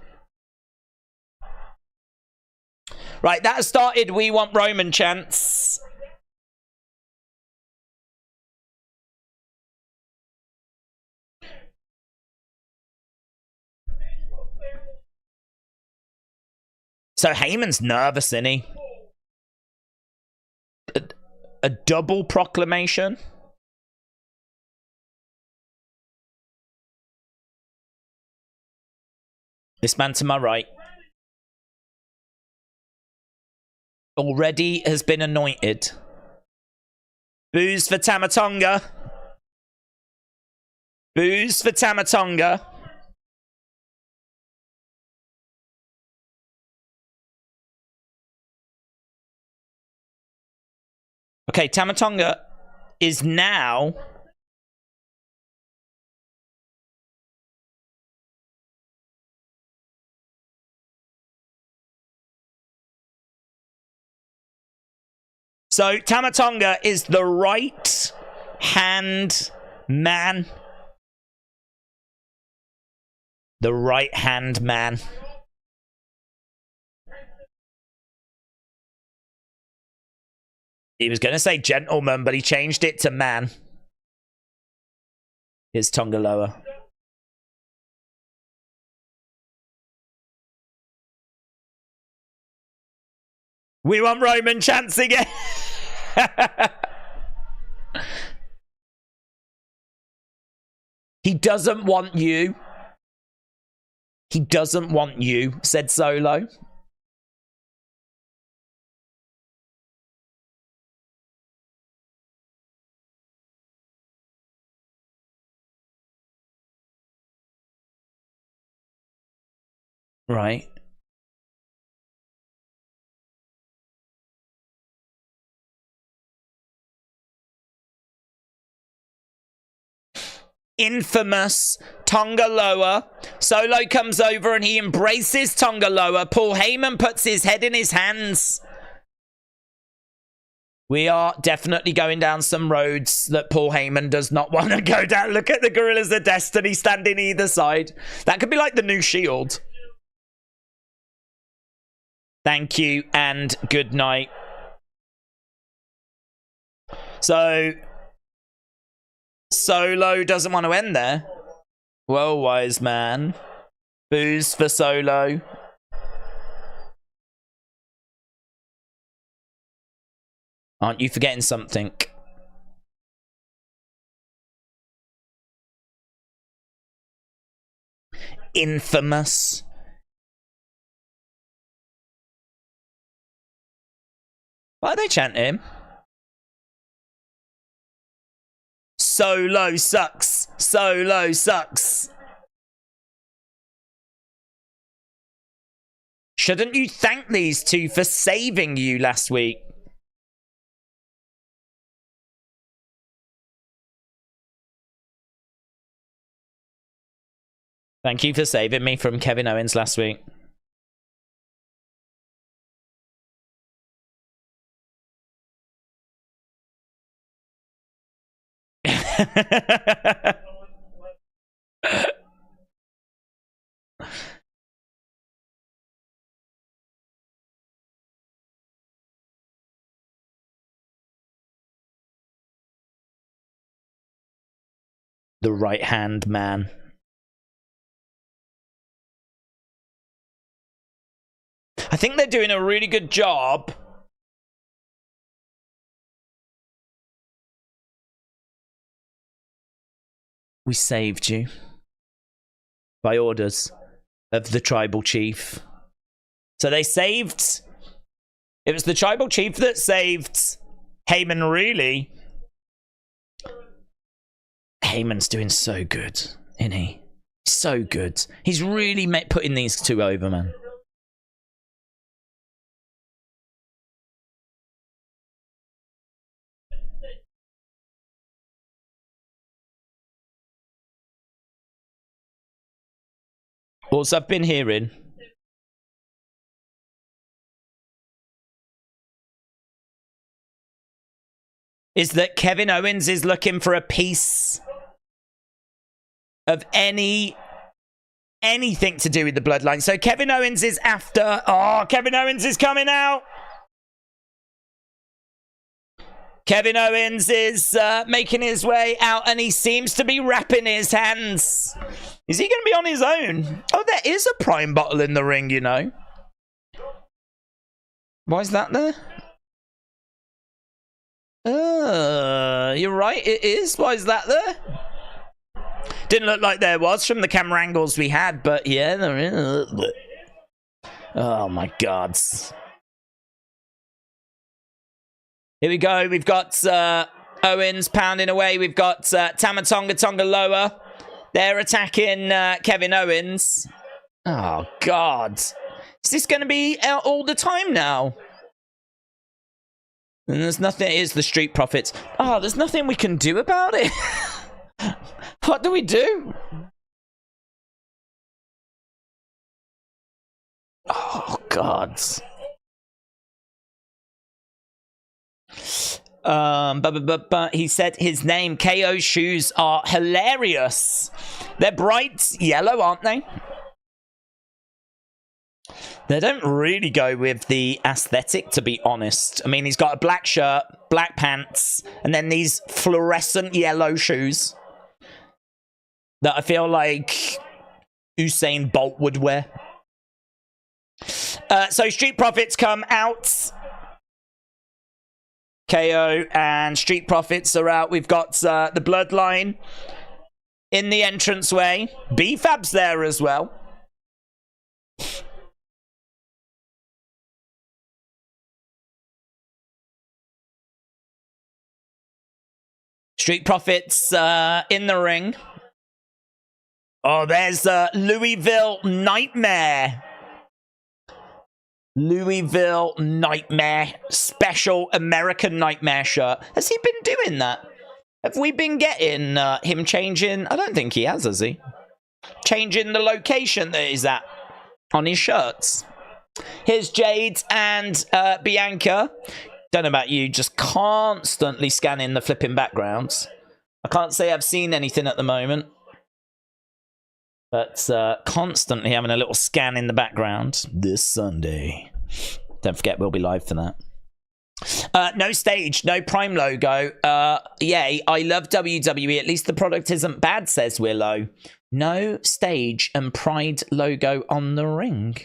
Right, that has started We Want Roman chants. So Heyman's nervous, isn't he? A double proclamation? This man to my right already has been anointed. Booze for Tama Tonga. Booze for Tama Tonga. Okay, Tama Tonga is now... So, Tama Tonga is the right-hand man. The right-hand man. He was going to say gentleman, but he changed it to man. Here's Tonga Loa. We want Roman chants again. He doesn't want you. He doesn't want you, said Solo. Right. Infamous Tonga Loa. Solo comes over and he embraces Tonga Loa. Paul Heyman puts his head in his hands. We are definitely going down some roads that Paul Heyman does not want to go down. Look at the Gorillas of Destiny standing either side. That could be like the new Shield. Thank you and good night. So, Solo doesn't want to end there. Well, wise man. Booze for Solo. Aren't you forgetting something? Infamous. Why are they chanting him? Solo sucks. Solo sucks. Shouldn't you thank these two for saving you last week? Thank you for saving me from Kevin Owens last week. the right-hand man. I think they're doing a really good job. We saved you. By orders of the tribal chief. So they saved... It was the tribal chief that saved Heyman, really. Heyman's doing so good, isn't he? So good. He's really putting these two over, man. Also, I've been hearing... is that Kevin Owens is looking for a piece of anything to do with the bloodline. So Kevin Owens is after... Oh, Kevin Owens is coming out. Kevin Owens is making his way out, and he seems to be wrapping his hands. Is he going to be on his own? Oh, there is a Prime bottle in the ring, you know. Why is that there? You're right, it is. Why is that there? Didn't look like there was from the camera angles we had, but yeah, there is. Oh my god. Here we go. We've got Owens pounding away. We've got Tonga Loa. They're attacking Kevin Owens. Oh god. Is this going to be out all the time now? And there's nothing. It is the Street Profits. Oh, there's nothing we can do about it. What do we do? Oh, God. He said his name. KO's shoes are hilarious. They're bright yellow, aren't they? They don't really go with the aesthetic, to be honest. I mean, he's got a black shirt, black pants, and then these fluorescent yellow shoes that I feel like Usain Bolt would wear. So Street Profits come out. KO and Street Profits are out. We've got the Bloodline in the entranceway. B-Fab's there as well. Street Profits in the ring. Oh, there's Louisville Nightmare. Louisville Nightmare. Special American Nightmare shirt. Has he been doing that? Have we been getting him changing? I don't think he has he? Changing the location that he's at on his shirts. Here's Jade and Bianca. Don't know about you, just constantly scanning the flipping backgrounds. I can't say I've seen anything at the moment. But constantly having a little scan in the background this Sunday. Don't forget, we'll be live for that. No stage, no Prime logo. Yay, I love WWE. At least the product isn't bad, says Willow. No stage and Pride logo on the ring.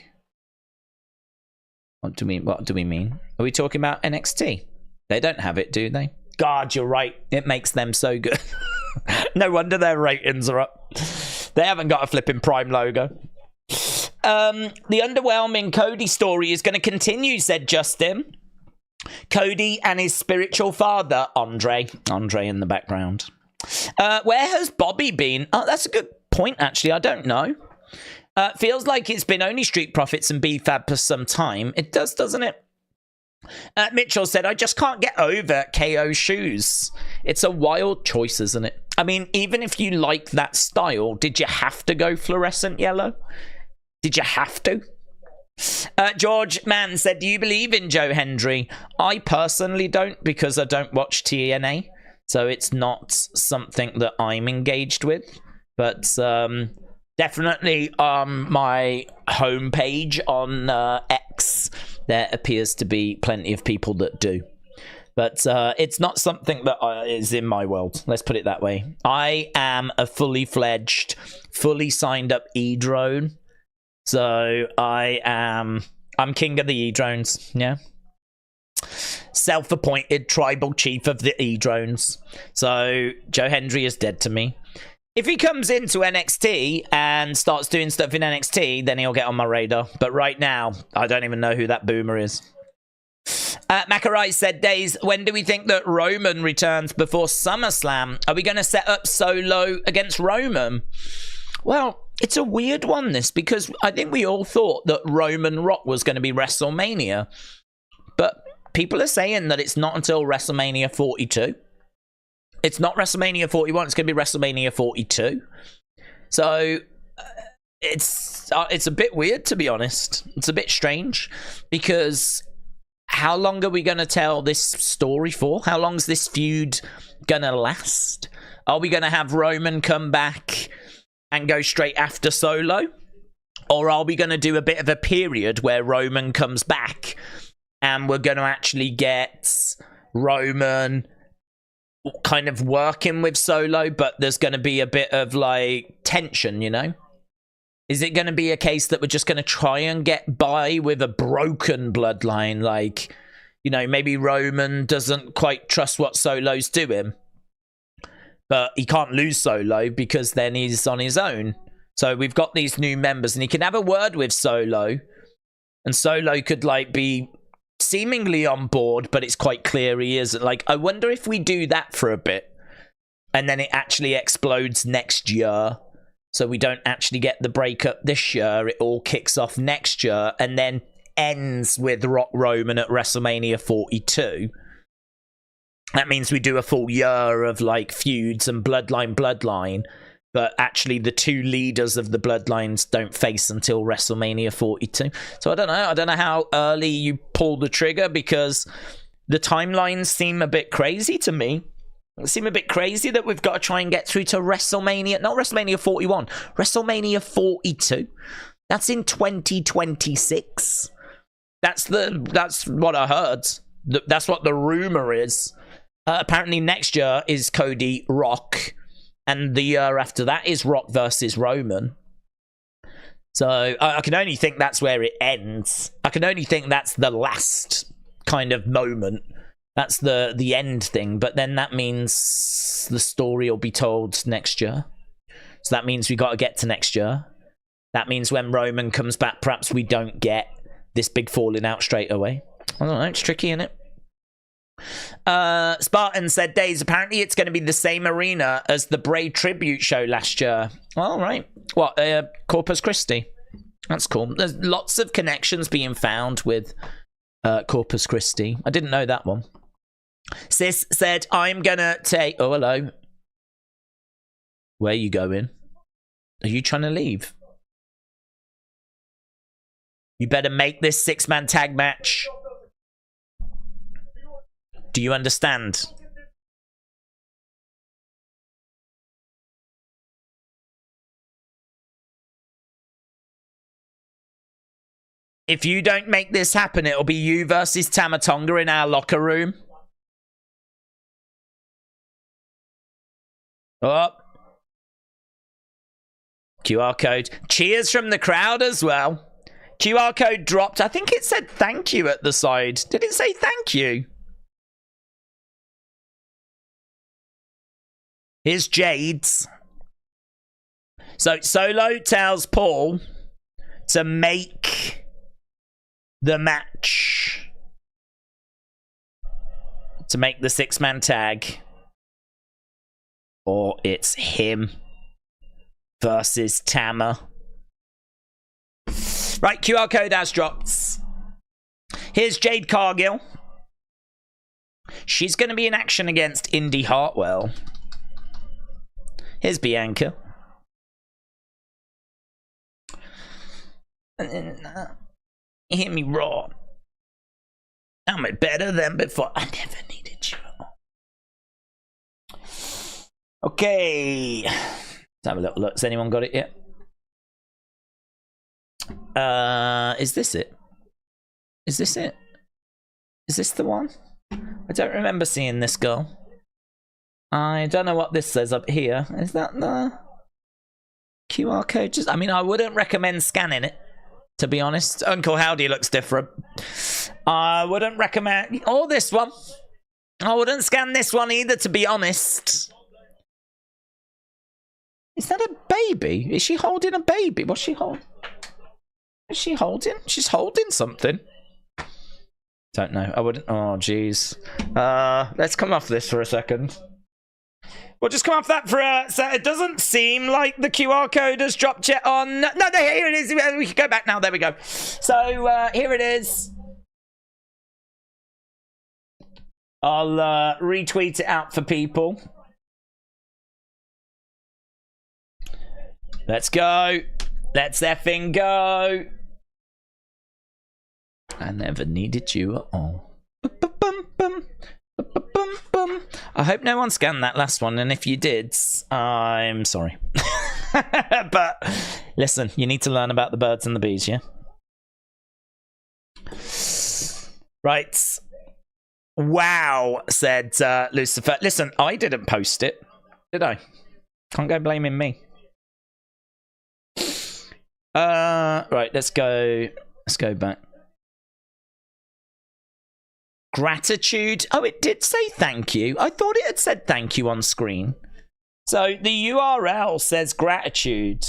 What do we mean? Are we talking about NXT? They don't have it, do they? God, you're right. It makes them so good. No wonder their ratings are up. They haven't got a flipping Prime logo. The underwhelming Cody story is going to continue, said Justin. Cody and his spiritual father, Andre. Andre in the background. Where has Bobby been? Oh, that's a good point, actually. I don't know. Feels like it's been only Street Profits and B-Fab for some time. It does, doesn't it? Mitchell said, I just can't get over KO shoes. It's a wild choice, isn't it? I mean, even if you like that style, did you have to go fluorescent yellow? Did you have to? George Mann said, do you believe in Joe Hendry? I personally don't, because I don't watch TNA. So it's not something that I'm engaged with. But definitely on my homepage on X, there appears to be plenty of people that do. But it's not something that is in my world. Let's put it that way. I am a fully fledged, fully signed up E-drone. So I'm king of the E-drones, yeah. Self-appointed tribal chief of the E-drones. So Joe Hendry is dead to me. If he comes into NXT and starts doing stuff in NXT, then he'll get on my radar. But right now, I don't even know who that boomer is. Macarai said, Days, when do we think that Roman returns before SummerSlam? Are we going to set up Solo against Roman? Well, it's a weird one, this, because I think we all thought that Roman Rock was going to be WrestleMania. But people are saying that it's not until WrestleMania 42. It's not WrestleMania 41, it's going to be WrestleMania 42. So, it's a bit weird, to be honest. It's a bit strange, because how long are we going to tell this story for? How long is this feud going to last? Are we going to have Roman come back and go straight after Solo? Or are we going to do a bit of a period where Roman comes back and we're going to actually get Roman kind of working with Solo, but there's going to be a bit of like tension, you know? Is it going to be a case that we're just going to try and get by with a broken bloodline? Like, you know, maybe Roman doesn't quite trust what Solo's doing, but he can't lose Solo because then he's on his own. So we've got these new members and he can have a word with Solo, and Solo could like be seemingly on board, but it's quite clear he isn't. Like, I wonder if we do that for a bit and then it actually explodes next year. So we don't actually get the breakup this year. It all kicks off next year and then ends with Rock Roman at WrestleMania 42. That means we do a full year of like feuds and bloodline, but actually the two leaders of the bloodlines don't face until WrestleMania 42. So I don't know how early you pull the trigger, because the timelines seem a bit crazy to me. It seems a bit crazy that we've got to try and get through to WrestleMania, not WrestleMania 41, WrestleMania 42. That's in 2026. That's what I heard. That's what the rumor is. Apparently next year is Cody Rock, and the year after that is Rock versus Roman. So I can only think that's where it ends. I can only think that's the last kind of moment. That's the end thing. But then that means the story will be told next year. So that means we got to get to next year. That means when Roman comes back, perhaps we don't get this big falling out straight away. I don't know. It's tricky, isn't it? Spartan said, Days, apparently it's going to be the same arena as the Bray tribute show last year. All right. What, Corpus Christi? That's cool. There's lots of connections being found with Corpus Christi. I didn't know that one. Sis said, I'm gonna take... Oh, hello. Where are you going? Are you trying to leave? You better make this 6-man tag match. Do you understand? If you don't make this happen, it'll be you versus Tama Tonga in our locker room. Oh. QR code. Cheers from the crowd as well. QR code dropped. I think it said thank you at the side. Did it say thank you? Here's Jade's. So Solo tells Paul to make the match. To make the 6-man tag. Or it's him versus Tama. Right, QR code has dropped. Here's Jade Cargill. She's going to be in action against Indi Hartwell. Here's Bianca. Hear me raw. I'm better than before. I never needed you. Okay. Let's have a little look. Has anyone got it yet? Is this it? Is this it? Is this the one? I don't remember seeing this girl. I don't know what this says up here. Is that the QR code? Just, I mean, I wouldn't recommend scanning it, to be honest. Uncle Howdy looks different. I wouldn't recommend... Or this one. I wouldn't scan this one either, to be honest. Is that a baby? Is she holding a baby? What's she holding? Is she holding? She's holding something. Don't know. I wouldn't... Oh, jeez. Let's come off this for a second. We'll just come off that for a sec. It doesn't seem like the QR code has dropped yet on... No, here it is. We can go back now. There we go. So, here it is. I'll retweet it out for people. Let's go. Let's effing go. I never needed you at all. I hope no one scanned that last one, and if you did, I'm sorry. But listen, you need to learn about the birds and the bees, yeah? Right. Wow, said Lucifer. Listen, I didn't post it, did I? Can't go blaming me. Right, let's go back. Gratitude. Oh, it did say thank you. I thought it had said thank you on screen. So the URL says gratitude.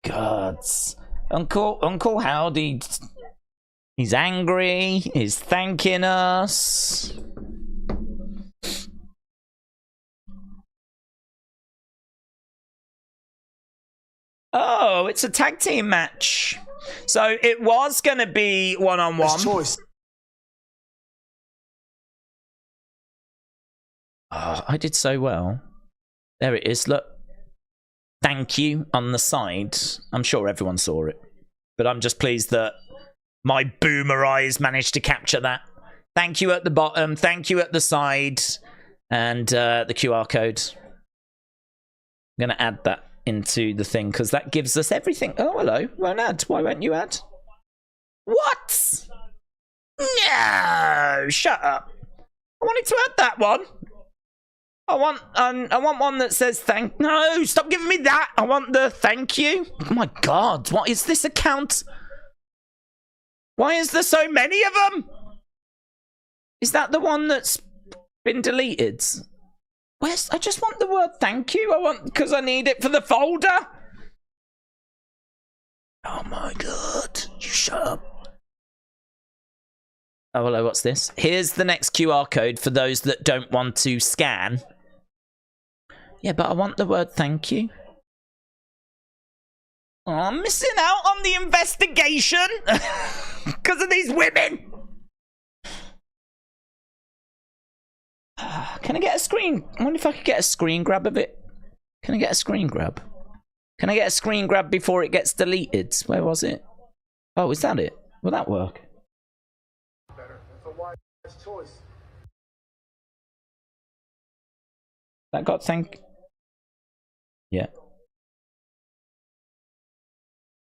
Gods. Uncle Howdy, he's angry. He's thanking us. Oh, it's a tag team match. So it was going to be one-on-one. Choice. Oh, I did so well. There it is. Look. Thank you on the side. I'm sure everyone saw it. But I'm just pleased that my boomer eyes managed to capture that. Thank you at the bottom. Thank you at the side. And the QR code. I'm going to add that into the thing because that gives us everything. Oh, hello. Won't add. Why won't you add? What? No, shut up. I wanted to add that one. I want one that says thank. No, stop giving me that. I want the thank you. Oh my God, what is this account? Why is there so many of them? Is that the one that's been deleted? Where's, I just want the word thank you. I want, because I need it for the folder. Oh my God, you shut up. Oh, hello, what's this? Here's the next QR code for those that don't want to scan. Yeah, but I want the word thank you. Oh, I'm missing out on the investigation because of these women. Can I get a screen? I wonder if I could get a screen grab of it. Can I get a screen grab? Can I get a screen grab before it gets deleted? Where was it? Oh, is that it? Will that work? It's a wise choice. That got thank... Yeah.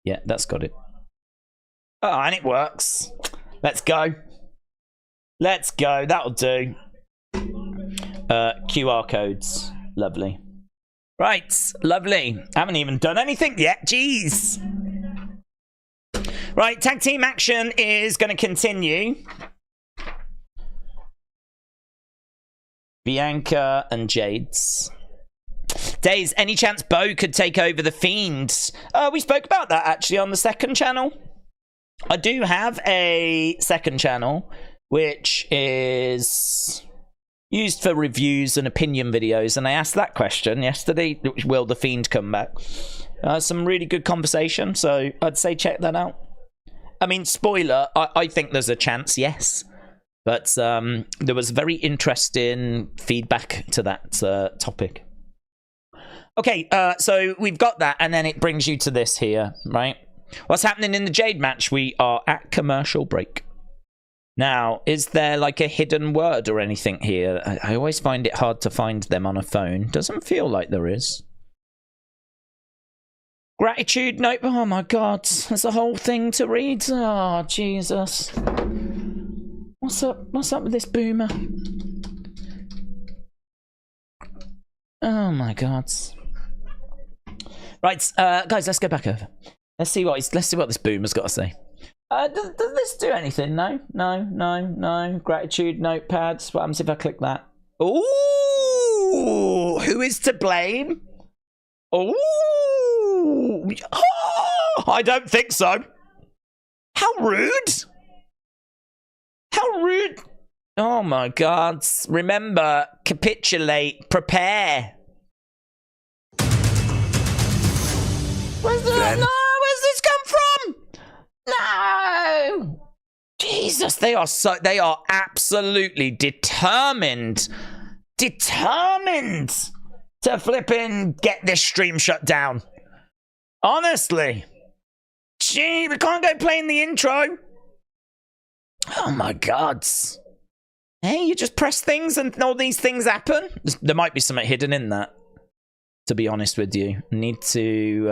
Yeah, that's got it. Oh, and it works. Let's go. Let's go. That'll do. QR codes. Lovely. Right. Lovely. Haven't even done anything yet. Jeez. Right. Tag team action is going to continue. Bianca and Jade's. Days, any chance Bo could take over the Fiend? We spoke about that actually on the second channel. I do have a second channel which is used for reviews and opinion videos, and I asked that question yesterday. Will the Fiend come back? Some really good conversation, so I'd say check that out. I mean, spoiler, I think there's a chance, yes. But there was very interesting feedback to that topic. Okay, so we've got that, and then it brings you to this here, right? What's happening in the Jade match? We are at commercial break. Now, is there like a hidden word or anything here? I always find it hard to find them on a phone. Doesn't feel like there is. Gratitude note. Oh my God, there's a whole thing to read. Oh, Jesus. What's up? What's up with this boomer? Oh my god. Right, guys, let's go back over. Let's see what this boomer's got to say. Does this do anything? No. Gratitude notepads. What happens if I click that? Ooh, who is to blame? Ooh, oh, I don't think so. How rude! How rude! Oh my god! Remember, capitulate, prepare. Where's this come from? No! Jesus, they are absolutely determined to flipping get this stream shut down. Honestly. Gee, we can't go playing the intro. Oh my god. Hey, you just press things and all these things happen? There might be something hidden in that, to be honest with you. Need to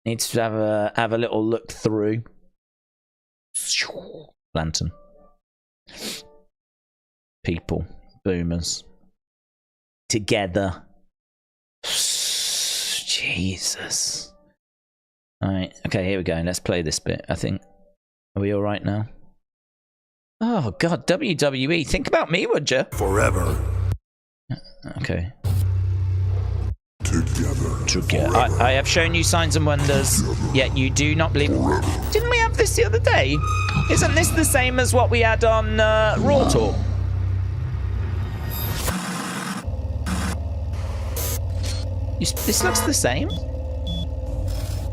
have a little look through. Lantern. People. Boomers. Together. Jesus. Alright, okay, here we go. Let's play this bit, I think. Are we alright now? Oh, God, WWE. Think about me, would you? Forever. Okay. Together. I have shown you signs and wonders, yet you do not believe. Didn't we have this the other day? Isn't this the same as what we had on Raw Talk? This looks the same.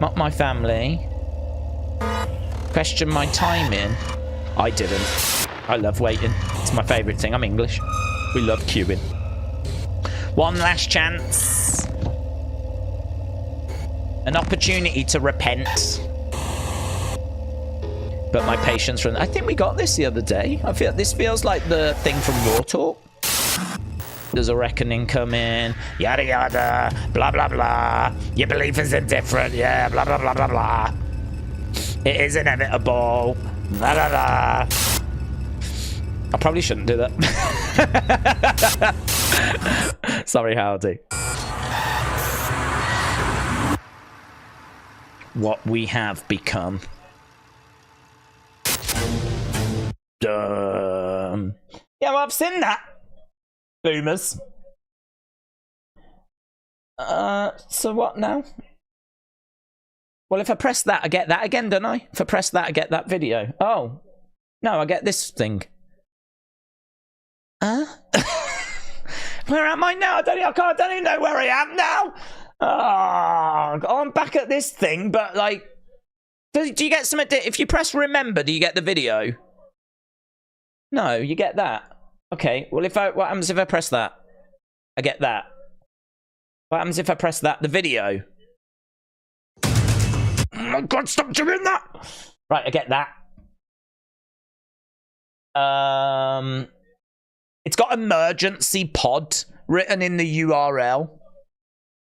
Not my family. Question my timing. I didn't. I love waiting. It's my favourite thing. I'm English. We love queuing. One last chance. An opportunity to repent. But my patience runs. I think we got this the other day. This feels like the thing from Raw Talk. There's a reckoning coming. Yada yada. Blah blah blah. Your belief is indifferent. Yeah. Blah blah blah blah blah. It is inevitable. La la la. I probably shouldn't do that. Sorry, Howdy. What we have become. Yeah, well, I've seen that. Boomers. So what now? Well, if I press that, I get that again, don't I? If I press that, I get that video. Oh. No, I get this thing. Where am I now? I don't even know where I am now. Oh, I'm back at this thing, but like... Do you get something... If you press remember, do you get the video? No, you get that. Okay, well, what happens if I press that? I get that. What happens if I press that? The video. Oh my god, stop doing that! Right, I get that. It's got emergency pod written in the URL.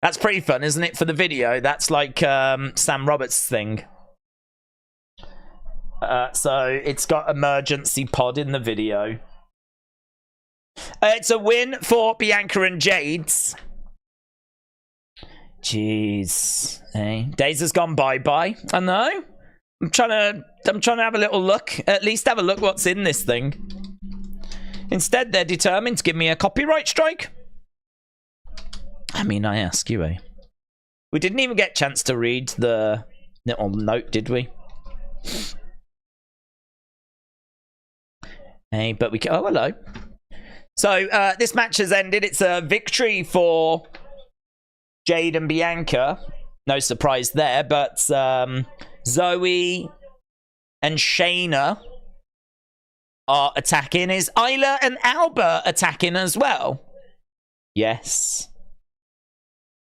That's pretty fun, isn't it, for the video? That's like Sam Roberts' thing. So it's got emergency pod in the video. It's a win for Bianca and Jade's. Jeez. Hey, days has gone bye-bye. I know. I'm trying to have a little look. At least have a look what's in this thing. Instead, they're determined to give me a copyright strike. I mean, I ask you, eh? We didn't even get a chance to read the little note, did we? Hey, but we can... Oh, hello. So, this match has ended. It's a victory for Jade and Bianca. No surprise there, but Zoe and Shayna are attacking. Is Isla and Alba attacking as well? Yes.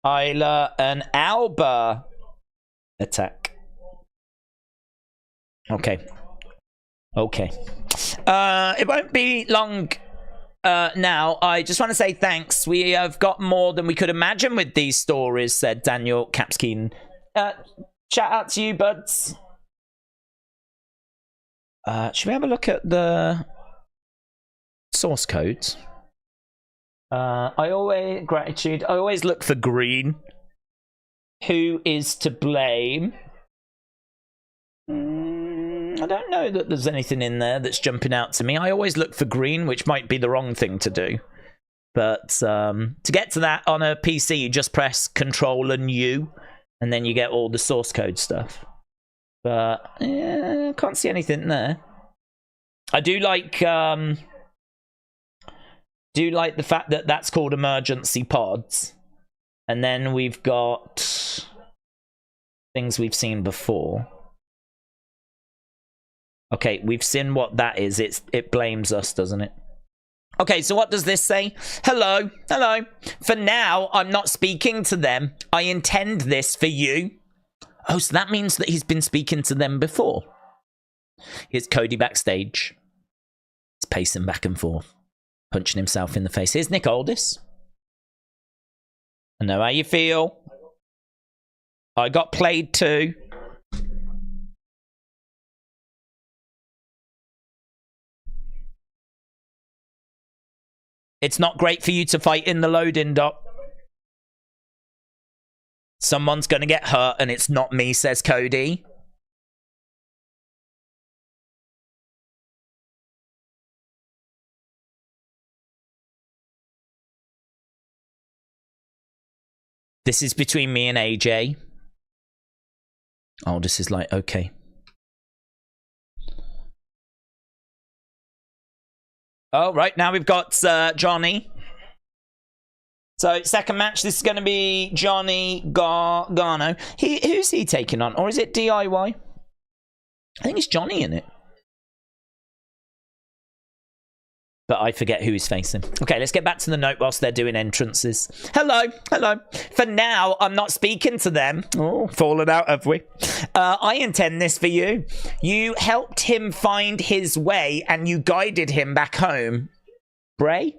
Isla and Alba attack. Okay. Okay. It won't be long now. I just want to say thanks. We have got more than we could imagine with these stories, said Daniel Capskeen. Shout out to you, buds. Should we have a look at the source codes? I always look for green. Who is to blame? I don't know that there's anything in there that's jumping out to me. I always look for green, which might be the wrong thing to do. But to get to that on a PC, you just press Control and U, and then you get all the source code stuff. But yeah, I can't see anything there. I do like the fact that that's called emergency pods, and then we've got things we've seen before. Okay, we've seen what that is. It blames us, doesn't it? Okay, so what does this say? Hello, hello. For now, I'm not speaking to them. I intend this for you. Oh, so that means that he's been speaking to them before. Here's Cody backstage. He's pacing back and forth, punching himself in the face. Here's Nick Aldis. I know how you feel. I got played too. It's not great for you to fight in the loading dock. Someone's going to get hurt and it's not me, says Cody. This is between me and AJ. Oh, this is like, okay. Oh, right, now we've got Johnny. So, second match, this is going to be Johnny Gargano. Who's he taking on? Or is it DIY? I think it's Johnny in it. But I forget who he's facing. Okay, let's get back to the note whilst they're doing entrances. Hello, hello. For now, I'm not speaking to them. Oh, fallen out, have we? I intend this for you. You helped him find his way and you guided him back home. Bray?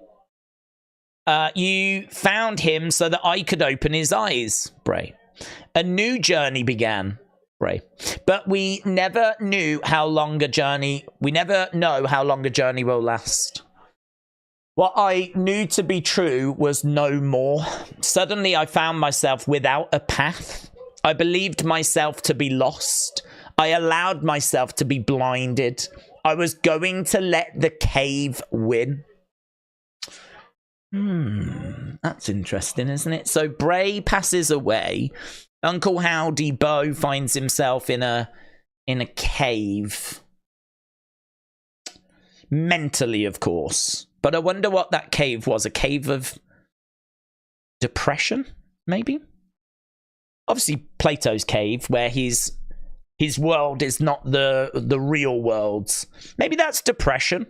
You found him so that I could open his eyes. Bray. A new journey began. Bray. But we never knew how long a journey... We never know how long a journey will last. What I knew to be true was no more. Suddenly I found myself without a path. I believed myself to be lost. I allowed myself to be blinded. I was going to let the cave win. That's interesting, isn't it? So Bray passes away. Uncle Howdy Bo finds himself in a cave. Mentally, of course. But I wonder what that cave was. A cave of depression, maybe? Obviously, Plato's cave, where his world is not the real world's. Maybe that's depression.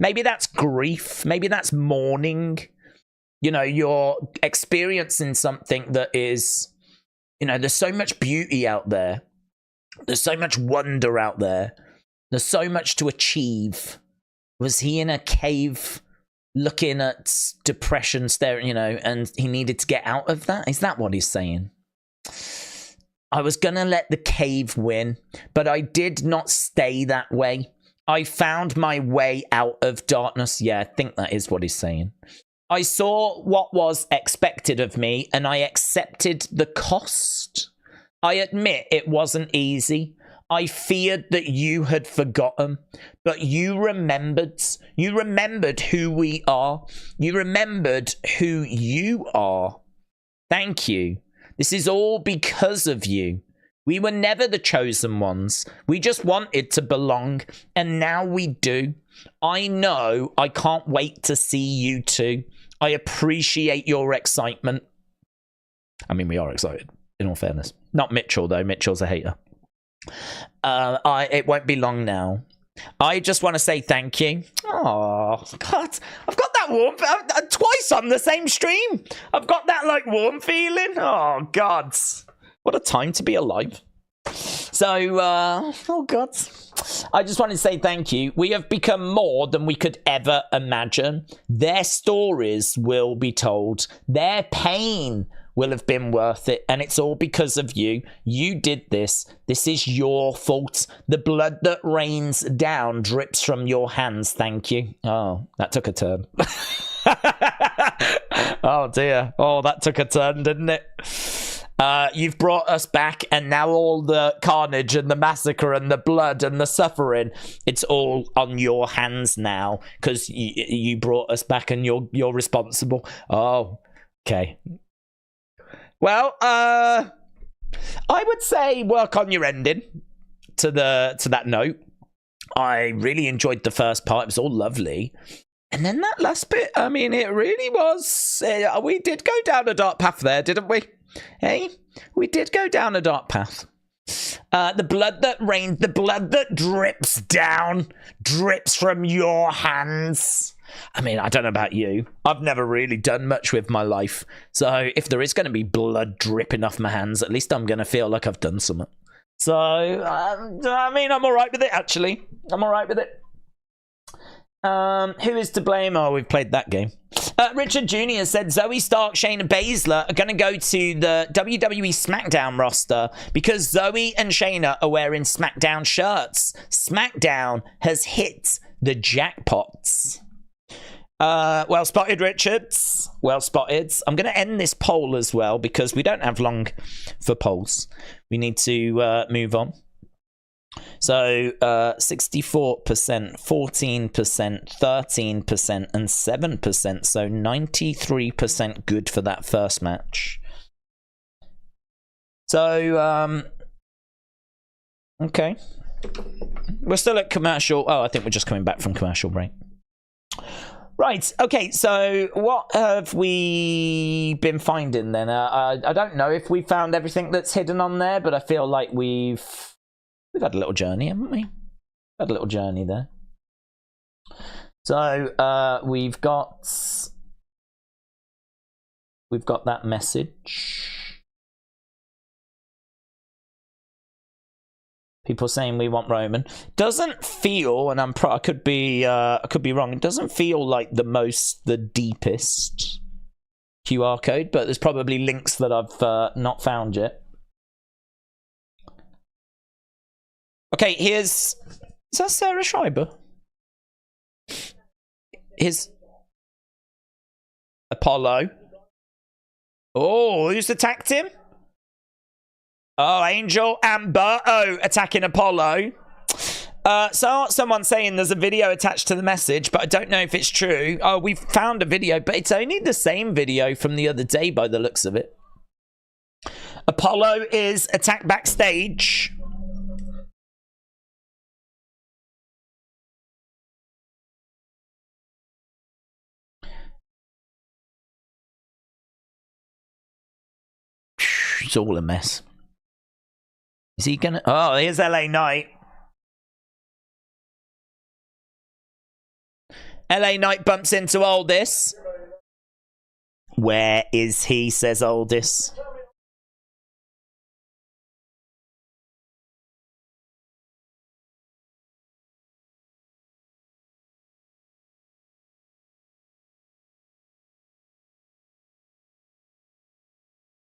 Maybe that's grief. Maybe that's mourning. You know, you're experiencing something that is... You know, there's so much beauty out there. There's so much wonder out there. There's so much to achieve. Was he in a cave looking at depression, staring, you know, and he needed to get out of that? Is that what he's saying? I was going to let the cave win, but I did not stay that way. I found my way out of darkness. Yeah, I think that is what he's saying. I saw what was expected of me, and I accepted the cost. I admit it wasn't easy. I feared that you had forgotten, but you remembered. You remembered who we are. You remembered who you are. Thank you. This is all because of you. We were never the chosen ones. We just wanted to belong, and now we do. I know I can't wait to see you too. I appreciate your excitement. I mean, we are excited, in all fairness. Not Mitchell, though. Mitchell's a hater. It won't be long now. I just want to say thank you. Oh, God. I've got that warm... twice on the same stream. I've got that, like, warm feeling. Oh, God. What a time to be alive. So, oh, God. I just wanted to say thank you. We have become more than we could ever imagine. Their stories will be told. Their pain will have been worth it, and it's all because of you. You did this. This is your fault. The blood that rains down drips from your hands. Thank you. Oh, that took a turn. Oh dear. Oh, that took a turn, didn't it? You've brought us back, and now all the carnage and the massacre and the blood and the suffering, it's all on your hands now, because you brought us back and you're responsible. Oh, okay. Well, I would say work on your ending to that note. I really enjoyed the first part. It was all lovely. And then that last bit, I mean, it really was... we did go down a dark path there, didn't we? Hey? We did go down a dark path. The blood that rains, the blood that drips down, drips from your hands. I mean, I don't know about you. I've never really done much with my life. So if there is going to be blood dripping off my hands, at least I'm going to feel like I've done something. So, I mean, I'm all right with it, actually. I'm all right with it. Who is to blame? Oh, we've played that game. Richard Jr. said Zoe Stark, Shayna Baszler are going to go to the WWE Smackdown roster because Zoe and Shayna are wearing Smackdown shirts. Smackdown has hit the jackpots. Well spotted, Richards. Well spotted. I'm going to end this poll as well because we don't have long for polls. We need to move on. So 64%, 14%, 13%, and 7%. So 93% good for that first match. So, okay. We're still at commercial. Oh, I think we're just coming back from commercial break. Right, okay, so what have we been finding then? I don't know if we found everything that's hidden on there, but I feel like we've had a little journey, haven't we? Had a little journey there. So we've got that message. People saying we want Roman. Doesn't feel, and I could be wrong. It doesn't feel like the deepest QR code, but there's probably links that I've not found yet. Okay, is that Sarah Schreiber? Here's Apollo. Oh, who's attacked him? Oh, Angel Amber. Oh, attacking Apollo. So someone saying there's a video attached to the message, but I don't know if it's true. Oh, we've found a video, but it's only the same video from the other day by the looks of it. Apollo is attacked backstage. It's all a mess. Is he gonna... Oh, here's LA Knight. LA Knight bumps into Aldis. Where is he, says Aldis.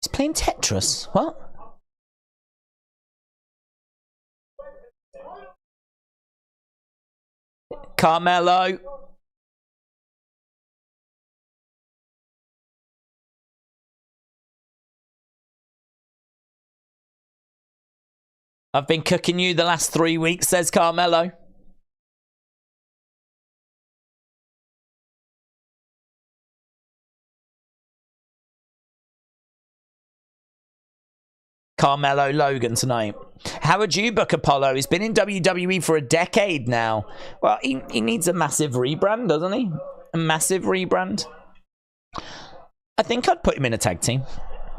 He's playing Tetris. What? Carmelo. I've been cooking you the last 3 weeks, says Carmelo. Carmelo Logan tonight. How would you book Apollo? He's been in WWE for a decade now. Well, he needs a massive rebrand, doesn't he? A massive rebrand. I think I'd put him in a tag team,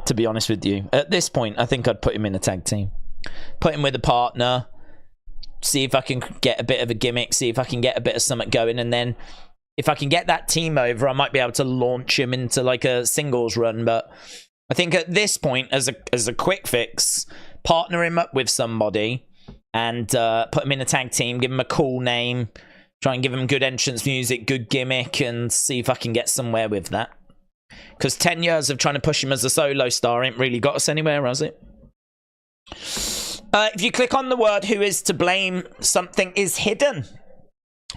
to be honest with you. At this point, I think I'd put him in a tag team. Put him with a partner. See if I can get a bit of a gimmick. See if I can get a bit of something going. And then if I can get that team over, I might be able to launch him into like a singles run. But I think at this point, as a quick fix, partner him up with somebody and put him in a tag team, give him a cool name, try and give him good entrance music, good gimmick, and see if I can get somewhere with that. Because 10 years of trying to push him as a solo star ain't really got us anywhere, has it? If you click on the word "who is to blame," something is hidden.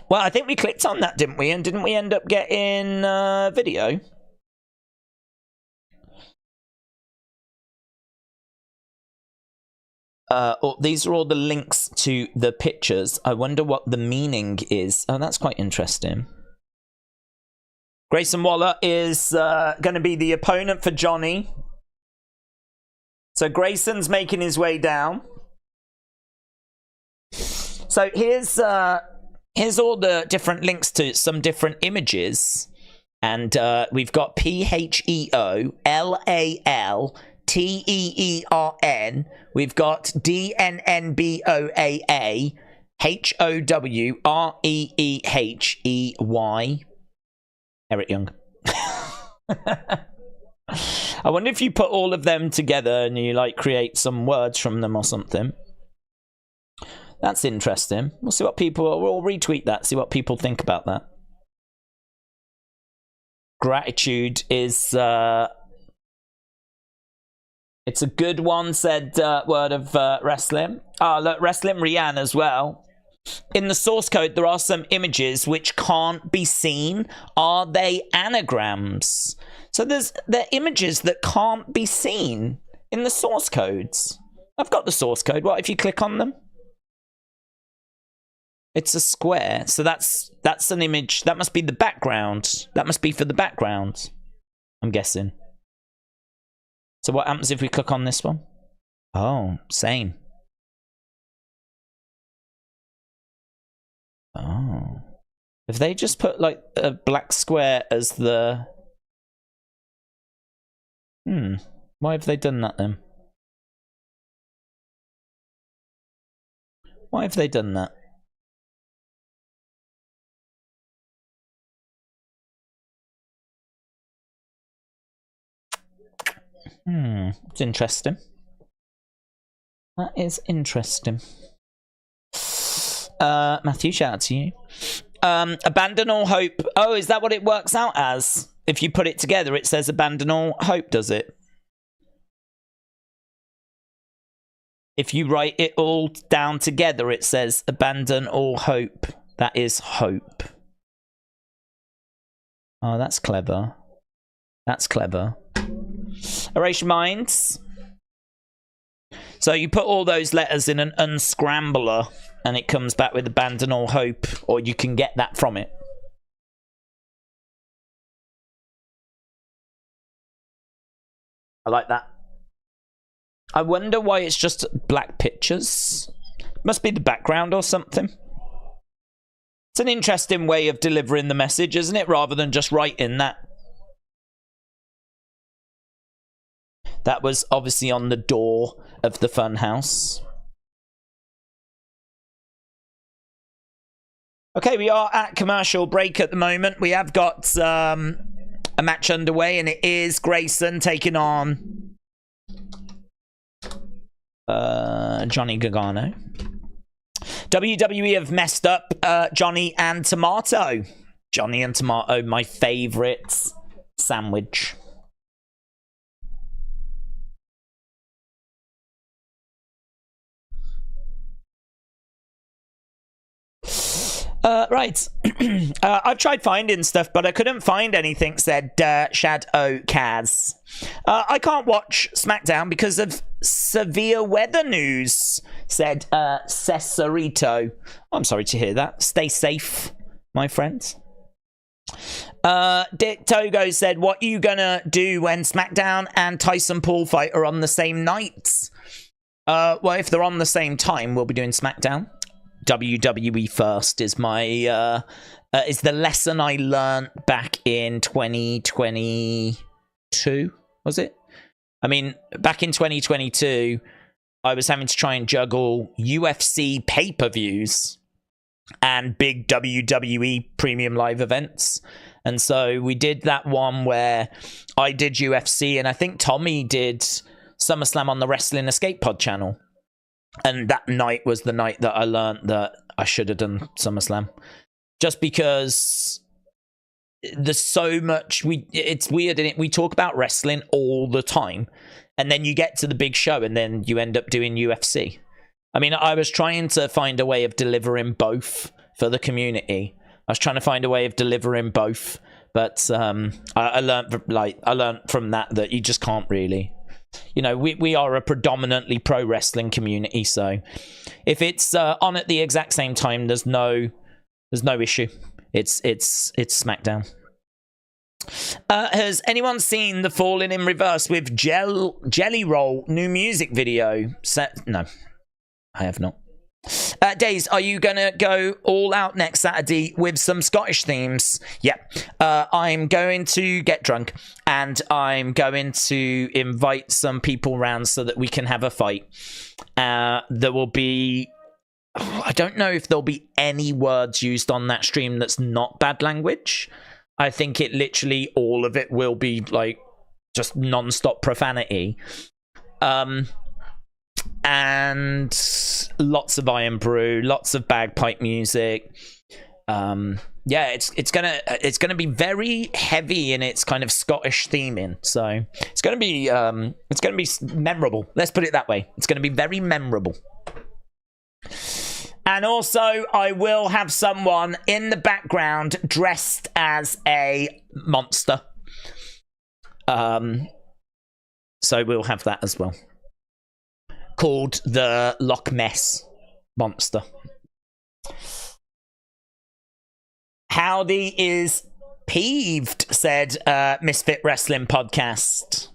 Well, I think we clicked on that, didn't we? And didn't we end up getting video? These are all the links to the pictures. I wonder what the meaning is. Oh, that's quite interesting. Grayson Waller is going to be the opponent for Johnny. So Grayson's making his way down. So here's all the different links to some different images. And we've got PHEOLALTEERN. We've got DNNBOAA HOWREEHEY. Eric Young. I wonder if you put all of them together and you like create some words from them or something. That's interesting. We'll see what people... We'll retweet that, see what people think about that. Gratitude is... It's a good one, said Word of Wrestling. Oh, look, Wrestling Rianne as well. In the source code, there are some images which can't be seen. Are they anagrams? So they're images that can't be seen in the source codes. I've got the source code. What if you click on them? It's a square. So that's an image. That must be the background. That must be for the background, I'm guessing. So what happens if we click on this one? Oh, same. Oh. If they just put like a black square as the... Why have they done that then? Why have they done that? It's interesting. That is interesting. Matthew, shout out to you. Abandon all hope. Oh, is that what it works out as? If you put it together, it says abandon all hope, does it? If you write it all down together, it says abandon all hope. That is hope. Oh, that's clever. That's clever. Erase your minds. So you put all those letters in an unscrambler and it comes back with abandon all hope, or you can get that from it. I like that. I wonder why it's just black pictures. Must be the background or something. It's an interesting way of delivering the message, isn't it? Rather than just writing that. That was obviously on the door of the funhouse. Okay, we are at commercial break at the moment. We have got a match underway, and it is Grayson taking on Johnny Gargano. WWE have messed up Johnny and Tomato. Johnny and Tomato, my favourite sandwich. Right. I've tried finding stuff, but I couldn't find anything, said Shadow Kaz. I can't watch SmackDown because of severe weather news, said Cesarito. I'm sorry to hear that. Stay safe, my friends. Dick Togo said, what are you gonna do when SmackDown and Tyson Paul fight are on the same night? Well, if they're on the same time, we'll be doing SmackDown. WWE first is my is the lesson I learned back in 2022, was it? I mean, back in 2022, I was having to try and juggle UFC pay-per-views and big WWE premium live events. And so we did that one where I did UFC and I think Tommy did SummerSlam on the Wrestling Escape Pod channel. And that night was the night that I learned that I should have done SummerSlam. Just because there's so much. It's weird, and we talk about wrestling all the time, and then you get to the big show, and then you end up doing UFC. I mean, I was trying to find a way of delivering both for the community. I was trying to find a way of delivering both, but I learned from that you just can't really. You know, we are a predominantly pro wrestling community, so if it's on at the exact same time, there's no issue. It's SmackDown. Has anyone seen the Falling in Reverse with Jelly Roll new music video? No, I have not. Days, are you gonna go all out next Saturday with some Scottish themes? Yeah. I'm going to get drunk and I'm going to invite some people around so that we can have a fight. There will be... I don't know if there'll be any words used on that stream that's not bad language. I think it literally, all of it will be like just non-stop profanity. And lots of Iron Brew, lots of bagpipe music. Yeah, it's gonna be very heavy in its kind of Scottish theming. So it's gonna be memorable. Let's put it that way. It's gonna be very memorable. And also, I will have someone in the background dressed as a monster. So we'll have that as well. Called the Loch Ness Monster. Howdy is peeved, said Misfit Wrestling Podcast.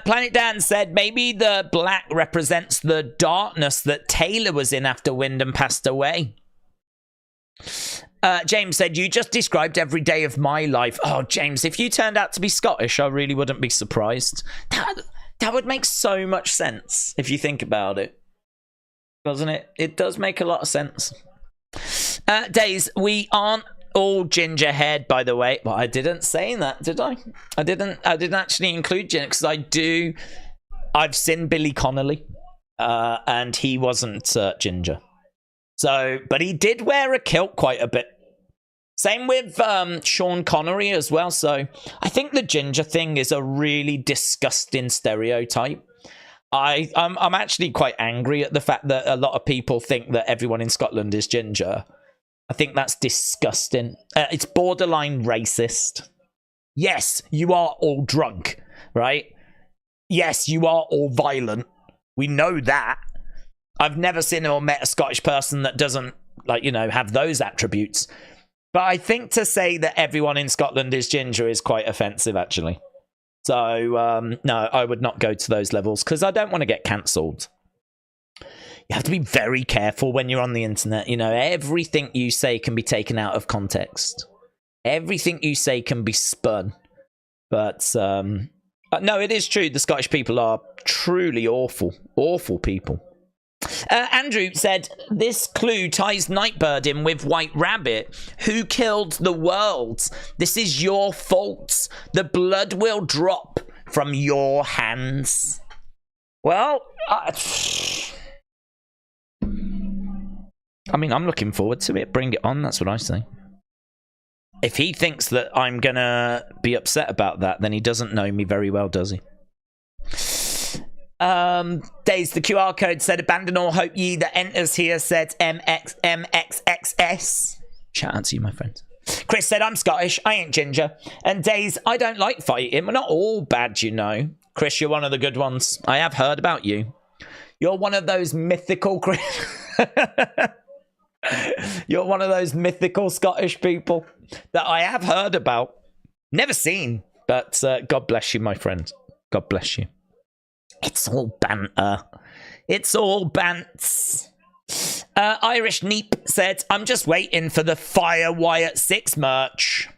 Planet Dan said maybe the black represents the darkness that Taylor was in after Wyndham passed away. James said, you just described every day of my life. Oh, James, if you turned out to be Scottish, I really wouldn't be surprised. That would make so much sense if you think about it. Doesn't it? It does make a lot of sense. Days, we aren't all ginger haired, by the way. Well, I didn't say that, did I? I didn't actually include ginger because I've seen Billy Connolly, and he wasn't ginger. So, but he did wear a kilt quite a bit. Same with Sean Connery as well. So I think the ginger thing is a really disgusting stereotype. I'm actually quite angry at the fact that a lot of people think that everyone in Scotland is ginger. I think that's disgusting. It's borderline racist. Yes, you are all drunk, right? Yes, you are all violent. We know that. I've never seen or met a Scottish person that doesn't, have those attributes. But I think to say that everyone in Scotland is ginger is quite offensive, actually. So, no, I would not go to those levels because I don't want to get cancelled. You have to be very careful when you're on the internet. You know, everything you say can be taken out of context. Everything you say can be spun. But, no, it is true. The Scottish people are truly awful. Awful people. Andrew said, this clue ties Nightbird in with White Rabbit. Who killed the world? This is your fault. The blood will drop from your hands. Well, I mean, I'm looking forward to it. Bring it on, that's what I say. If he thinks that I'm gonna be upset about that, then he doesn't know me very well, does he? Days, the QR code said, abandon all hope ye that enters here, said MXXS. Shout out to you, my friend. Chris said, I'm Scottish, I ain't ginger. And Days, I don't like fighting. We're not all bad, you know. Chris, you're one of the good ones. I have heard about you. You're one of those mythical... You're one of those mythical Scottish people that I have heard about. Never seen. But God bless you, my friend. God bless you. It's all banter. It's all bants. Irish Neep said, I'm just waiting for the Fire Wyatt 6 merch.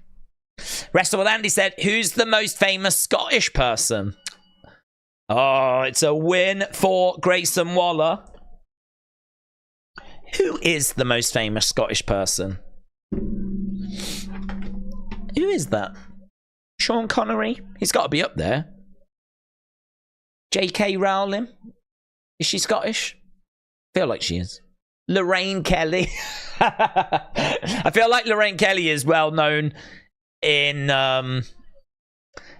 Wrestle with Andy said, who's the most famous Scottish person? Oh, it's a win for Grayson Waller. Who is the most famous Scottish person? Who is that? Sean Connery? He's got to be up there. J.K. Rowling? Is she Scottish? I feel like she is. Lorraine Kelly. I feel like Lorraine Kelly is well known in...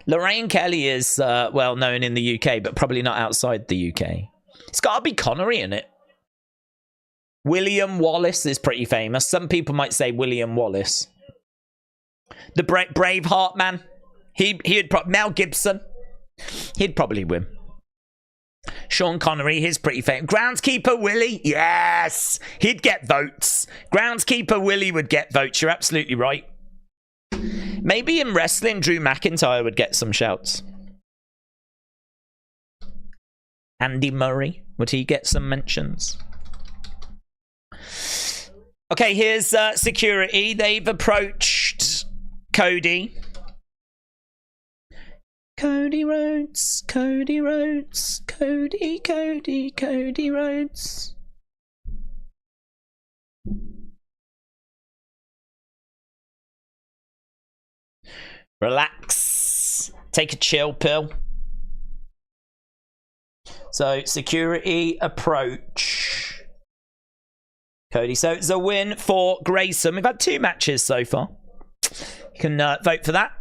Lorraine Kelly is well known in the UK, but probably not outside the UK. It's got to be Connery in it. William Wallace is pretty famous. Some people might say William Wallace. The Braveheart man. He'd Mel Gibson. He'd probably win. Sean Connery, he's pretty famous. Groundskeeper Willie, yes, he'd get votes. Groundskeeper Willie would get votes. You're absolutely right. Maybe in wrestling, Drew McIntyre would get some shouts. Andy Murray, would he get some mentions? Okay, here's security. They've approached Cody. Cody Rhodes, Cody Rhodes, Cody Rhodes. Relax. Take a chill pill. So, security approach. Cody. So, it's a win for Grayson. We've had 2 matches so far. You can vote for that.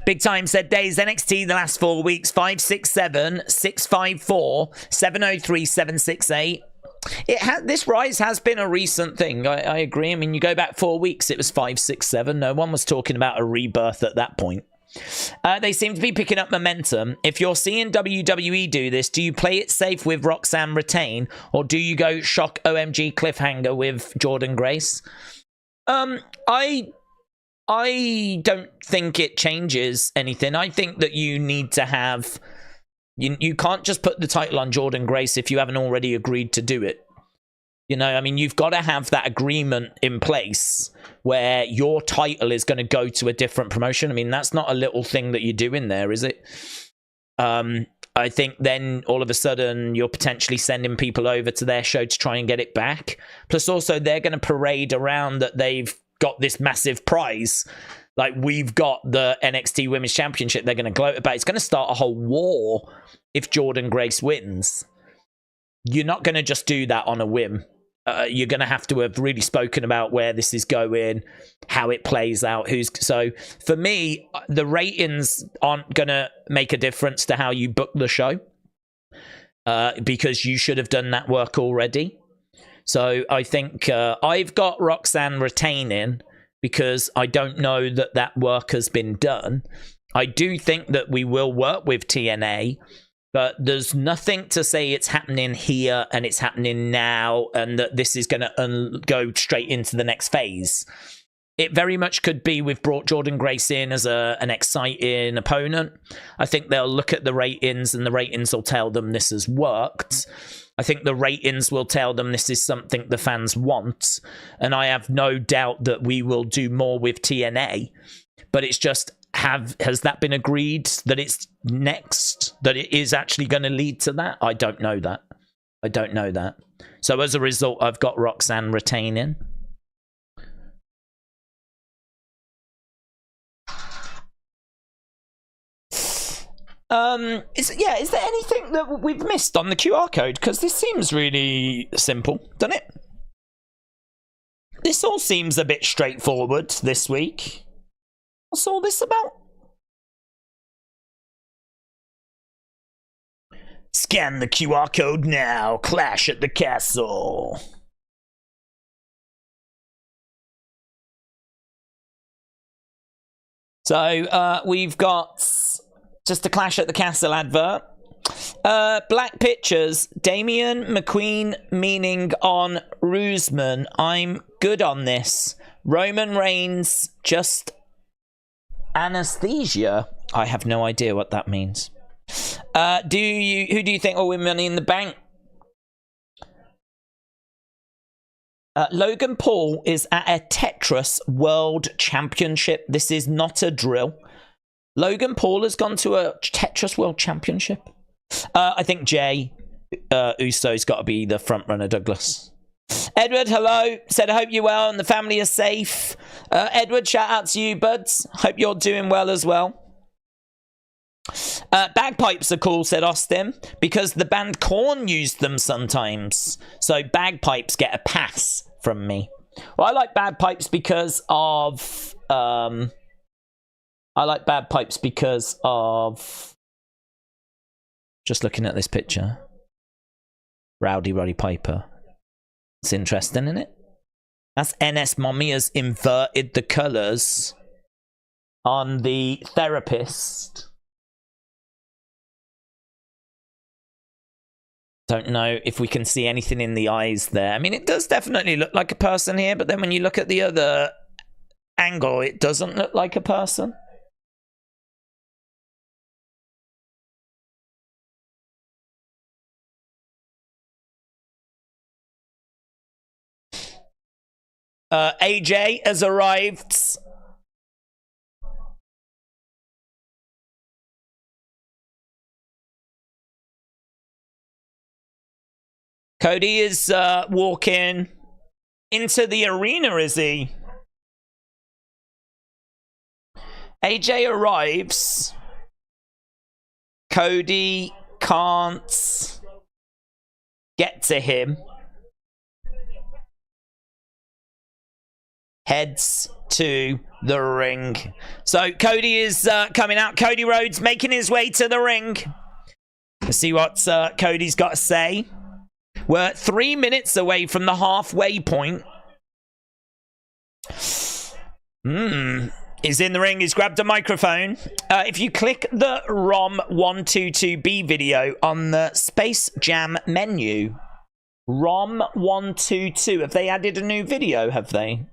Big Time said days NXT the last 4 weeks 567 654 703 768. This rise has been a recent thing. I agree. I mean, you go back 4 weeks, it was 567. No one was talking about a rebirth at that point. They seem to be picking up momentum. If you're seeing WWE do this, do you play it safe with Roxanne retain, or do you go shock OMG cliffhanger with Jordan Grace? I don't think it changes anything. I think that you need to have... You can't just put the title on Jordan Grace if you haven't already agreed to do it. You know, I mean, you've got to have that agreement in place where your title is going to go to a different promotion. I mean, that's not a little thing that you do in there, is it? I think then all of a sudden you're potentially sending people over to their show to try and get it back. Plus also they're going to parade around that they've got this massive prize. Like, we've got the NXT Women's Championship they're going to gloat about. It's going to start a whole war if Jordan Grace wins. You're not going to just do that on a whim. You're going to have really spoken about where this is going, how it plays out. So for me, the ratings aren't going to make a difference to how you book the show, because you should have done that work already. So I think I've got Roxanne retaining because I don't know that work has been done. I do think that we will work with TNA, but there's nothing to say it's happening here and it's happening now and that this is going to go straight into the next phase. It very much could be we've brought Jordan Grace in as an exciting opponent. I think they'll look at the ratings and the ratings will tell them this has worked. I think the ratings will tell them this is something the fans want. And I have no doubt that we will do more with TNA. But it's just, has that been agreed that it's next? That it is actually going to lead to that? I don't know that. I don't know that. So as a result, I've got Roxanne retaining. Is there anything that we've missed on the QR code? Because this seems really simple, doesn't it? This all seems a bit straightforward this week. What's all this about? Scan the QR code now. Clash at the castle. So, we've got just a Clash at the Castle advert. Black pictures. Damian McQueen meaning on Roosman. I'm good on this. Roman Reigns just anesthesia. I have no idea what that means. Who do you think will win Money in the Bank? Logan Paul is at a Tetris World Championship. This is not a drill. Logan Paul has gone to a Tetris World Championship. I think Jay Uso's got to be the front runner, Douglas. Edward, hello. Said, I hope you're well and the family is safe. Edward, shout out to you, buds. Hope you're doing well as well. Bagpipes are cool, said Austin, because the band Korn used them sometimes. So bagpipes get a pass from me. Well, I like bad pipes because of just looking at this picture. Rowdy Roddy Piper. It's interesting, isn't it? That's NS Mommy has inverted the colours on the therapist. Don't know if we can see anything in the eyes there. I mean, it does definitely look like a person here, but then when you look at the other angle, it doesn't look like a person. AJ has arrived. Cody is walking into the arena, is he? AJ arrives. Cody can't get to him. Heads to the ring. So Cody is coming out. Cody Rhodes making his way to the ring. Let's see what Cody's got to say. We're 3 minutes away from the halfway point. He's in the ring. He's grabbed a microphone. If you click the ROM122B video on the Space Jam menu, ROM122. Have they added a new video? Have they?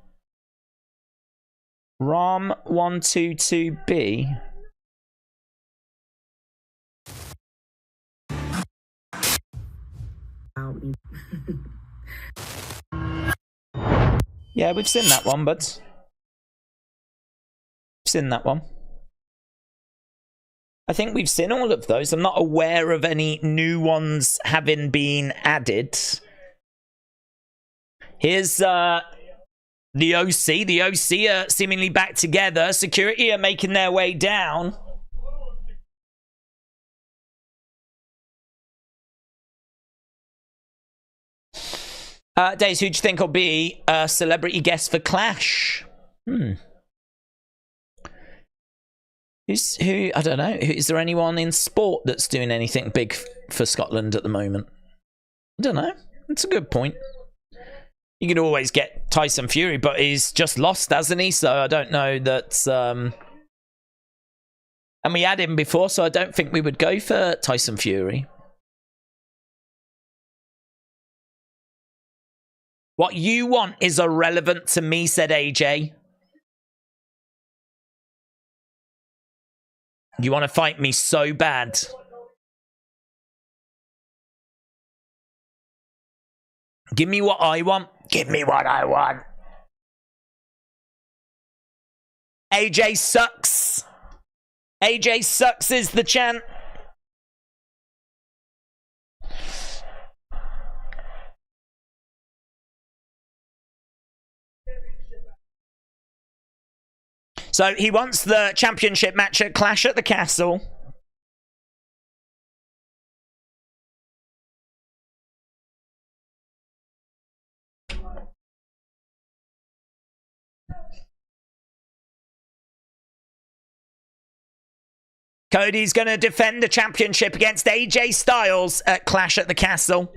ROM122B. Yeah, we've seen that one, but we've seen that one. I think we've seen all of those. I'm not aware of any new ones having been added. Here's the OC. The OC are seemingly back together. Security are making their way down. Days, who do you think will be a celebrity guest for Clash? Who? I don't know. Is there anyone in sport that's doing anything big for Scotland at the moment? I don't know. That's a good point. You could always get Tyson Fury, but he's just lost, hasn't he? So I don't know that... And we had him before, so I don't think we would go for Tyson Fury. What you want is irrelevant to me, said AJ. You want to fight me so bad. Give me what I want. Give me what I want. AJ sucks. AJ sucks is the chant. So he wants the championship match at Clash at the Castle. Cody's going to defend the championship against AJ Styles at Clash at the Castle.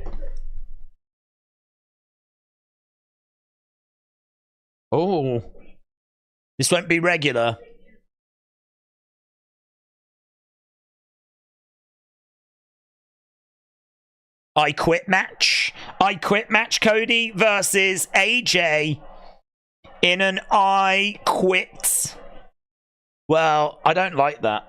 Oh. This won't be regular. I Quit match. I Quit match, Cody versus AJ in an I Quit. Well, I don't like that.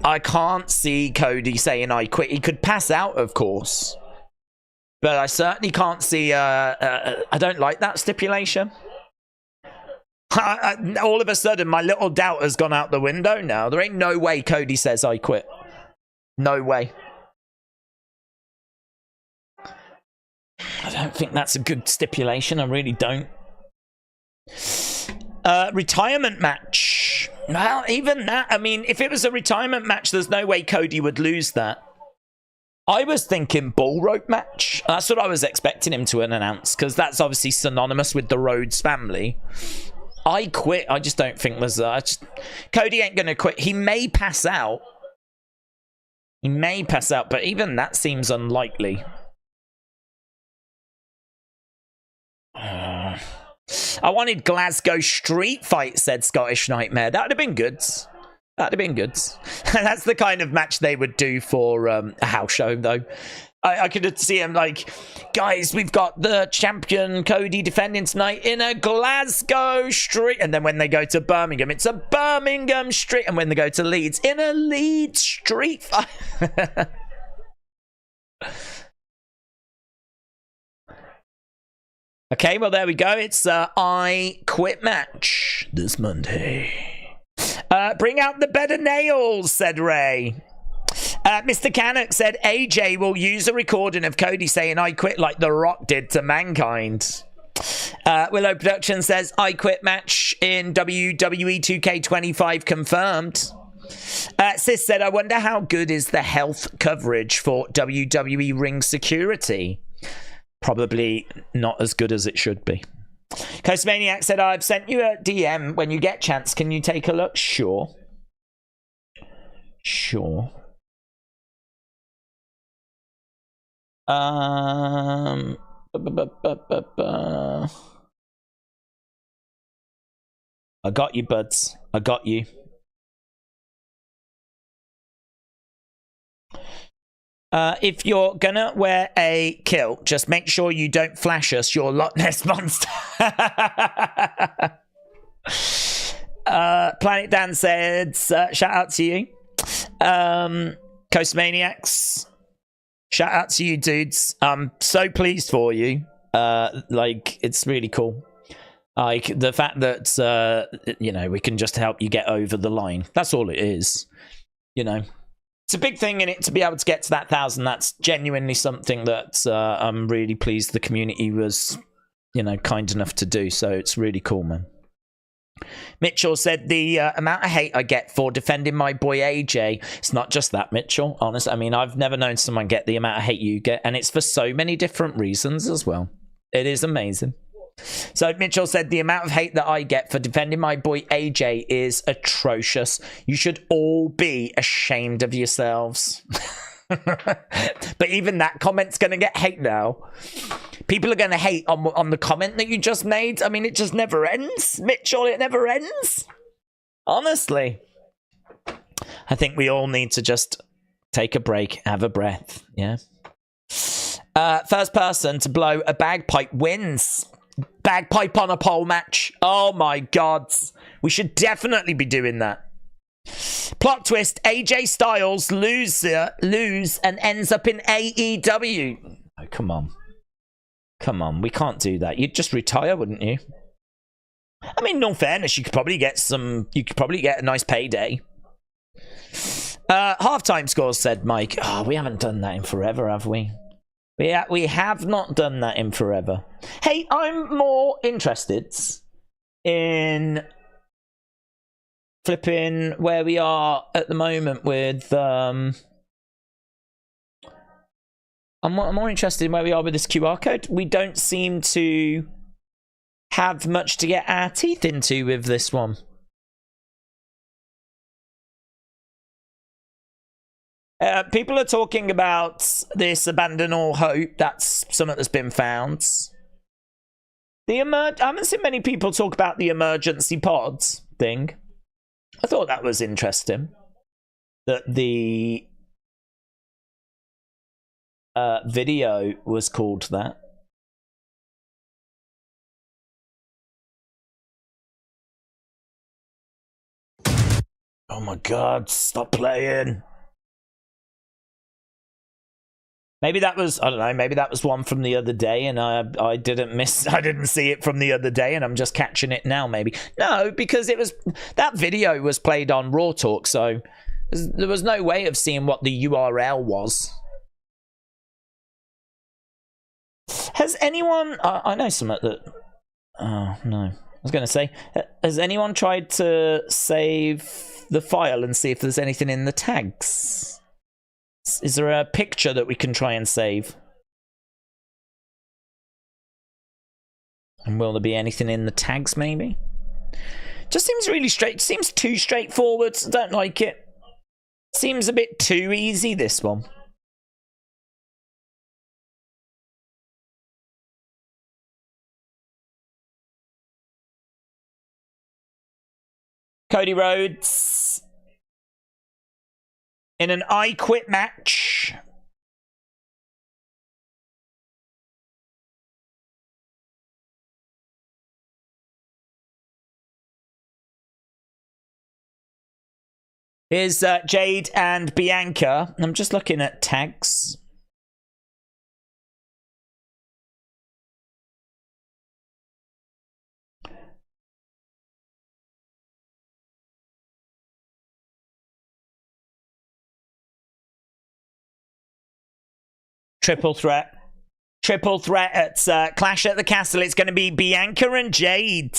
I can't see Cody saying I quit. He could pass out, of course. But I certainly can't see... I don't like that stipulation. All of a sudden, my little doubt has gone out the window now. There ain't no way Cody says I quit. No way. I don't think that's a good stipulation. I really don't. Retirement match. Well, even that, I mean, if it was a retirement match, there's no way Cody would lose that. I was thinking bull rope match. That's what I was expecting him to announce, because that's obviously synonymous with the Rhodes family. I quit. I just don't think there's... Cody ain't going to quit. He may pass out. He may pass out, but even that seems unlikely. I wanted Glasgow Street Fight, said Scottish Nightmare. That would have been good. That'd have been good. That's the kind of match they would do for a house show, though. I could see him like, guys, we've got the champion Cody defending tonight in a Glasgow street. And then when they go to Birmingham, it's a Birmingham street. And when they go to Leeds, in a Leeds street fight. Okay, well, there we go. It's I Quit match this Monday. Bring out the better nails, said Ray. Mr. Canuck said AJ will use a recording of Cody saying I quit like The Rock did to Mankind. Willow Production says I quit match in WWE 2K25 confirmed. Sis said I wonder how good is the health coverage for WWE ring security. Probably not as good as it should be. Coastmaniac said, I've sent you a DM. When you get chance, can you take a look? Sure. Sure. I got you, buds. I got you. If you're gonna wear a kilt, just make sure you don't flash us your Loch Ness Monster. Planet Dan said, shout out to you. Coast Maniacs, shout out to you, dudes. I'm so pleased for you. Like, it's really cool. Like, the fact that, you know, we can just help you get over the line. That's all it is, you know. It's a big thing in it to be able to get to that 1,000. That's genuinely something that I'm really pleased the community was, you know, kind enough to do. So it's really cool, man. Mitchell said the amount of hate I get for defending my boy AJ. It's not just that, Mitchell. Honestly, I mean, I've never known someone get the amount of hate you get, and it's for so many different reasons as well. It is amazing. So Mitchell said the amount of hate that I get for defending my boy AJ is atrocious. You should all be ashamed of yourselves. But even that comment's going to get hate now. People are going to hate on the comment that you just made. I mean, it just never ends. Mitchell, it never ends. Honestly. I think we all need to just take a break, have a breath. Yeah. First person to blow a bagpipe wins. Bagpipe on a pole match. Oh my god. We should definitely be doing that. Plot twist, AJ Styles lose and ends up in AEW. Oh, come on. Come on, we can't do that. You'd just retire, wouldn't you? I mean, in all fairness, you could probably get a nice payday. Halftime scores, said Mike. Oh, we haven't done that in forever, have we? We have not done that in forever. Hey, I'm more interested in flipping where we are at the moment with I'm more interested in where we are with this QR code. We don't seem to have much to get our teeth into with this one. People are talking about this abandon all hope. That's something that's been found. I haven't seen many people talk about the emergency pods thing. I thought that was interesting. That the video was called that. Oh my god, stop playing. Maybe that was, I don't know, maybe that was one from the other day and I didn't see it from the other day and I'm just catching it now, maybe. No, because that video was played on Raw Talk, so there was no way of seeing what the URL was. Has anyone, I know some that, oh no, I was going to say, has anyone tried to save the file and see if there's anything in the tags? Is there a picture that we can try and save? And will there be anything in the tags, maybe? Just seems really straight. Seems too straightforward. I don't like it. Seems a bit too easy, this one. Cody Rhodes in an I Quit match. Here's Jade and Bianca. I'm just looking at tags. Triple threat. Triple threat at Clash at the Castle. It's going to be Bianca and Jade.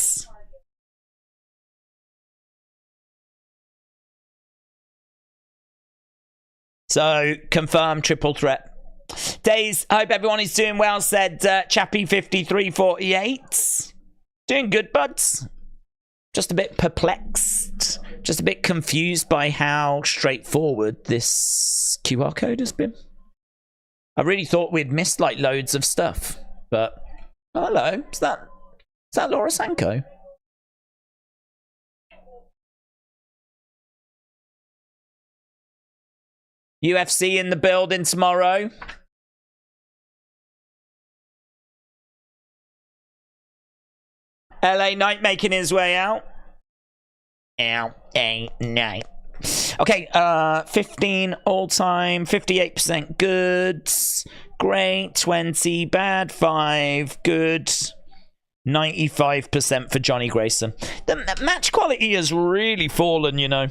So, confirmed triple threat. Days, I hope everyone is doing well, said Chappie5348. Doing good, buds. Just a bit perplexed. Just a bit confused by how straightforward this QR code has been. I really thought we'd missed like loads of stuff. But, oh, hello. Is that Laura Sanko? UFC in the building tomorrow. LA Knight making his way out. LA Knight. Okay, 15 all-time, 58% good, great, 20 bad, 5 good, 95% for Johnny Grayson. The match quality has really fallen, you know.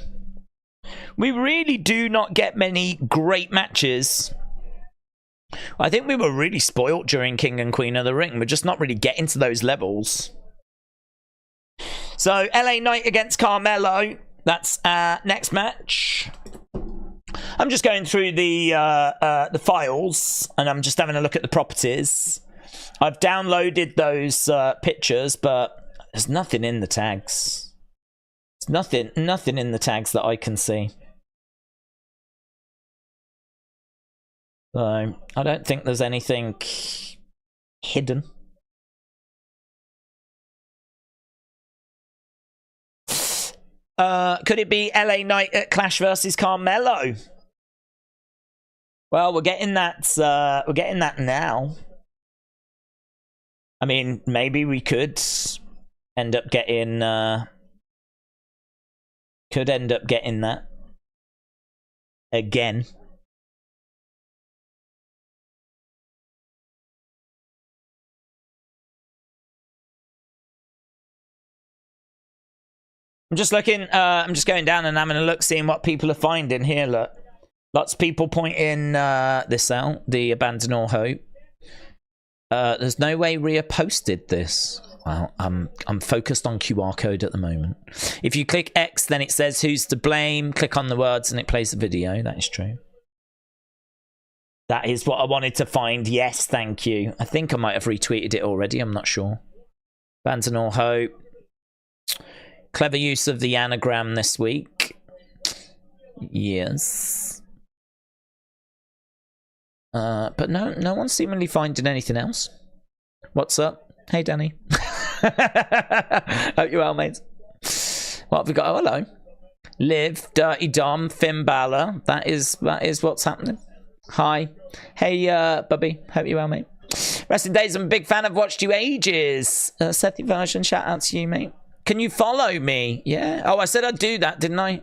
We really do not get many great matches. I think we were really spoilt during King and Queen of the Ring. We're just not really getting to those levels. So, LA Knight against Carmelo. That's our next match. I'm just going through the files, and I'm just having a look at the properties. I've downloaded those pictures, but there's nothing in the tags. There's nothing in the tags that I can see. So, I don't think there's anything hidden. Could it be LA Knight at Clash versus Carmelo? Well, we're getting that. We're getting that now. I mean, maybe we could end up getting. Could end up getting that again. I'm just looking, I'm just going down and having a look, seeing what people are finding here. Look, lots of people pointing this out, the Abandon All Hope. There's no way Rhea posted this. Well, I'm focused on QR code at the moment. If you click X, then it says who's to blame. Click on the words and it plays the video. That is true. That is what I wanted to find. Yes, thank you. I think I might have retweeted it already. I'm not sure. Abandon All Hope. Clever use of the anagram this week. Yes. But no one's seemingly finding anything else. What's up? Hey, Danny. Hope you're well, mate. What have we got? Oh, hello. Liv, Dirty Dom, Finn Balor. That is what's happening. Hi. Hey, Bubby. Hope you're well, mate. Wrestling Days, I'm a big fan. I've watched you ages. Sethy version, shout out to you, mate. Can you follow me? Yeah. Oh, I said I'd do that, didn't I?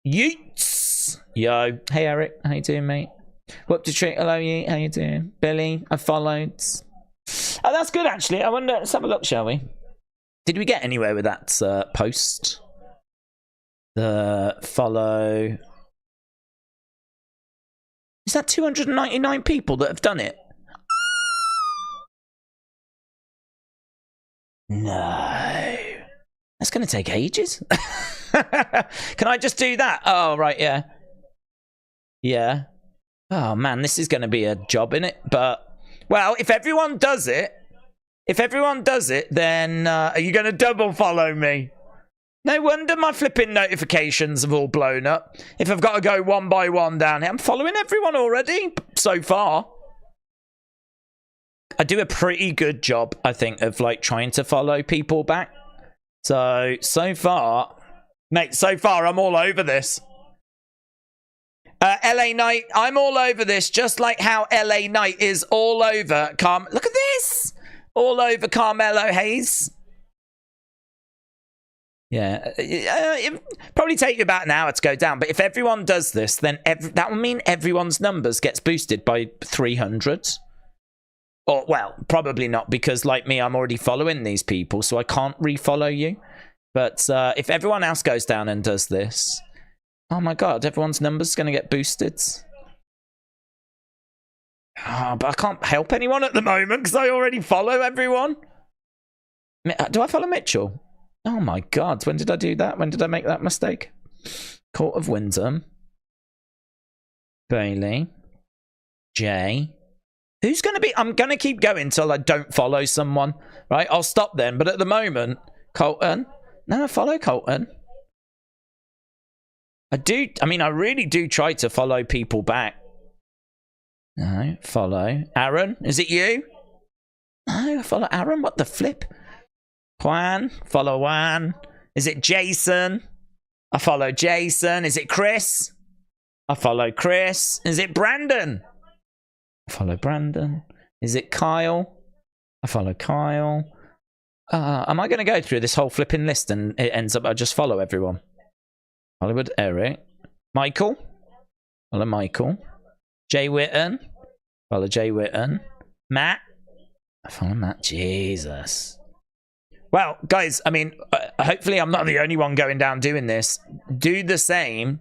Yeets. Yo. Hey, Eric. How you doing, mate? Whoop to trick. Hello, Yeet. How you doing? Billy. I followed. Oh, that's good, actually. I wonder. Let's have a look, shall we? Did we get anywhere with that post? The follow. Is that 299 people that have done it? No. That's going to take ages. Can I just do that? Oh, right, yeah. Yeah. Oh, man, this is going to be a job, innit? But, well, if everyone does it, then are you going to double follow me? No wonder my flipping notifications have all blown up. If I've got to go one by one down here, I'm following everyone already so far. I do a pretty good job, I think, of like trying to follow people back. So far, mate, I'm all over this. LA Knight, I'm all over this, just like how LA Knight is all over look at this! All over Carmelo Hayes. Yeah, it probably take you about an hour to go down, but if everyone does this, then that will mean everyone's numbers gets boosted by 300. Or, well, probably not, because like me, I'm already following these people, so I can't refollow you. But if everyone else goes down and does this, oh my god, everyone's numbers going to get boosted. Oh, but I can't help anyone at the moment because I already follow everyone. Do I follow Mitchell? Oh my god, when did I do that? When did I make that mistake? Court of Wyndham. Bailey. Jay. Who's going to be... I'm going to keep going until I don't follow someone. Right? I'll stop then. But at the moment, Colton. No, I follow Colton. I really do try to follow people back. No, follow. Aaron, is it you? No, I follow Aaron. What the flip? Juan, follow Juan. Is it Jason? I follow Jason. Is it Chris? I follow Chris. Is it Brandon? I follow Brandon. Is it Kyle? I follow Kyle. Am I going to go through this whole flipping list and it ends up I just follow everyone? Hollywood Eric. Michael. Follow Michael. Jay Whitten. Follow Jay Whitten. Matt. I follow Matt. Jesus. Well, guys, I mean, hopefully I'm not the only one going down doing this. Do the same.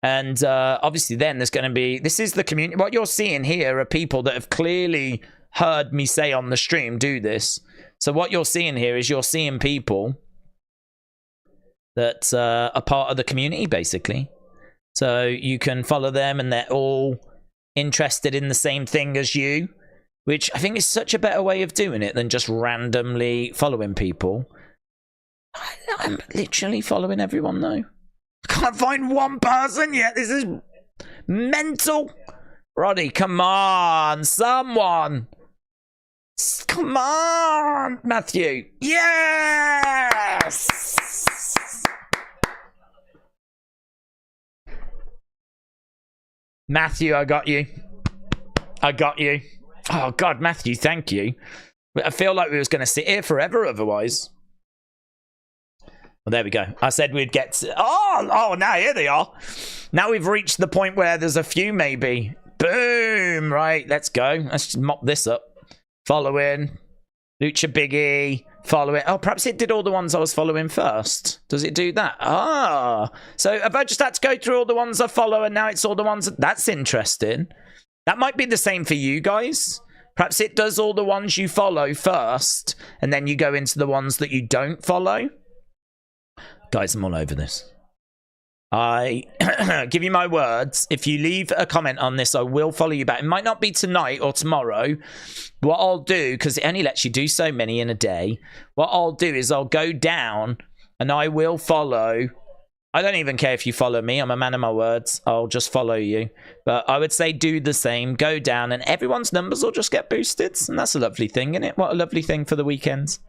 And obviously then there's going to be... This is the community. What you're seeing here are people that have clearly heard me say on the stream, do this. So what you're seeing here is you're seeing people that are part of the community, basically. So you can follow them and they're all interested in the same thing as you, which I think is such a better way of doing it than just randomly following people. I'm literally following everyone, though. I can't find one person yet. This is mental. Roddy, come on. Someone. Come on, Matthew. Yes! Matthew, I got you. I got you. Oh, God, Matthew, thank you. I feel like we was going to sit here forever otherwise. Well, there we go. I said we'd get to... Oh, now here they are. Now we've reached the point where there's a few, maybe. Boom. Right, let's go. Let's just mop this up. Following. Lucha Biggie. Following. Oh, perhaps it did all the ones I was following first. Does it do that? Ah. So have I just had to go through all the ones I follow and now it's all the ones... That's interesting. That might be the same for you guys. Perhaps it does all the ones you follow first and then you go into the ones that you don't follow. Guys, I'm all over this. I give you my words. If you leave a comment on this, I will follow you back. It might not be tonight or tomorrow. What I'll do, because it only lets you do so many in a day, what I'll do is I'll go down and I will follow. I don't even care if you follow me. I'm a man of my words. I'll just follow you. But I would say do the same. Go down and everyone's numbers will just get boosted. And that's a lovely thing, isn't it? What a lovely thing for the weekends.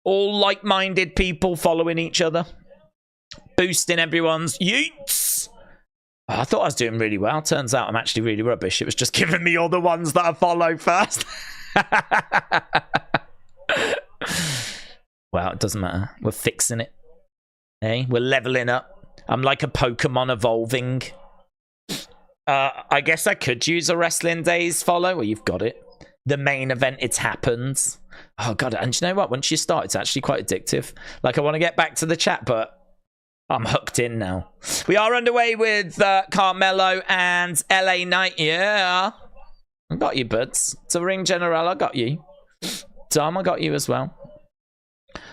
All like-minded people following each other. Boosting everyone's yeets. Oh, I thought I was doing really well. Turns out I'm actually really rubbish. It was just giving me all the ones that I follow first. Well, it doesn't matter. We're fixing it. Hey, we're leveling up. I'm like a Pokemon evolving. I guess I could use a Wrestling Days follow. Well, you've got it. The main event, it's happened. Oh, God. And you know what? Once you start, it's actually quite addictive. Like, I want to get back to the chat, but I'm hooked in now. We are underway with Carmelo and LA Knight. Yeah. I got you, buds. So Ring General, I got you. Dom, I got you as well.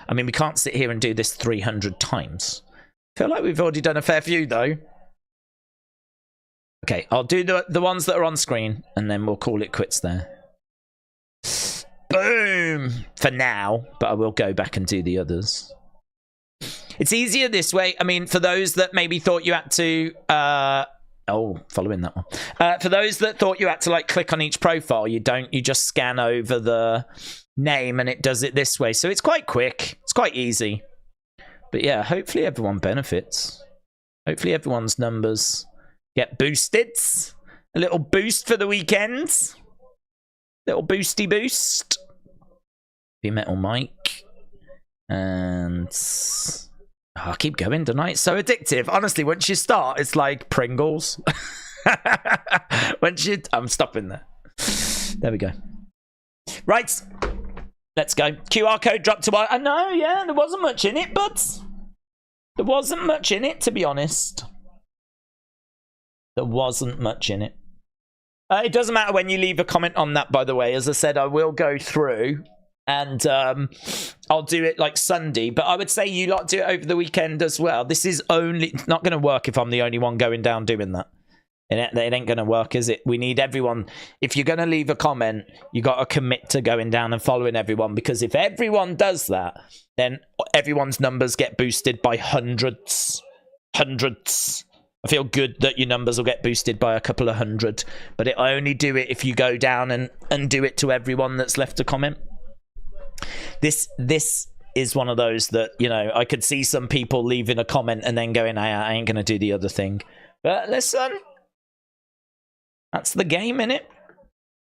I mean, we can't sit here and do this 300 times. Feel like we've already done a fair few, though. Okay, I'll do the ones that are on screen, and then we'll call it quits there. Boom! For now, but I will go back and do the others. It's easier this way. I mean, for those that maybe thought you had to... following that one. For those that thought you had to, like, click on each profile, you don't. You just scan over the name, and it does it this way. So it's quite quick. It's quite easy. But yeah, hopefully everyone benefits. Hopefully everyone's numbers get boosted. A little boost for the weekend. Little boosty boost. Be Metal Mike. And... oh, I'll keep going, don't I? It's so addictive. Honestly, once you start, it's like Pringles. I'm stopping there. There we go. Right. Let's go. QR code dropped to... I know, yeah, there wasn't much in it, but... there wasn't much in it, to be honest. There wasn't much in it. It doesn't matter when you leave a comment on that, by the way. As I said, I will go through and I'll do it like Sunday. But I would say you lot do it over the weekend as well. This is only not going to work if I'm the only one going down doing that. It ain't going to work, is it? We need everyone. If you're going to leave a comment, you got to commit to going down and following everyone. Because if everyone does that, then everyone's numbers get boosted by hundreds. Hundreds. I feel good that your numbers will get boosted by a couple of hundred. But I only do it if you go down and do it to everyone that's left a comment. This is one of those that, you know, I could see some people leaving a comment and then going, I ain't going to do the other thing. But listen, that's the game, innit?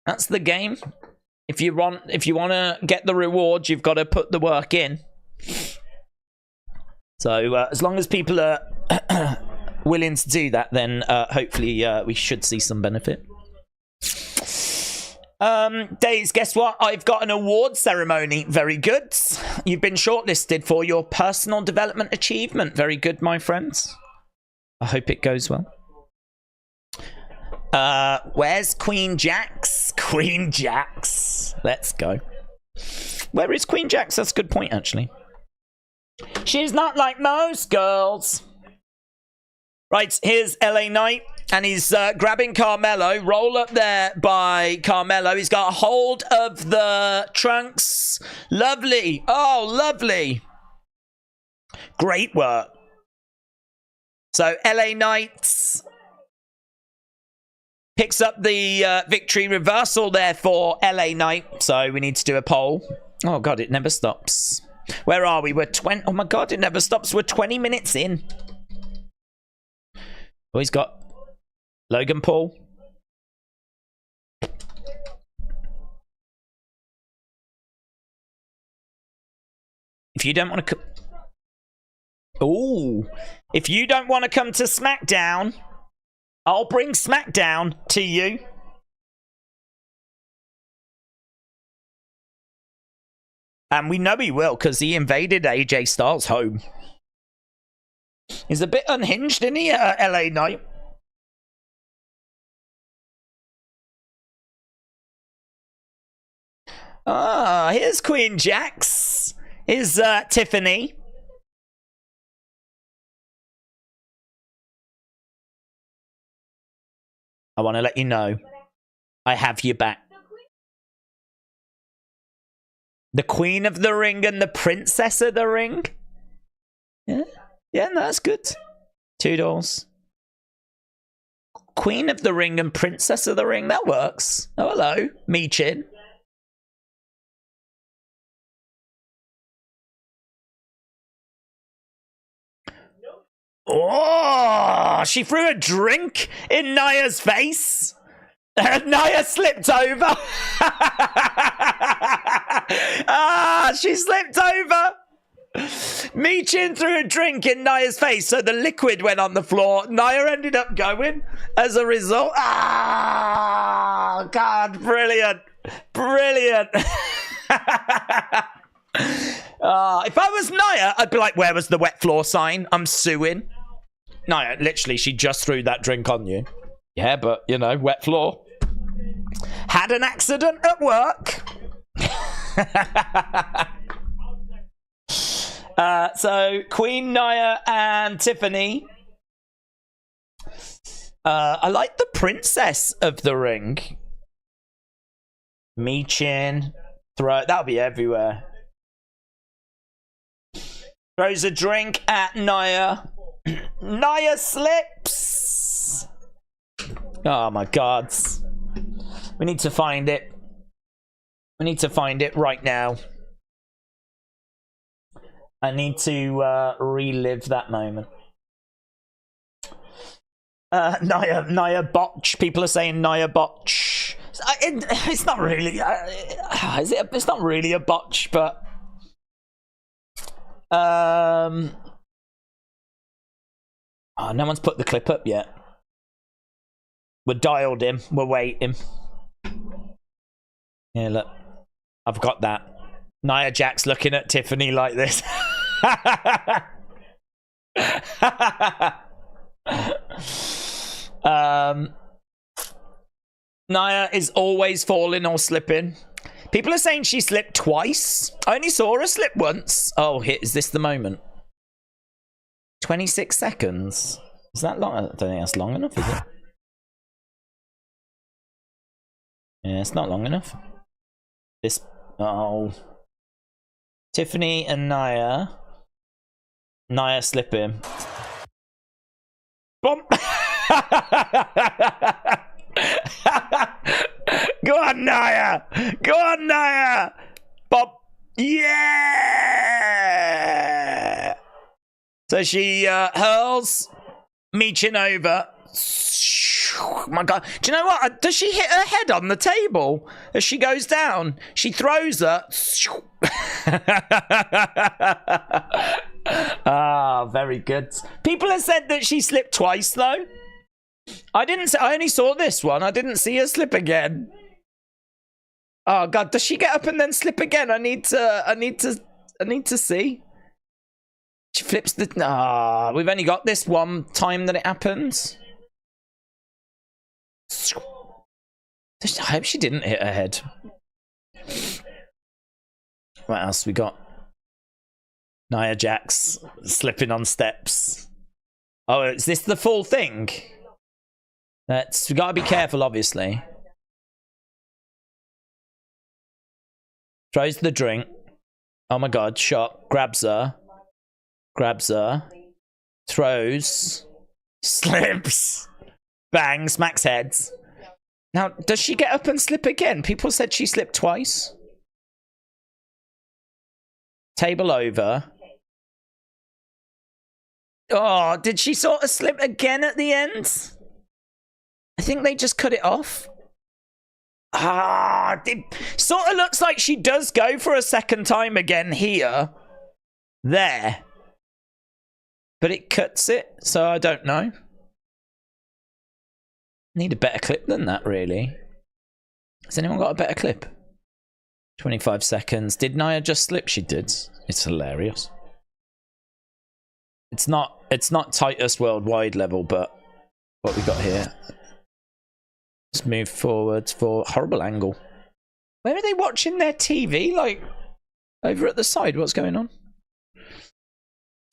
That's the game. If you want to get the reward, you've got to put the work in. So as long as people are willing to do that, then hopefully we should see some benefit. Days, guess what? I've got an award ceremony. Very good. You've been shortlisted for your personal development achievement. Very good, my friends. I hope it goes well. Where's Queen Jax? Queen Jax. Let's go. Where is Queen Jax? That's a good point, actually. She's not like most girls. Right, here's LA Knight, and he's grabbing Carmelo. Roll up there by Carmelo. He's got a hold of the trunks. Lovely. Oh, lovely. Great work. So LA Knight picks up the victory. Reversal there for LA Knight. So we need to do a poll. Oh, God, it never stops. Where are we? We're 20. Oh, my God, it never stops. We're 20 minutes in. Oh, he's got Logan Paul. If you don't want to come... ooh. If you don't want to come to SmackDown, I'll bring SmackDown to you. And we know he will, because he invaded AJ Styles' home. He's a bit unhinged, isn't he, LA Knight? Ah, here's Queen Jax. Here's Tiffany. I want to let you know, I have your back. The Queen of the Ring and the Princess of the Ring? Yeah. Yeah, no, that's good. Toodles. Queen of the Ring and Princess of the Ring. That works. Oh, hello. Meechin. Oh, she threw a drink in Naya's face. Naya slipped over. She slipped over. Meechin threw a drink in Naya's face, so the liquid went on the floor. Naya ended up going as a result. God, brilliant. Brilliant. If I was Naya, I'd be like, where was the wet floor sign? I'm suing. Naya, literally, she just threw that drink on you. Yeah, but, you know, wet floor. Had an accident at work. So Queen, Nia, and Tiffany. I like the princess of the ring. Meechin. Throw. That'll be everywhere. Throws a drink at Nia. Nia slips. Oh my god. We need to find it. We need to find it right now. I need to relive that moment. Nia botch. People are saying Nia botch. It's not really. Is it? It's not really a botch, but oh, no one's put the clip up yet. We're dialed in. We're waiting. Yeah, look. I've got that. Nia Jax looking at Tiffany like this. Nia is always falling or slipping. People are saying she slipped twice. I only saw her slip once. Oh, is this the moment? 26 seconds. Is that long? I don't think that's long enough, is it? Yeah, it's not long enough. This. Oh. Tiffany and Nia. Nia slipping. Bump. Go on, Nia. Go on, Nia. Bump. Yeah. So she hurls Meechin over. Oh my god. Do you know what? Does she hit her head on the table as she goes down? She throws her. Ah, very good. People have said that she slipped twice though. I only saw this one. I didn't see her slip again. Oh god, does she get up and then slip again? I need to see. She flips the. Ah, we've only got this one time that it happens. I hope she didn't hit her head. What else we got? Nia Jax slipping on steps. Oh, is this the full thing? We gotta be careful, obviously. Throws the drink. Oh my god, shot. Grabs her. Throws. Slips. Bang, smacks heads. Now, does she get up and slip again? People said she slipped twice. Table over. Oh, did she sort of slip again at the end? I think they just cut it off. Ah, it sort of looks like she does go for a second time again here. There. But it cuts it, so I don't know. Need a better clip than that, really. Has anyone got a better clip? 25 seconds. Did Nia just slip? She did. It's hilarious. It's not tightest worldwide level, but what we got here. Let's move forwards for horrible angle. Where are they watching their TV? Like over at the side. What's going on?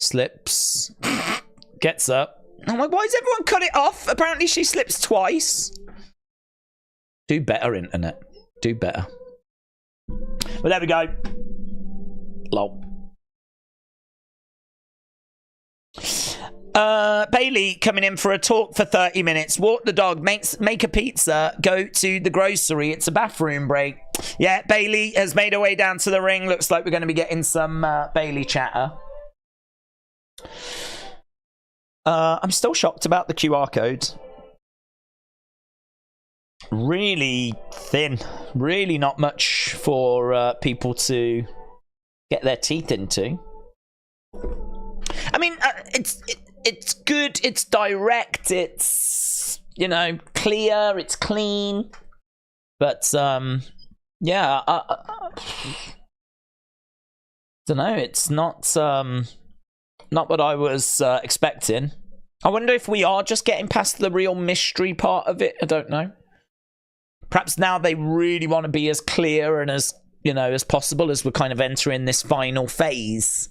Slips. Gets up. I'm like, why does everyone cut it off? Apparently she slips twice. Do better, internet. Do better. Well, there we go. Lol. Bailey coming in for a talk for 30 minutes. Walk the dog, make a pizza, go to the grocery. It's a bathroom break. Yeah, Bailey has made her way down to the ring. Looks like we're going to be getting some Bailey chatter. I'm still shocked about the QR code. Really thin. Really not much for people to get their teeth into. I mean, it's good. It's direct. It's, you know, clear. It's clean. But yeah, don't know. It's not what I was expecting. I wonder if we are just getting past the real mystery part of it. I don't know. Perhaps now they really want to be as clear and as, you know, as possible as we're kind of entering this final phase.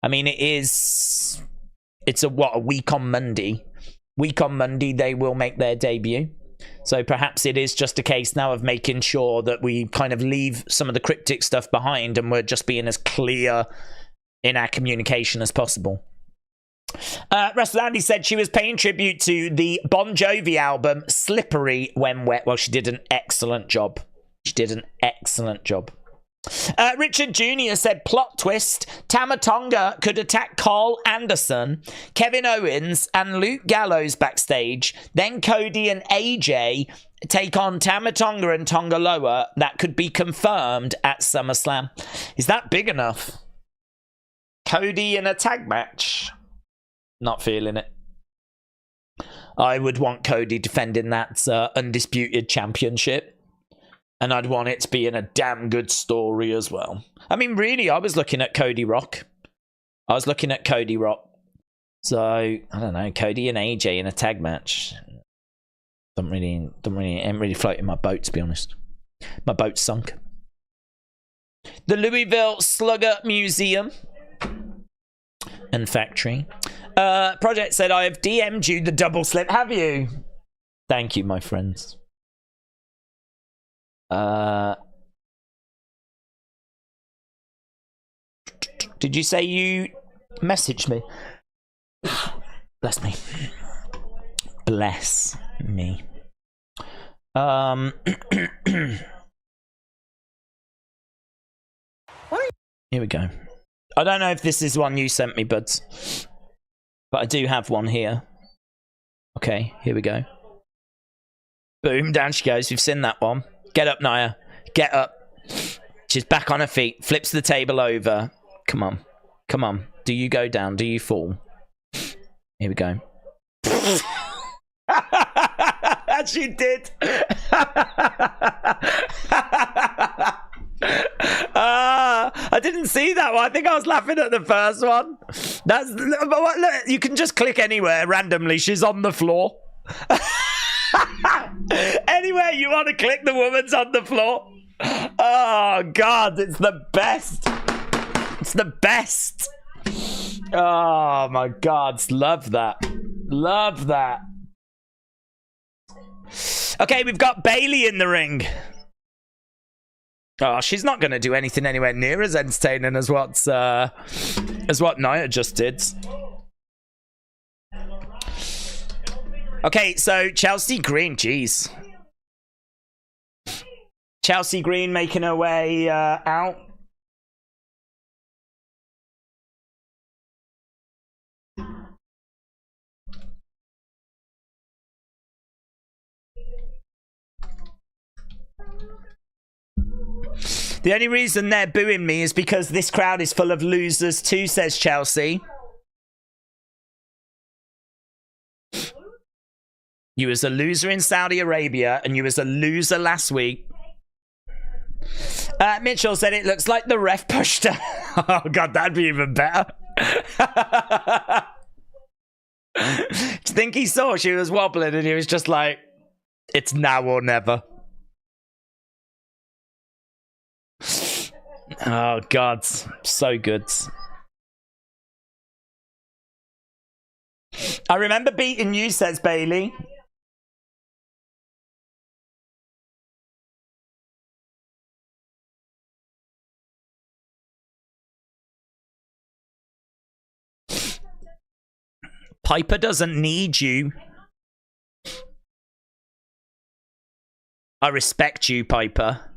I mean, it's a week on Monday. Week on Monday, they will make their debut. So perhaps it is just a case now of making sure that we kind of leave some of the cryptic stuff behind and we're just being as clear in our communication as possible. Russell Andy said she was paying tribute to the Bon Jovi album Slippery When Wet. Well, she did an excellent job. Richard Jr. said, plot twist, Tama Tonga could attack Carl Anderson, Kevin Owens, and Luke Gallows backstage. Then Cody and AJ take on Tama Tonga and Tonga Loa. That could be confirmed at SummerSlam. Is that big enough? Cody in a tag match? Not feeling it. I would want Cody defending that undisputed championship. And I'd want it to be in a damn good story as well. I mean, really, I was looking at Cody Rock. So, I don't know, Cody and AJ in a tag match. Ain't really floating my boat, to be honest. My boat's sunk. The Louisville Slugger Museum and Factory. Project said, I have DM'd you the double slip. Have you? Thank you, my friends. Did you say you messaged me? Bless me. Bless me. Here we go. I don't know if this is one you sent me, buds, but I do have one here. Okay, here we go. Boom, down she goes. You've seen that one. Get up, Nia. Get up. She's back on her feet. Flips the table over. Come on. Come on. Do you go down? Do you fall? Here we go. She did. I didn't see that one. I think I was laughing at the first one. Look, you can just click anywhere randomly. She's on the floor. Anywhere you want to click, the woman's on the floor. Oh God, it's the best. It's the best. Oh my God, love that. Love that. Okay, we've got Bayley in the ring. Oh, she's not going to do anything anywhere near as entertaining as what Nia just did. Okay, so Chelsea Green, jeez. Chelsea Green making her way out. The only reason they're booing me is because this crowd is full of losers too, says Chelsea. You was a loser in Saudi Arabia, and you was a loser last week. Mitchell said it looks like the ref pushed her. Oh, God, that'd be even better. Do you think he saw she was wobbling and he was just like, it's now or never? Oh, God. So good. I remember beating you, says Bayley. Piper doesn't need you. I respect you, Piper.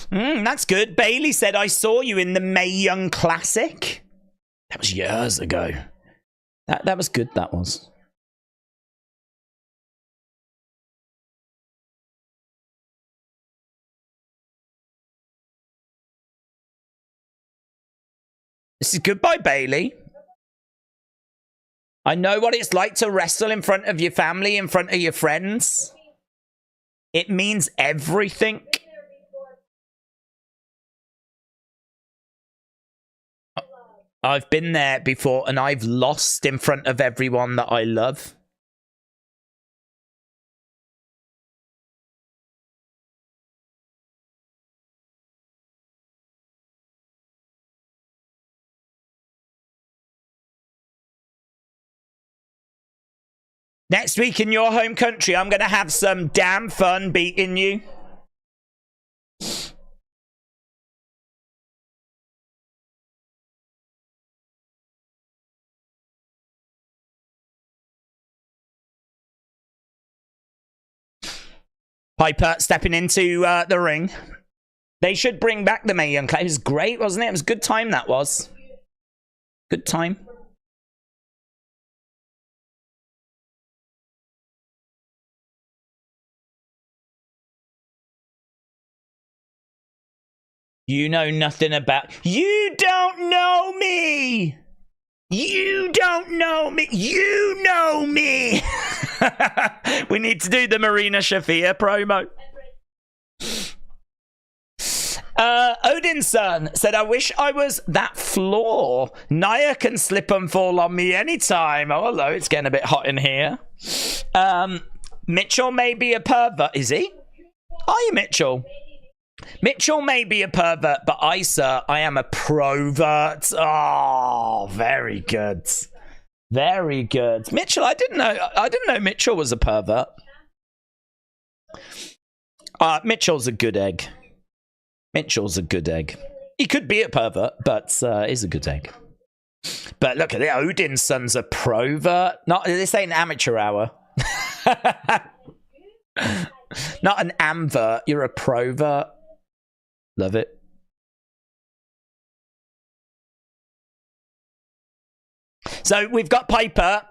That's good. Bayley said, I saw you in the Mae Young Classic. That was years ago. That was good, that was. This is goodbye, Bayley. I know what it's like to wrestle in front of your family, in front of your friends. It means everything. I've been there before, and I've lost in front of everyone that I love. Next week in your home country, I'm going to have some damn fun beating you. Piper stepping into the ring. They should bring back the Mae Young Classic. It was great, wasn't it? It was a good time, that was. Good time. You know nothing about... You don't know me! You don't know me! You know me! We need to do the Marina Shafir promo. Odin's son said, I wish I was that floor. Naya can slip and fall on me anytime. Oh, hello, it's getting a bit hot in here. Mitchell may be a pervert. Is he? Are you, Mitchell? Mitchell may be a pervert, but I am a provert. Oh, very good. Very good. Mitchell, I didn't know Mitchell was a pervert. Mitchell's a good egg. Mitchell's a good egg. He could be a pervert, but he's a good egg. But look at it. Odin's son's a provert. Not, this ain't amateur hour. Not an amvert. You're a provert. Love it. So we've got Piper.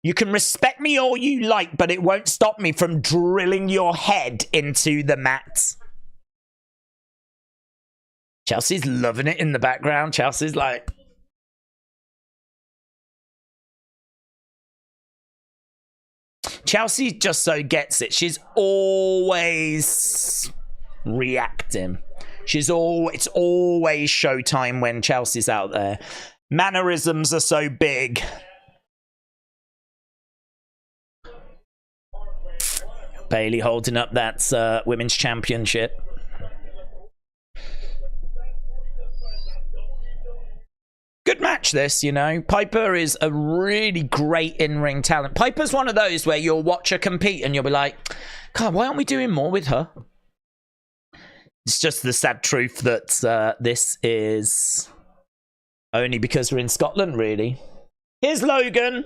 You can respect me all you like, but it won't stop me from drilling your head into the mat. Chelsea's loving it in the background. Chelsea's like... Chelsea just so gets it. She's always reacting. It's always showtime when Chelsea's out there. Mannerisms are so big. Bailey holding up that women's championship. Good match this, you know. Piper is a really great in-ring talent. Piper's one of those where you'll watch her compete and you'll be like, God, why aren't we doing more with her? It's just the sad truth that this is only because we're in Scotland, really. Here's Logan.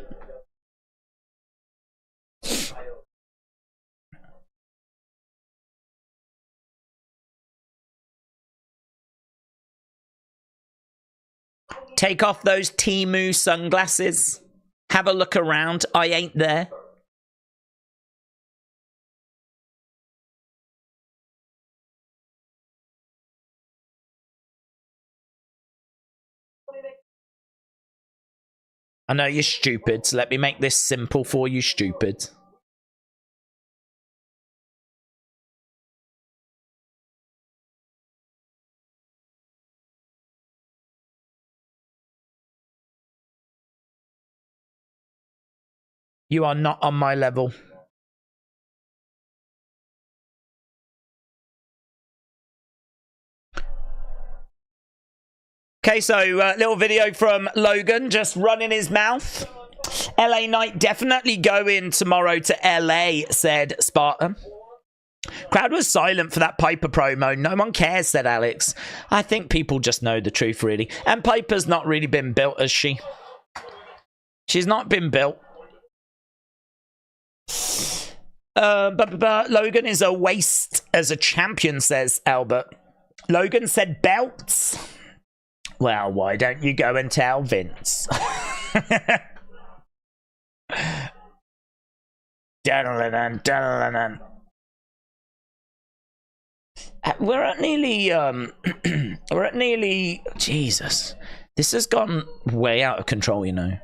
Take off those Temu sunglasses. Have a look around. I ain't there. I know you're stupid, so let me make this simple for you, stupid. You are not on my level. Okay, so little video from Logan just running his mouth. LA Knight definitely going tomorrow to LA, said Spartan. Crowd was silent for that Piper promo. No one cares, said Alex. I think people just know the truth, really. And Piper's not really been built, has she? She's not been built. Logan is a waste as a champion, says Albert. Logan said belts. Well, why don't you go and tell Vince? We're at nearly we're at nearly, Jesus, this has gone way out of control, you know.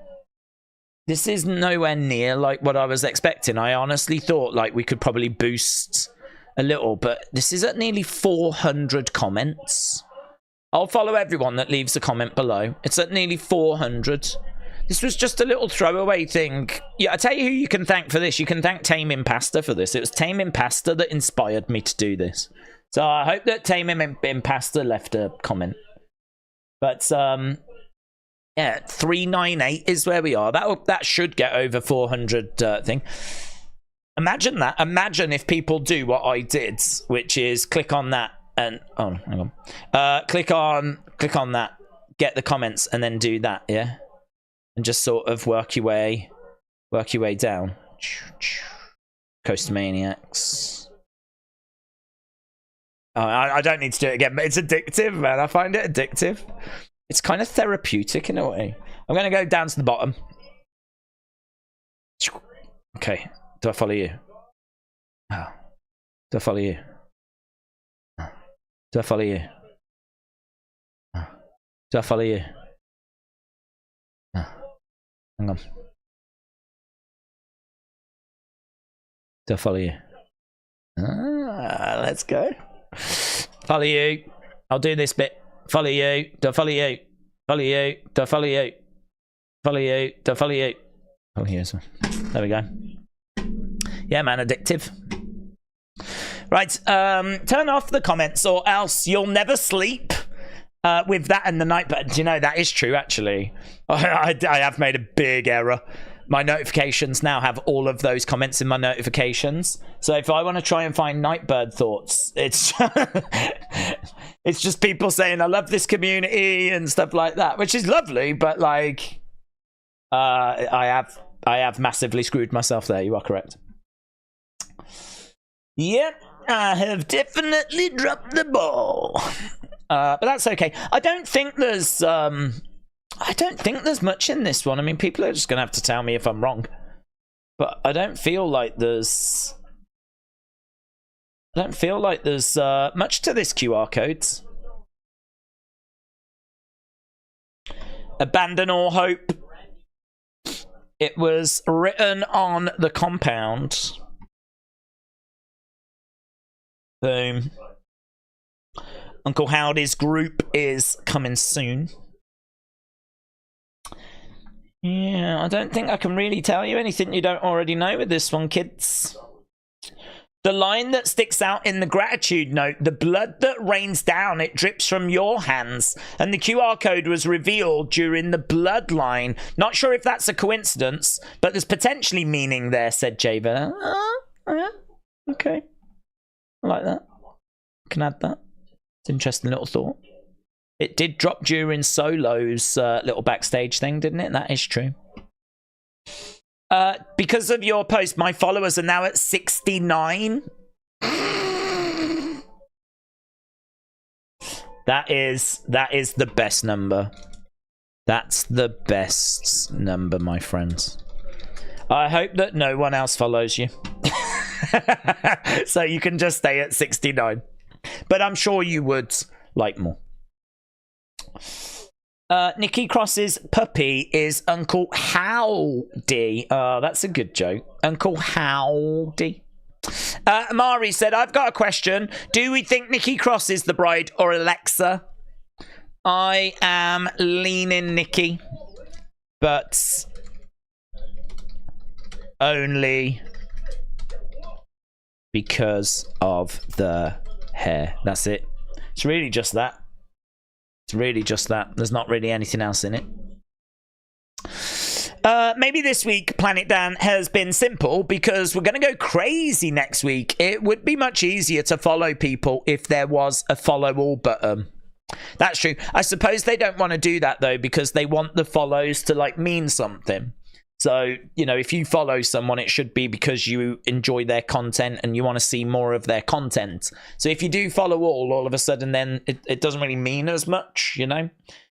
This is nowhere near like what I was expecting. I honestly thought like we could probably boost a little, but this is at nearly 400 comments. I'll follow everyone that leaves a comment below. It's at nearly 400. This was just a little throwaway thing. Yeah, I tell you who you can thank for this. You can thank Tame Impasta for this. It was Tame Impasta that inspired me to do this. So I hope that Tame Impasta left a comment. But yeah, 398 is where we are. That should get over 400 thing. Imagine that. Imagine if people do what I did, which is click on that and hang on. Click on that, get the comments, and then do that, yeah? And just sort of work your way down. Coast Maniacs. Oh, I don't need to do it again, but it's addictive, man. I find it addictive. It's kind of therapeutic in a way. I'm going to go down to the bottom. Okay. Do I follow you? Oh. Do I follow you? Oh. Do I follow you? Oh. Do I follow you? Oh. Hang on. Do I follow you? Let's go. Follow you. I'll do this bit. Follow you. Do I follow you? Follow you. Do I follow you? Follow you. Do I follow you? Follow you as well. There we go. Yeah, man, addictive. Right, turn off the comments or else you'll never sleep with that and the Nightbird. Do you know, that is true, actually. I have made a big error. My notifications now have all of those comments in my notifications. So if I want to try and find Nightbird thoughts, it's it's just people saying, I love this community and stuff like that, which is lovely, but like, I have massively screwed myself there. You are correct. Yep, I have definitely dropped the ball. But that's okay. I don't think there's much in this one. I mean, people are just gonna have to tell me if I'm wrong. But I don't feel like there's much to this QR codes. Abandon all hope. It was written on the compound. Boom. Uncle Howdy's group is coming soon. Yeah, I don't think I can really tell you anything you don't already know with this one, kids. The line that sticks out in the gratitude note, the blood that rains down, it drips from your hands. And the QR code was revealed during the bloodline. Not sure if that's a coincidence, but there's potentially meaning there, said Java. Yeah, okay. I like that. Can add that. It's an interesting little thought. It did drop during Solo's little backstage thing, didn't it? That is true. Because of your post, my followers are now at 69. That is the best number. That's the best number, my friends. I hope that no one else follows you. So you can just stay at 69. But I'm sure you would like more. Nikki Cross's puppy is Uncle Howdy. That's a good joke. Uncle Howdy. Amari said, I've got a question. Do we think Nikki Cross is the bride or Alexa? I am leaning Nikki, but only because of the hair. That's it. It's really just that. It's really just that. There's not really anything else in it. Maybe this week Planet Dan has been simple because we're going to go crazy next week. It would be much easier to follow people if there was a follow all button. That's true. I suppose they don't want to do that though because they want the follows to like mean something. So, you know, if you follow someone, it should be because you enjoy their content and you want to see more of their content. So if you do follow all of a sudden, then it doesn't really mean as much, you know?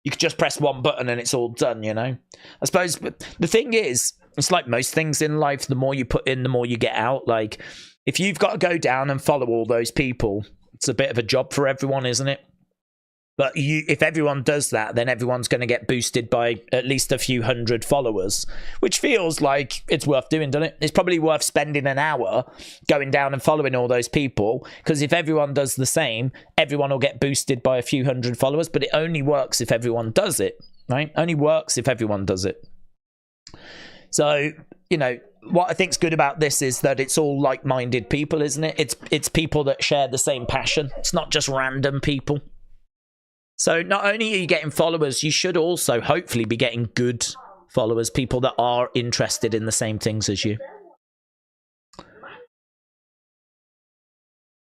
You could just press one button and it's all done, you know? I suppose the thing is, it's like most things in life, the more you put in, the more you get out. Like, if you've got to go down and follow all those people, it's a bit of a job for everyone, isn't it? But if everyone does that, then everyone's going to get boosted by at least a few hundred followers, which feels like it's worth doing, doesn't it? It's probably worth spending an hour going down and following all those people, because if everyone does the same, everyone will get boosted by a few hundred followers, but it only works if everyone does it, right? Only works if everyone does it. So, you know, what I think's good about this is that it's all like-minded people, isn't it? It's people that share the same passion. It's not just random people. So not only are you getting followers, you should also hopefully be getting good followers, people that are interested in the same things as you.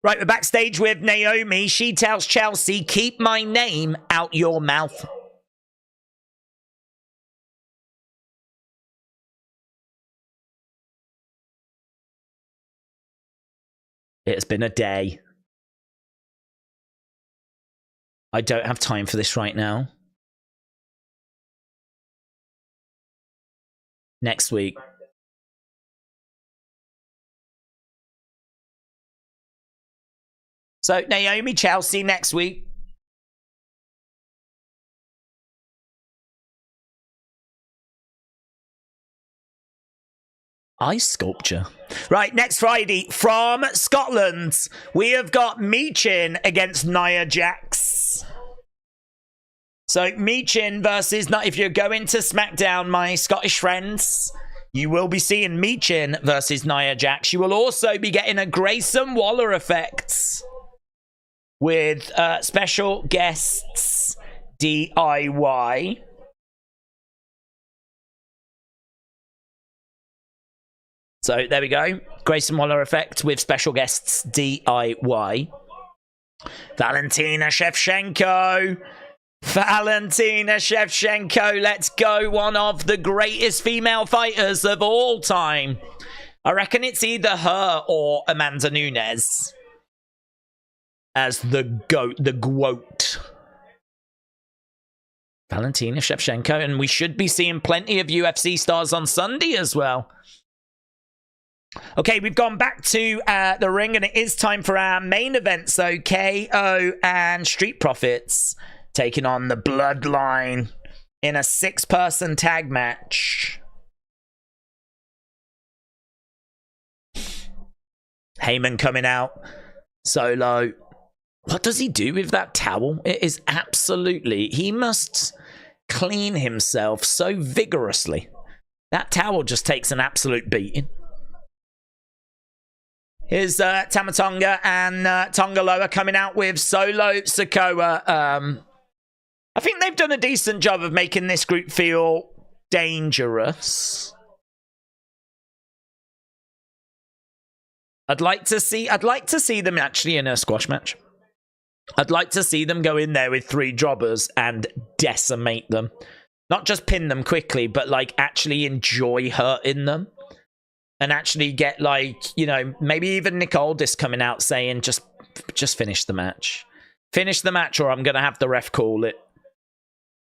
Right, we're backstage with Naomi. She tells Chelsea, keep my name out your mouth. It's been a day. I don't have time for this right now. Next week. So, Naomi, Chelsea next week. Ice sculpture. Right, next Friday from Scotland, we have got Meechin against Nia Jax. So Meechin versus, if you're going to Smackdown, my Scottish friends, you will be seeing Meechin versus Nia Jax. You will also be getting a Grayson Waller effect with special guests DIY. So there we go. Grayson Waller effect with special guests DIY. Valentina Shevchenko. Valentina Shevchenko. Let's go. One of the greatest female fighters of all time. I reckon it's either her or Amanda Nunes as the GOAT, the GWOAT. Valentina Shevchenko. And we should be seeing plenty of UFC stars on Sunday as well. Okay, we've gone back to the ring, and it is time for our main event. So KO and Street Profits taking on the Bloodline in a 6-person tag match. Heyman coming out. Solo. What does he do with that towel? It is absolutely... He must clean himself so vigorously. That towel just takes an absolute beating. Here's Tama Tonga and Tonga Loa coming out with Solo Sikoa. I think they've done a decent job of making this group feel dangerous. I'd like to see them actually in a squash match. I'd like to see them go in there with 3 jobbers and decimate them. Not just pin them quickly, but like actually enjoy hurting them. And actually get, like, you know, maybe even Nick Aldis coming out saying, just finish the match. Finish the match or I'm going to have the ref call it.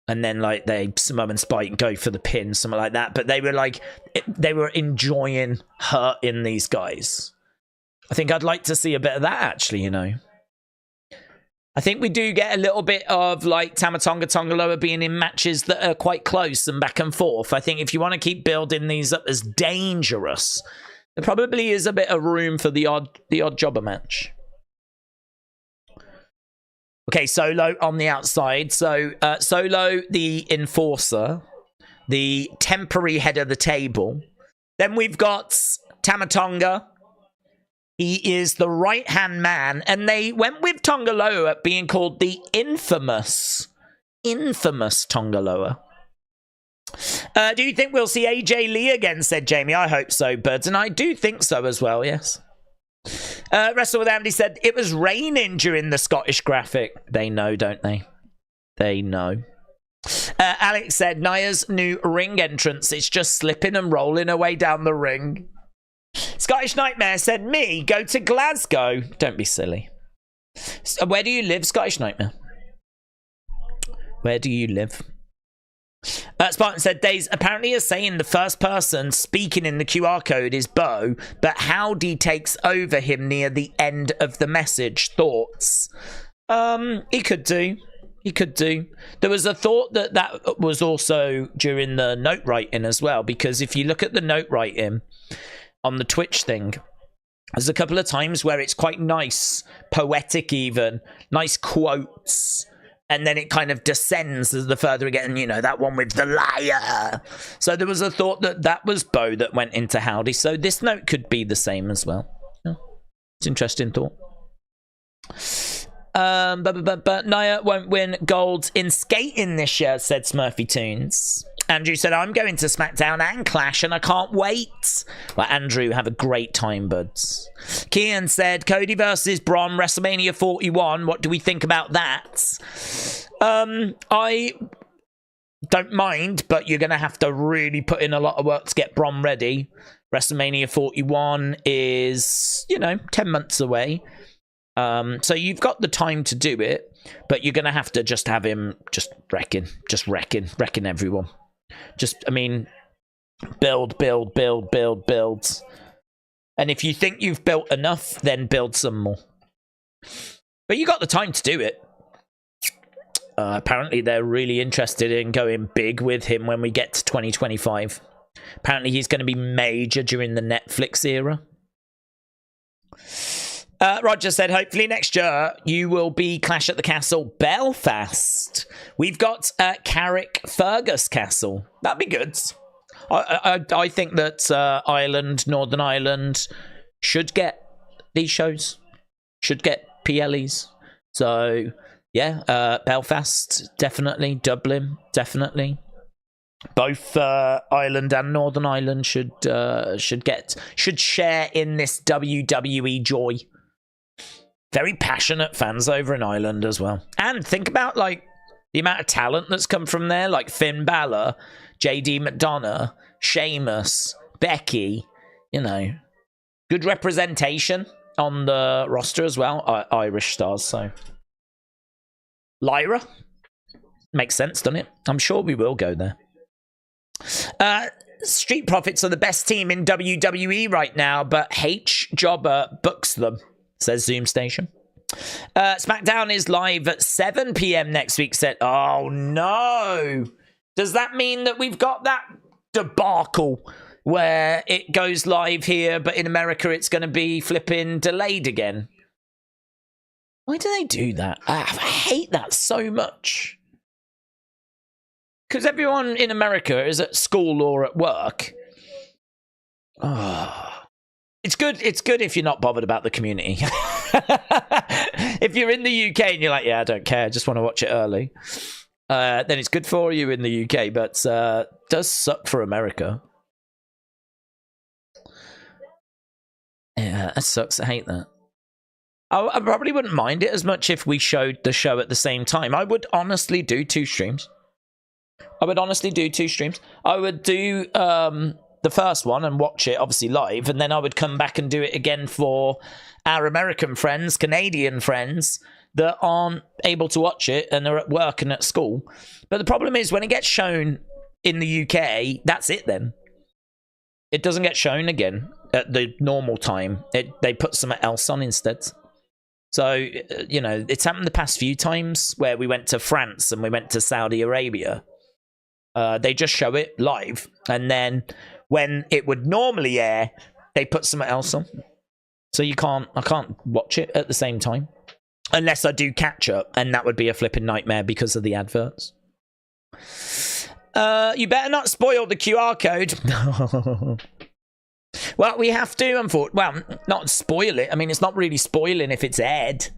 And then, like, Samoa and Spike go for the pin, something like that. But they were, like, they were enjoying hurting these guys. I think I'd like to see a bit of that, actually, you know. I think we do get a little bit of, like, Tama Tonga, Tonga Loa being in matches that are quite close and back and forth. I think if you want to keep building these up as dangerous, there probably is a bit of room for the odd jobber match. Okay, Solo on the outside. So, Solo, the enforcer, the temporary head of the table. Then we've got Tama Tonga. He is the right-hand man, and they went with Tonga Loa being called the infamous Tonga Loa. Do you think we'll see AJ Lee again, said Jamie? I hope so, Birds, and I do think so as well, yes. Wrestle with Andy said, it was raining during the Scottish graphic. They know, don't they? They know. Alex said, Nia's new ring entrance, it's just slipping and rolling away down the ring. Scottish Nightmare said, me, go to Glasgow. Don't be silly. Where do you live, Scottish Nightmare? Where do you live? Spartan said, Days apparently is saying the first person speaking in the QR code is Bo, but Howdy takes over him near the end of the message. Thoughts? He could do. He could do. There was a thought that that was also during the note writing as well, because if you look at the note writing on the Twitch thing, there's a couple of times where it's quite nice, poetic even, nice quotes, and then it kind of descends as the further we get, and you know, that one with the liar. So there was a thought that that was Bo that went into Howdy, so this note could be the same as well. Yeah. It's an interesting thought. But Nia won't win gold in skating this year, said Smurfy Tunes. Andrew said, I'm going to SmackDown and Clash and I can't wait. Well, Andrew, have a great time, buds. Kian said, Cody versus Braun, WrestleMania 41. What do we think about that? I don't mind, but you're going to have to really put in a lot of work to get Braun ready. WrestleMania 41 is, you know, 10 months away. So you've got the time to do it, but you're going to have to just have him just wrecking everyone. Just, I mean, build. And if you think you've built enough, then build some more. But you got the time to do it. Apparently they're really interested in going big with him when we get to 2025. Apparently he's going to be major during the Netflix era. Roger said, hopefully next year you will be Clash at the Castle Belfast. We've got Carrick Fergus Castle. That'd be good. I think that Ireland, Northern Ireland should get these shows. Should get PLEs. So, yeah, Belfast, definitely. Dublin, definitely. Both Ireland and Northern Ireland should share in this WWE joy. Very passionate fans over in Ireland as well. And think about, like, the amount of talent that's come from there. Like Finn Balor, JD McDonough, Sheamus, Becky. You know, good representation on the roster as well. Irish stars, so. Lyra. Makes sense, doesn't it? I'm sure we will go there. Street Profits are the best team in WWE right now, but H. Jobber books them, says Zoom Station. SmackDown is live at 7 p.m. next week. Said, oh no. Does that mean that we've got that debacle where it goes live here, but in America it's going to be flipping delayed again? Why do they do that? I hate that so much. Because everyone in America is at school or at work. Oh. It's good if you're not bothered about the community. If you're in the UK and you're like, yeah, I don't care, I just want to watch it early, then it's good for you in the UK, but it does suck for America. Yeah, that sucks. I hate that. I probably wouldn't mind it as much if we showed the show at the same time. I would honestly do 2 streams. I would do the first one and watch it, obviously, live, and then I would come back and do it again for our American friends, Canadian friends, that aren't able to watch it and are at work and at school. But the problem is, when it gets shown in the UK, that's it then. It doesn't get shown again at the normal time. They put something else on instead. So, you know, it's happened the past few times where we went to France and we went to Saudi Arabia. They just show it live, and then when it would normally air, they put something else on. So I can't watch it at the same time. Unless I do catch up, and that would be a flipping nightmare because of the adverts. You better not spoil the QR code. Well, we have to, unfortunately. Well, not spoil it. I mean, it's not really spoiling if it's aired.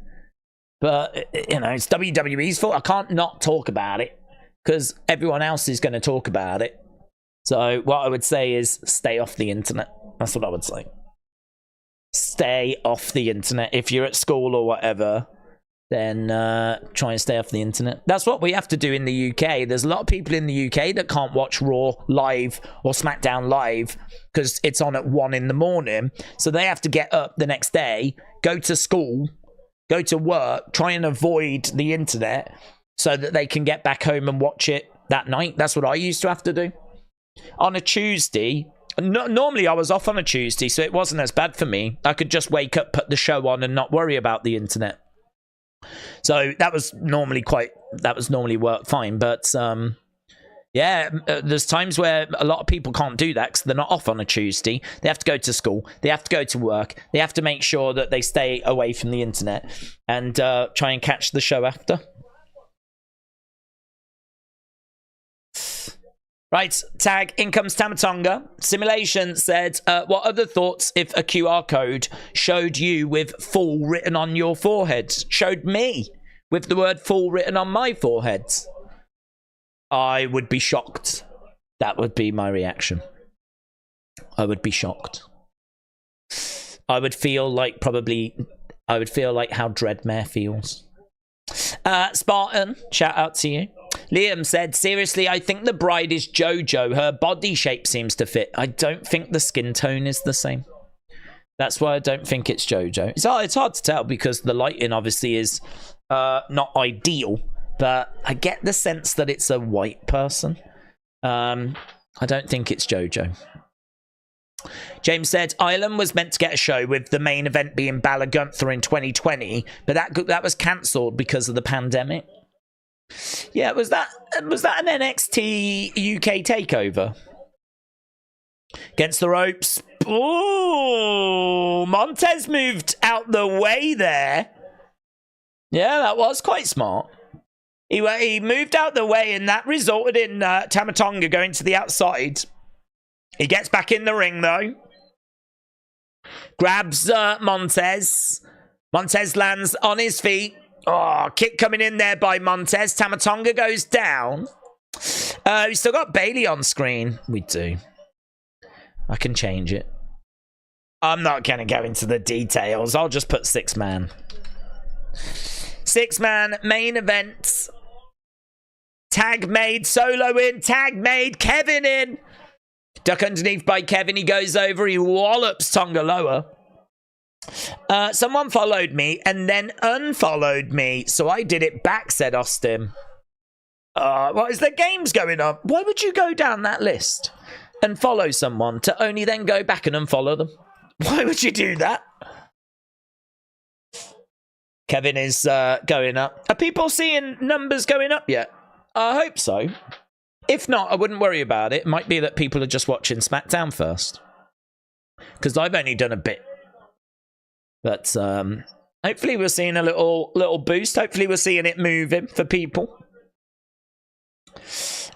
But, you know, it's WWE's fault. I can't not talk about it, because everyone else is going to talk about it. So what I would say is stay off the internet. That's what I would say. Stay off the internet. If you're at school or whatever, then try and stay off the internet. That's what we have to do in the UK. There's a lot of people in the UK that can't watch Raw live or SmackDown live because it's on at 1 in the morning. So they have to get up the next day, go to school, go to work, try and avoid the internet so that they can get back home and watch it that night. That's what I used to have to do. On a Tuesday, normally I was off on a Tuesday, so it wasn't as bad for me. I could just wake up, put the show on, and not worry about the internet. So that was normally work fine. But yeah, there's times where a lot of people can't do that because they're not off on a Tuesday. They have to go to school. They have to go to work. They have to make sure that they stay away from the internet and try and catch the show after. Right, tag, in comes Tamatonga. Simulation said, what other thoughts if a QR code showed you with full written on your forehead? Showed me with the word full written on my forehead. I would be shocked. That would be my reaction. I would be shocked. I would feel like how Dreadmare feels. Spartan, shout out to you. Liam said, seriously, I think the bride is JoJo. Her body shape seems to fit. I don't think the skin tone is the same. That's why I don't think it's JoJo. It's hard to tell because the lighting obviously is not ideal, but I get the sense that it's a white person. I don't think it's JoJo. James said, Ireland was meant to get a show with the main event being Balor Gunther in 2020, but that was cancelled because of the pandemic. Yeah, was that an NXT UK takeover? Against the ropes. Oh, Montez moved out the way there. Yeah, that was quite smart. He moved out the way, and that resulted in Tamatonga going to the outside. He gets back in the ring, though. Grabs Montez. Montez lands on his feet. Oh, kick coming in there by Montez. Tamatonga goes down. We still got Bailey on screen. We do. I can change it. I'm not going to go into the details. I'll just put 6-man. 6-man main event. Tag made. Solo in. Tag made. Kevin in. Duck underneath by Kevin. He goes over. He wallops Tonga Loa. Someone followed me and then unfollowed me, so I did it back, said Austin. What is the games going on? Why would you go down that list and follow someone to only then go back and unfollow them? Why would you do that? Kevin is going up. Are people seeing numbers going up yet? I hope so. If not, I wouldn't worry about it. It might be that people are just watching SmackDown first, because I've only done a bit. But hopefully we're seeing a little boost. Hopefully we're seeing it moving for people.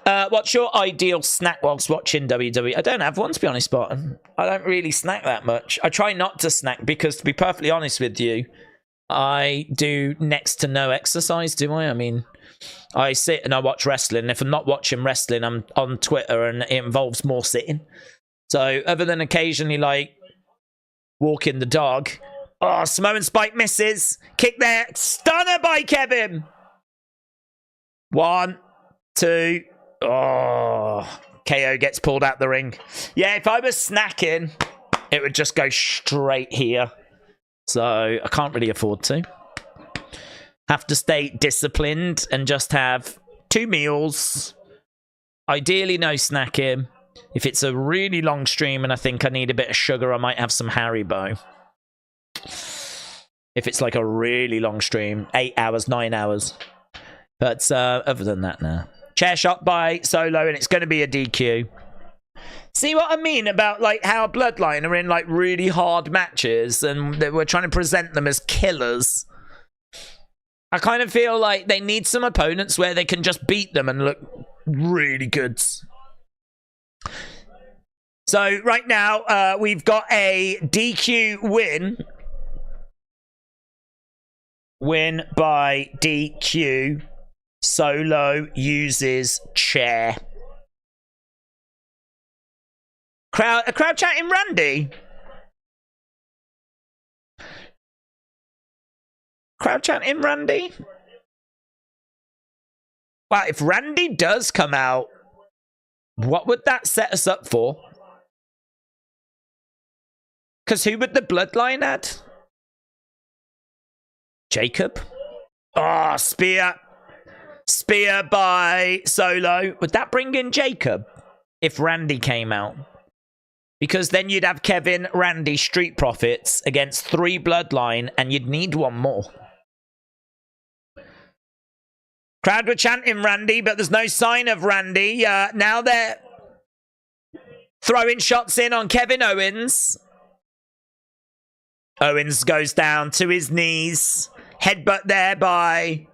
What's your ideal snack whilst watching WWE? I don't have one, to be honest, Spartan. I don't really snack that much. I try not to snack because, to be perfectly honest with you, I do next to no exercise, do I? I mean, I sit and I watch wrestling. If I'm not watching wrestling, I'm on Twitter and it involves more sitting. So other than occasionally, like, walking the dog... Oh, Samoan Spike misses. Kick there. Stunner by Kevin. 1, 2. Oh, KO gets pulled out the ring. Yeah, if I was snacking, it would just go straight here. So I can't really afford to. Have to stay disciplined and just have 2 meals. Ideally, no snacking. If it's a really long stream and I think I need a bit of sugar, I might have some Haribo. If it's like a really long stream, 8 hours, 9 hours. But other than that, nah. Chair shot by Solo, and it's going to be a DQ. See what I mean about like how Bloodline are in like really hard matches and we're trying to present them as killers. I kind of feel like they need some opponents where they can just beat them and look really good. So right now, we've got a DQ win. Win by DQ. Solo uses chair. A crowd chatting Randy. Crowd chatting Randy. Well, if Randy does come out, what would that set us up for? Because who would the Bloodline add? Jacob? Oh, spear. Spear by Solo. Would that bring in Jacob if Randy came out? Because then you'd have Kevin, Randy, Street Profits against 3 Bloodline, and you'd need one more. Crowd were chanting Randy, but there's no sign of Randy. Now they're throwing shots in on Kevin Owens. Owens goes down to his knees. Headbutt there by...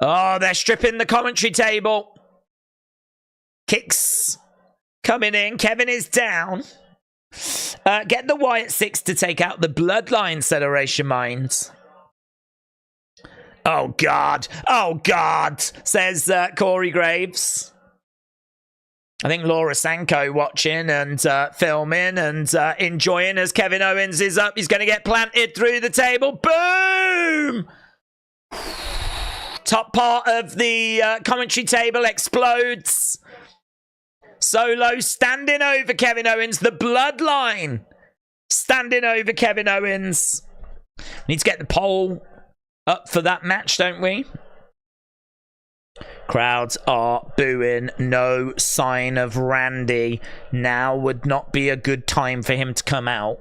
Oh, they're stripping the commentary table. Kicks coming in. Kevin is down. Get the Wyatt 6 to take out the Bloodline, said Horatio Mines. Oh, God. Oh, God, says Corey Graves. I think Laura Sanko watching and filming and enjoying as Kevin Owens is up. He's going to get planted through the table. Boom! Top part of the commentary table explodes. Solo standing over Kevin Owens. The Bloodline standing over Kevin Owens. Need to get the poll up for that match, don't we? Crowds are booing. No sign of Randy. Now would not be a good time for him to come out.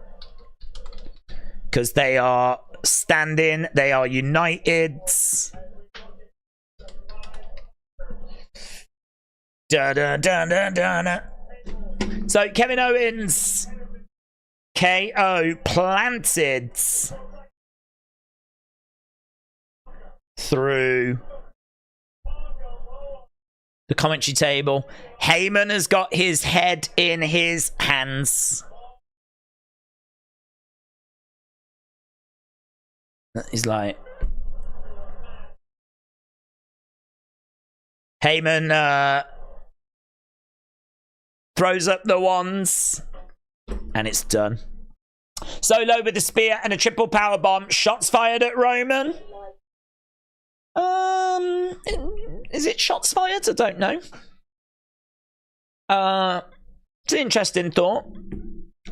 Because they are standing. They are united. Da, da, da, da, da, da. So Kevin Owens KO planted through the commentary table. Heyman has got his head in his hands. He's like... Heyman throws up the wands. And it's done. Solo with the spear and a triple power bomb. Shots fired at Roman. Is it shots fired? I don't know. It's an interesting thought.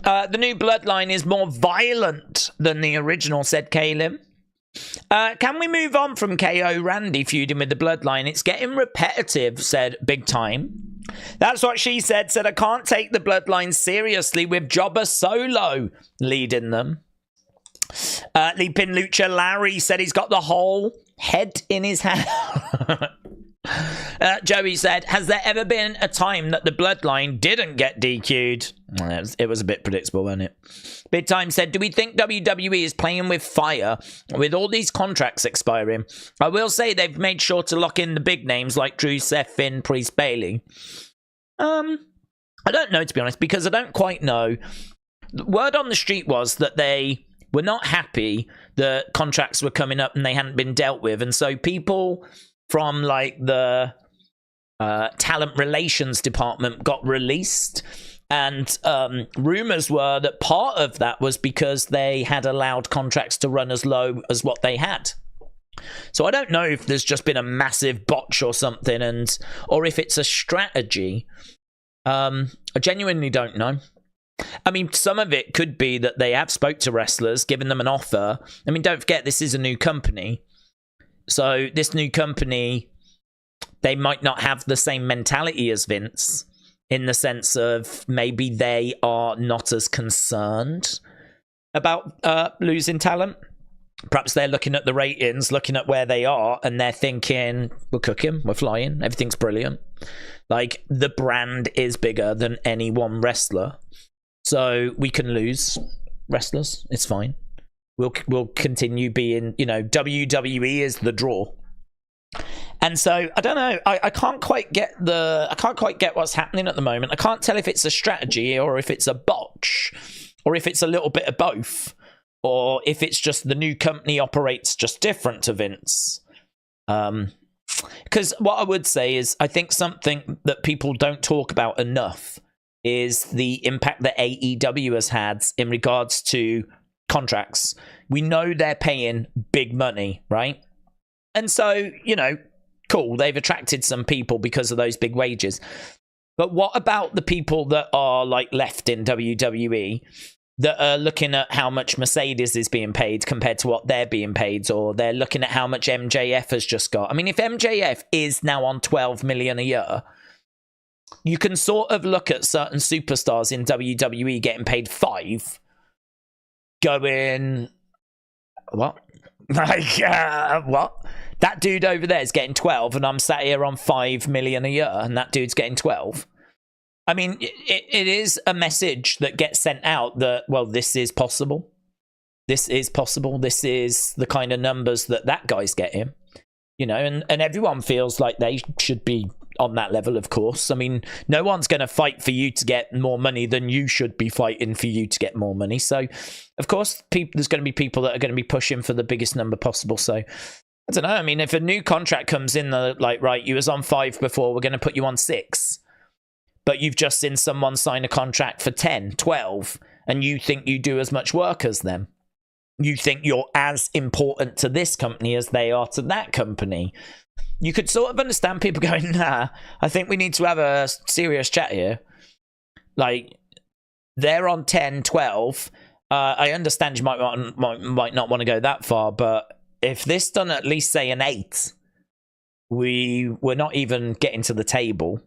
The new Bloodline is more violent than the original, said Kalim. Can we move on from KO Randy feuding with the Bloodline? It's getting repetitive, said Big Time. That's what she said. Said, I can't take the Bloodline seriously with Jobber Solo leading them. Leaping Lucha Larry said he's got the whole head in his hand. Joey said, has there ever been a time that the Bloodline didn't get DQ'd? It was a bit predictable, wasn't it? Big Time said, do we think WWE is playing with fire with all these contracts expiring? I will say they've made sure to lock in the big names like Drew, Seth, Finn, Priest, Bailey. I don't know, to be honest, because I don't quite know. The word on the street was that they were not happy that contracts were coming up and they hadn't been dealt with. And so people from like the talent relations department got released. And rumors were that part of that was because they had allowed contracts to run as low as what they had. So I don't know if there's just been a massive botch or something, or if it's a strategy. I genuinely don't know. I mean, some of it could be that they have spoke to wrestlers, given them an offer. I mean, don't forget, this is a new company. So this new company, they might not have the same mentality as Vince, in the sense of maybe they are not as concerned about losing talent. Perhaps they're looking at the ratings, looking at where they are, and they're thinking, we're cooking, we're flying, everything's brilliant. Like, the brand is bigger than any one wrestler. So we can lose wrestlers. It's fine. We'll continue being, you know, WWE is the draw. And so I don't know. I can't quite get what's happening at the moment. I can't tell if it's a strategy or if it's a botch or if it's a little bit of both or if it's just the new company operates just different to Vince. Because what I would say is I think something that people don't talk about enough is the impact that AEW has had in regards to contracts. We know they're paying big money, right? And so, you know, cool, they've attracted some people because of those big wages. But what about the people that are like left in WWE that are looking at how much Mercedes is being paid compared to what they're being paid, or they're looking at how much MJF has just got? I mean, if MJF is now on 12 million a year, you can sort of look at certain superstars in WWE getting paid 5, going, what? Like, what? That dude over there is getting 12 and I'm sat here on 5 million a year and that dude's getting 12. I mean, it is a message that gets sent out that, well, this is possible. This is possible. This is the kind of numbers that guy's getting. You know, and everyone feels like they should be on that level, of course. I mean, no one's going to fight for you to get more money than you should be fighting for you to get more money. So, of course, there's going to be people that are going to be pushing for the biggest number possible. So, I don't know. I mean, if a new contract comes in, like, right, you was on 5 before, we're going to put you on 6. But you've just seen someone sign a contract for 10, 12, and you think you do as much work as them. You think you're as important to this company as they are to that company. You could sort of understand people going, nah, I think we need to have a serious chat here. Like, they're on 10, 12. I understand you might not want to go that far, but if this done at least, say, an 8, we're not even getting to the table.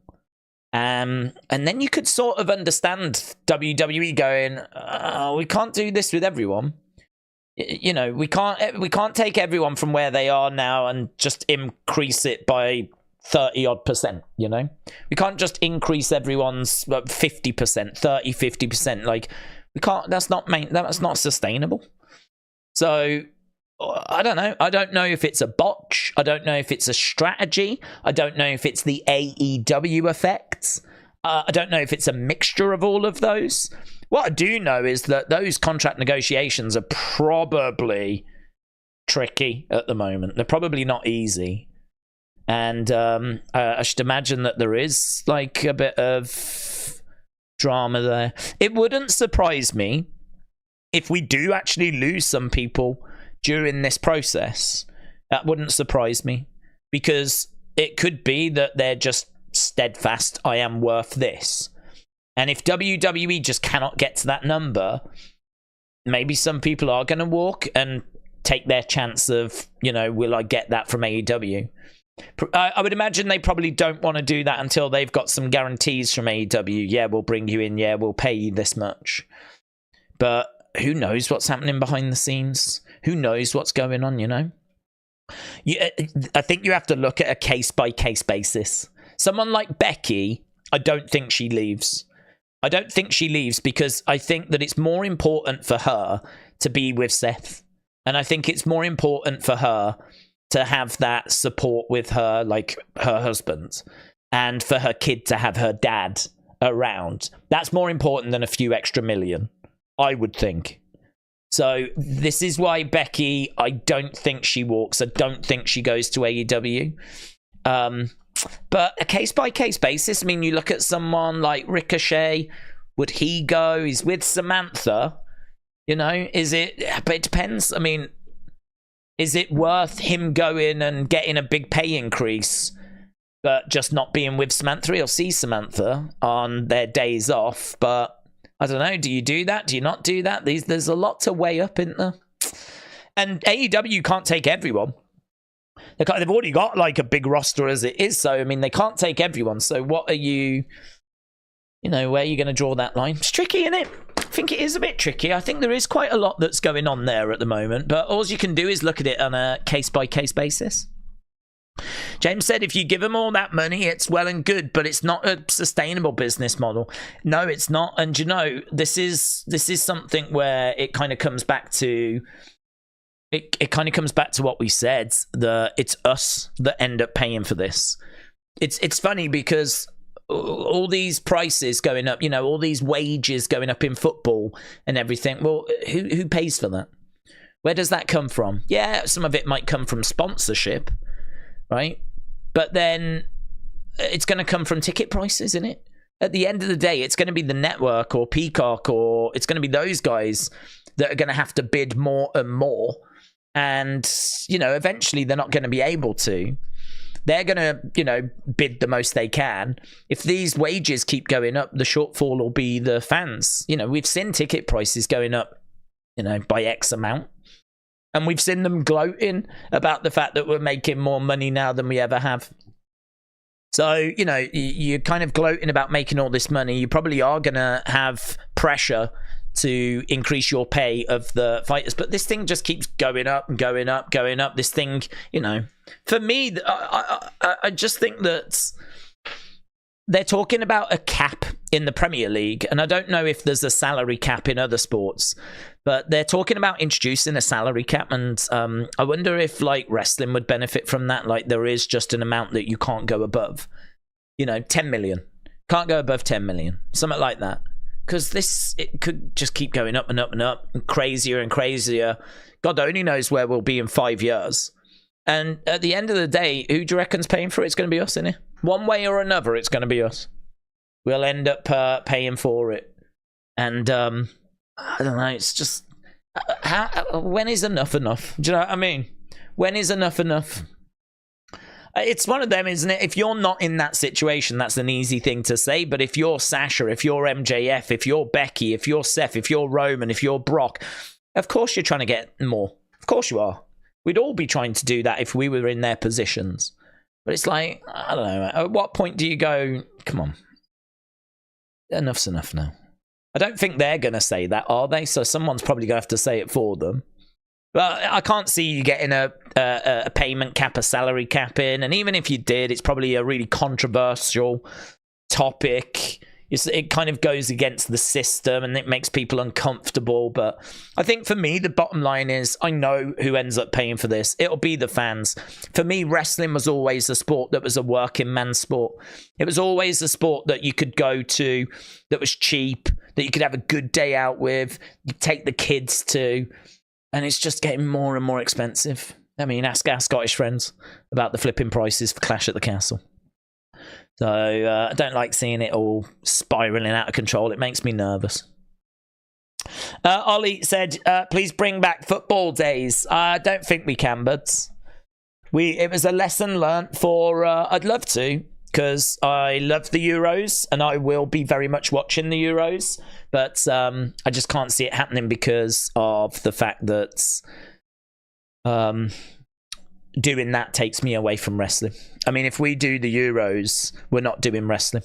And then you could sort of understand WWE going, we can't do this with everyone. You know, we can't take everyone from where they are now and just increase it by 30-odd%, you know? We can't just increase everyone's 50%, 30, 50%. Like, we can't, that's not sustainable. So, I don't know. I don't know if it's a botch. I don't know if it's a strategy. I don't know if it's the AEW effect. I don't know if it's a mixture of all of those. What I do know is that those contract negotiations are probably tricky at the moment. They're probably not easy. And I should imagine that there is like a bit of drama there. It wouldn't surprise me if we do actually lose some people during this process. That wouldn't surprise me. Because it could be that they're just steadfast, I am worth this. And if WWE just cannot get to that number, maybe some people are going to walk and take their chance of, you know, will I get that from AEW? I would imagine they probably don't want to do that until they've got some guarantees from AEW. Yeah, we'll bring you in. Yeah, we'll pay you this much. But who knows what's happening behind the scenes? Who knows what's going on, you know? I think you have to look at a case-by-case basis. Someone like Becky, I don't think she leaves. I don't think she leaves because I think that it's more important for her to be with Seth. And I think it's more important for her to have that support with her, like her husband, and for her kid to have her dad around. That's more important than a few extra million, I would think. So this is why Becky, I don't think she walks. I don't think she goes to AEW. But a case-by-case basis, I mean, you look at someone like Ricochet, would he go? He's with Samantha. You know, but it depends. I mean, is it worth him going and getting a big pay increase, but just not being with Samantha? He'll see Samantha on their days off, but I don't know. Do you do that? Do you not do that? There's a lot to weigh up, isn't there? And AEW can't take everyone. They've already got like a big roster as it is, so I mean they can't take everyone. So what are you know, where are you going to draw that line? It's tricky, isn't it? I think it is a bit tricky. I think there is quite a lot that's going on there at the moment, but all you can do is look at it on a case-by-case basis. James said, if you give them all that money, it's well and good, but it's not a sustainable business model. No, it's not. And you know, this is something where it kind of comes back to it kind of comes back to what we said, that it's us that end up paying for this. It's funny because all these prices going up, you know, all these wages going up in football and everything. Well, who pays for that? Where does that come from? Yeah, some of it might come from sponsorship, right? But then it's going to come from ticket prices, isn't it? At the end of the day, it's going to be the network or Peacock, or it's going to be those guys that are going to have to bid more and more. And, you know, eventually they're not going to be able to. They're going to, you know, bid the most they can. If these wages keep going up, the shortfall will be the fans. You know, we've seen ticket prices going up, you know, by X amount. And we've seen them gloating about the fact that we're making more money now than we ever have. So, you know, you're kind of gloating about making all this money. You probably are going to have pressure to increase your pay of the fighters, but this thing just keeps going up and going up, going up. This thing, you know, for me, I just think that they're talking about a cap in the Premier League, and I don't know if there's a salary cap in other sports, but they're talking about introducing a salary cap, and I wonder if like wrestling would benefit from that. Like there is just an amount that you can't go above, you know, 10 million. Can't go above 10 million, something like that. Because it could just keep going up and up and up, and crazier and crazier. God only knows where we'll be in 5 years. And at the end of the day, who do you reckon's paying for it? It's going to be us, isn't it? One way or another, it's going to be us. We'll end up paying for it. And I don't know, it's just... when is enough enough? Do you know what I mean? When is enough enough? It's one of them, isn't it? If you're not in that situation, that's an easy thing to say. But if you're Sasha, if you're MJF, if you're Becky, if you're Seth, if you're Roman, if you're Brock, of course you're trying to get more. Of course you are. We'd all be trying to do that if we were in their positions. But it's like, I don't know. At what point do you go, come on. Enough's enough now. I don't think they're going to say that, are they? So someone's probably going to have to say it for them. Well, I can't see you getting a payment cap, a salary cap in. And even if you did, it's probably a really controversial topic. It kind of goes against the system and it makes people uncomfortable. But I think for me, the bottom line is I know who ends up paying for this. It'll be the fans. For me, wrestling was always a sport that was a working man sport. It was always a sport that you could go to, that was cheap, that you could have a good day out with, you take the kids to. And it's just getting more and more expensive. I mean, ask our Scottish friends about the flipping prices for Clash at the Castle. So I don't like seeing it all spiraling out of control. It makes me nervous. Ollie said, please bring back football days. I don't think we can, but it was a lesson learnt for... I'd love to, because I love the Euros, and I will be very much watching the Euros. But I just can't see it happening because of the fact that doing that takes me away from wrestling. I mean, if we do the Euros, we're not doing wrestling.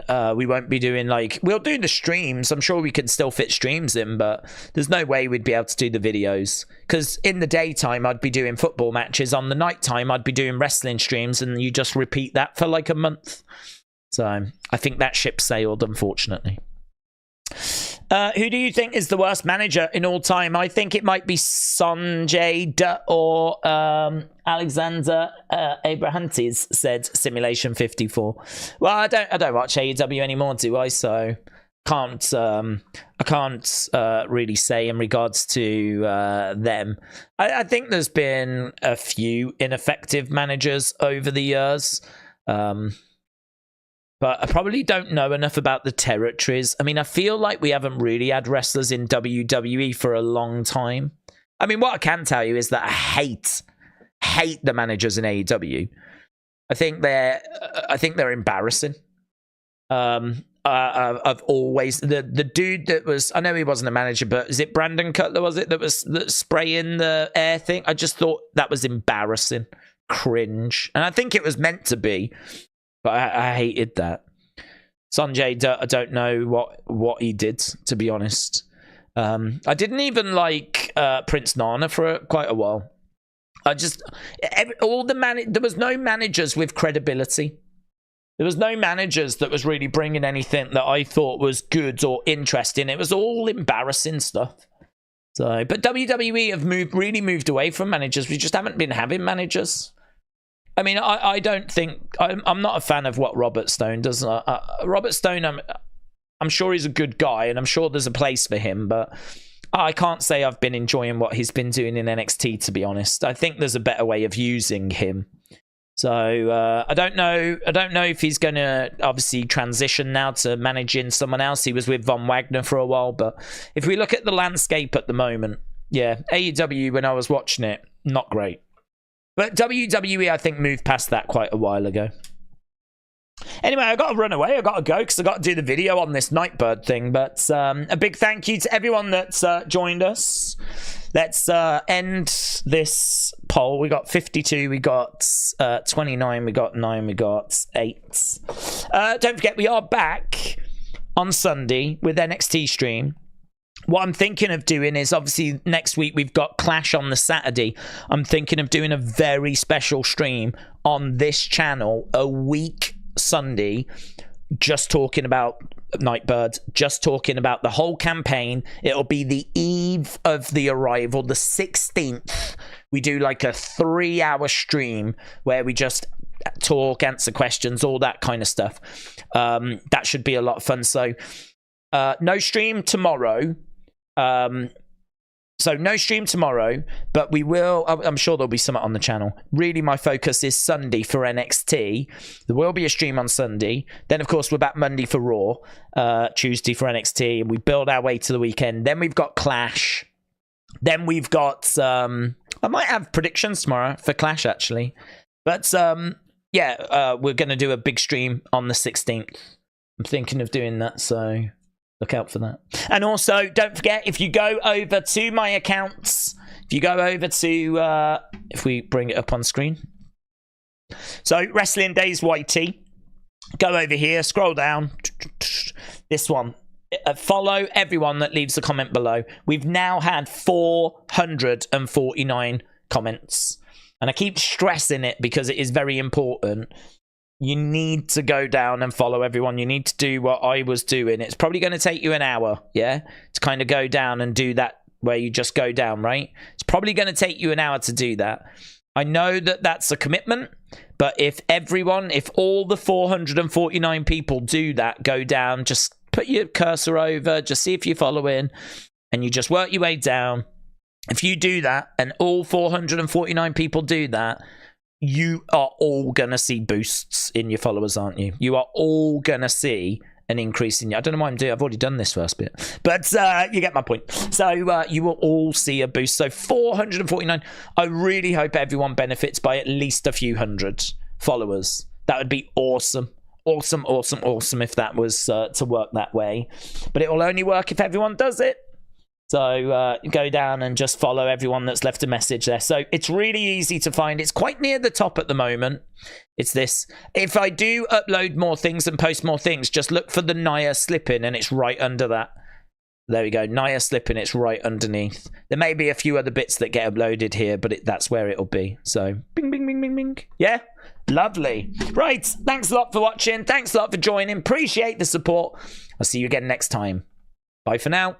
We won't be doing we'll do the streams. I'm sure we can still fit streams in, but there's no way we'd be able to do the videos. Because in the daytime, I'd be doing football matches. On the nighttime, I'd be doing wrestling streams, and you just repeat that for like a month. So I think that ship sailed, unfortunately. Who do you think is the worst manager in all time? I think it might be Sanjay Dutt or Alexander Abrahantes, said Simulation 54. Well, I don't watch AEW anymore, do I? So I can't really say in regards to them. I think there's been a few ineffective managers over the years. But I probably don't know enough about the territories. I mean, I feel like we haven't really had wrestlers in WWE for a long time. I mean, what I can tell you is that I hate the managers in AEW. I think they're embarrassing. I've always the dude that was, I know he wasn't a manager, but is it Brandon Cutler? Was it that was spraying the air thing? I just thought that was embarrassing, cringe, and I think it was meant to be. But I hated that. Sanjay Dutt, I don't know what he did, to be honest. I didn't even like Prince Nana for quite a while. There was no managers with credibility. There was no managers that was really bringing anything that I thought was good or interesting. It was all embarrassing stuff. So, but WWE have really moved away from managers. We just haven't been having managers. I mean, I don't think... I'm not a fan of what Robert Stone does. Robert Stone, I'm sure he's a good guy, and I'm sure there's a place for him, but I can't say I've been enjoying what he's been doing in NXT, to be honest. I think there's a better way of using him. So, I don't know if he's going to obviously transition now to managing someone else. He was with Von Wagner for a while, but if we look at the landscape at the moment, yeah, AEW, when I was watching it, not great. But WWE, I think, moved past that quite a while ago. Anyway, I got to run away. I got to go because I got to do the video on this Nightbird thing. But a big thank you to everyone that's joined us. Let's end this poll. We got 52. We got 29. We got 9. We got 8. Don't forget, we are back on Sunday with NXT stream. what I'm thinking of doing is, obviously next week we've got Clash on the Saturday. I'm thinking of doing a very special stream on this channel a week Sunday, just talking about Nightbird, just talking about the whole campaign. It'll be the eve of the arrival, the 16th. We do like a 3-hour stream where we just talk, answer questions, all that kind of stuff. That should be a lot of fun. So no stream tomorrow. So no stream tomorrow, but we will, I'm sure there'll be something on the channel. Really, my focus is Sunday for NXT. There will be a stream on Sunday. Then, of course, we're back Monday for Raw, Tuesday for NXT, and we build our way to the weekend. Then we've got Clash. Then we've got, I might have predictions tomorrow for Clash, actually. But, yeah, we're going to do a big stream on the 16th. I'm thinking of doing that, so look out for that. And also, don't forget, if you go over to my accounts, if you go over to, if we bring it up on screen. So, Wrestling Days YT. Go over here, scroll down. This one. Follow everyone that leaves a comment below. We've now had 449 comments. And I keep stressing it because it is very important. You need to go down and follow everyone. You need to do what I was doing. It's probably going to take you an hour, yeah, to kind of go down and do that where you just go down, right? It's probably going to take you an hour to do that. I know that that's a commitment, but if all the 449 people do that, go down, just put your cursor over, just see if you're following, and you just work your way down. If you do that, and all 449 people do that, you are all going to see boosts in your followers, aren't you? You are all going to see an increase in your... I don't know why I'm doing... I've already done this first bit. But you get my point. So you will all see a boost. So 449. I really hope everyone benefits by at least a few hundred followers. That would be awesome. Awesome, awesome, awesome if that was to work that way. But it will only work if everyone does it. So go down and just follow everyone that's left a message there. So it's really easy to find. It's quite near the top at the moment. It's this. If I do upload more things and post more things, just look for the Nia Slippin' and it's right under that. There we go. Nia Slippin', it's right underneath. There may be a few other bits that get uploaded here, but that's where it'll be. So bing, bing, bing, bing, bing. Yeah? Lovely. Right. Thanks a lot for watching. Thanks a lot for joining. Appreciate the support. I'll see you again next time. Bye for now.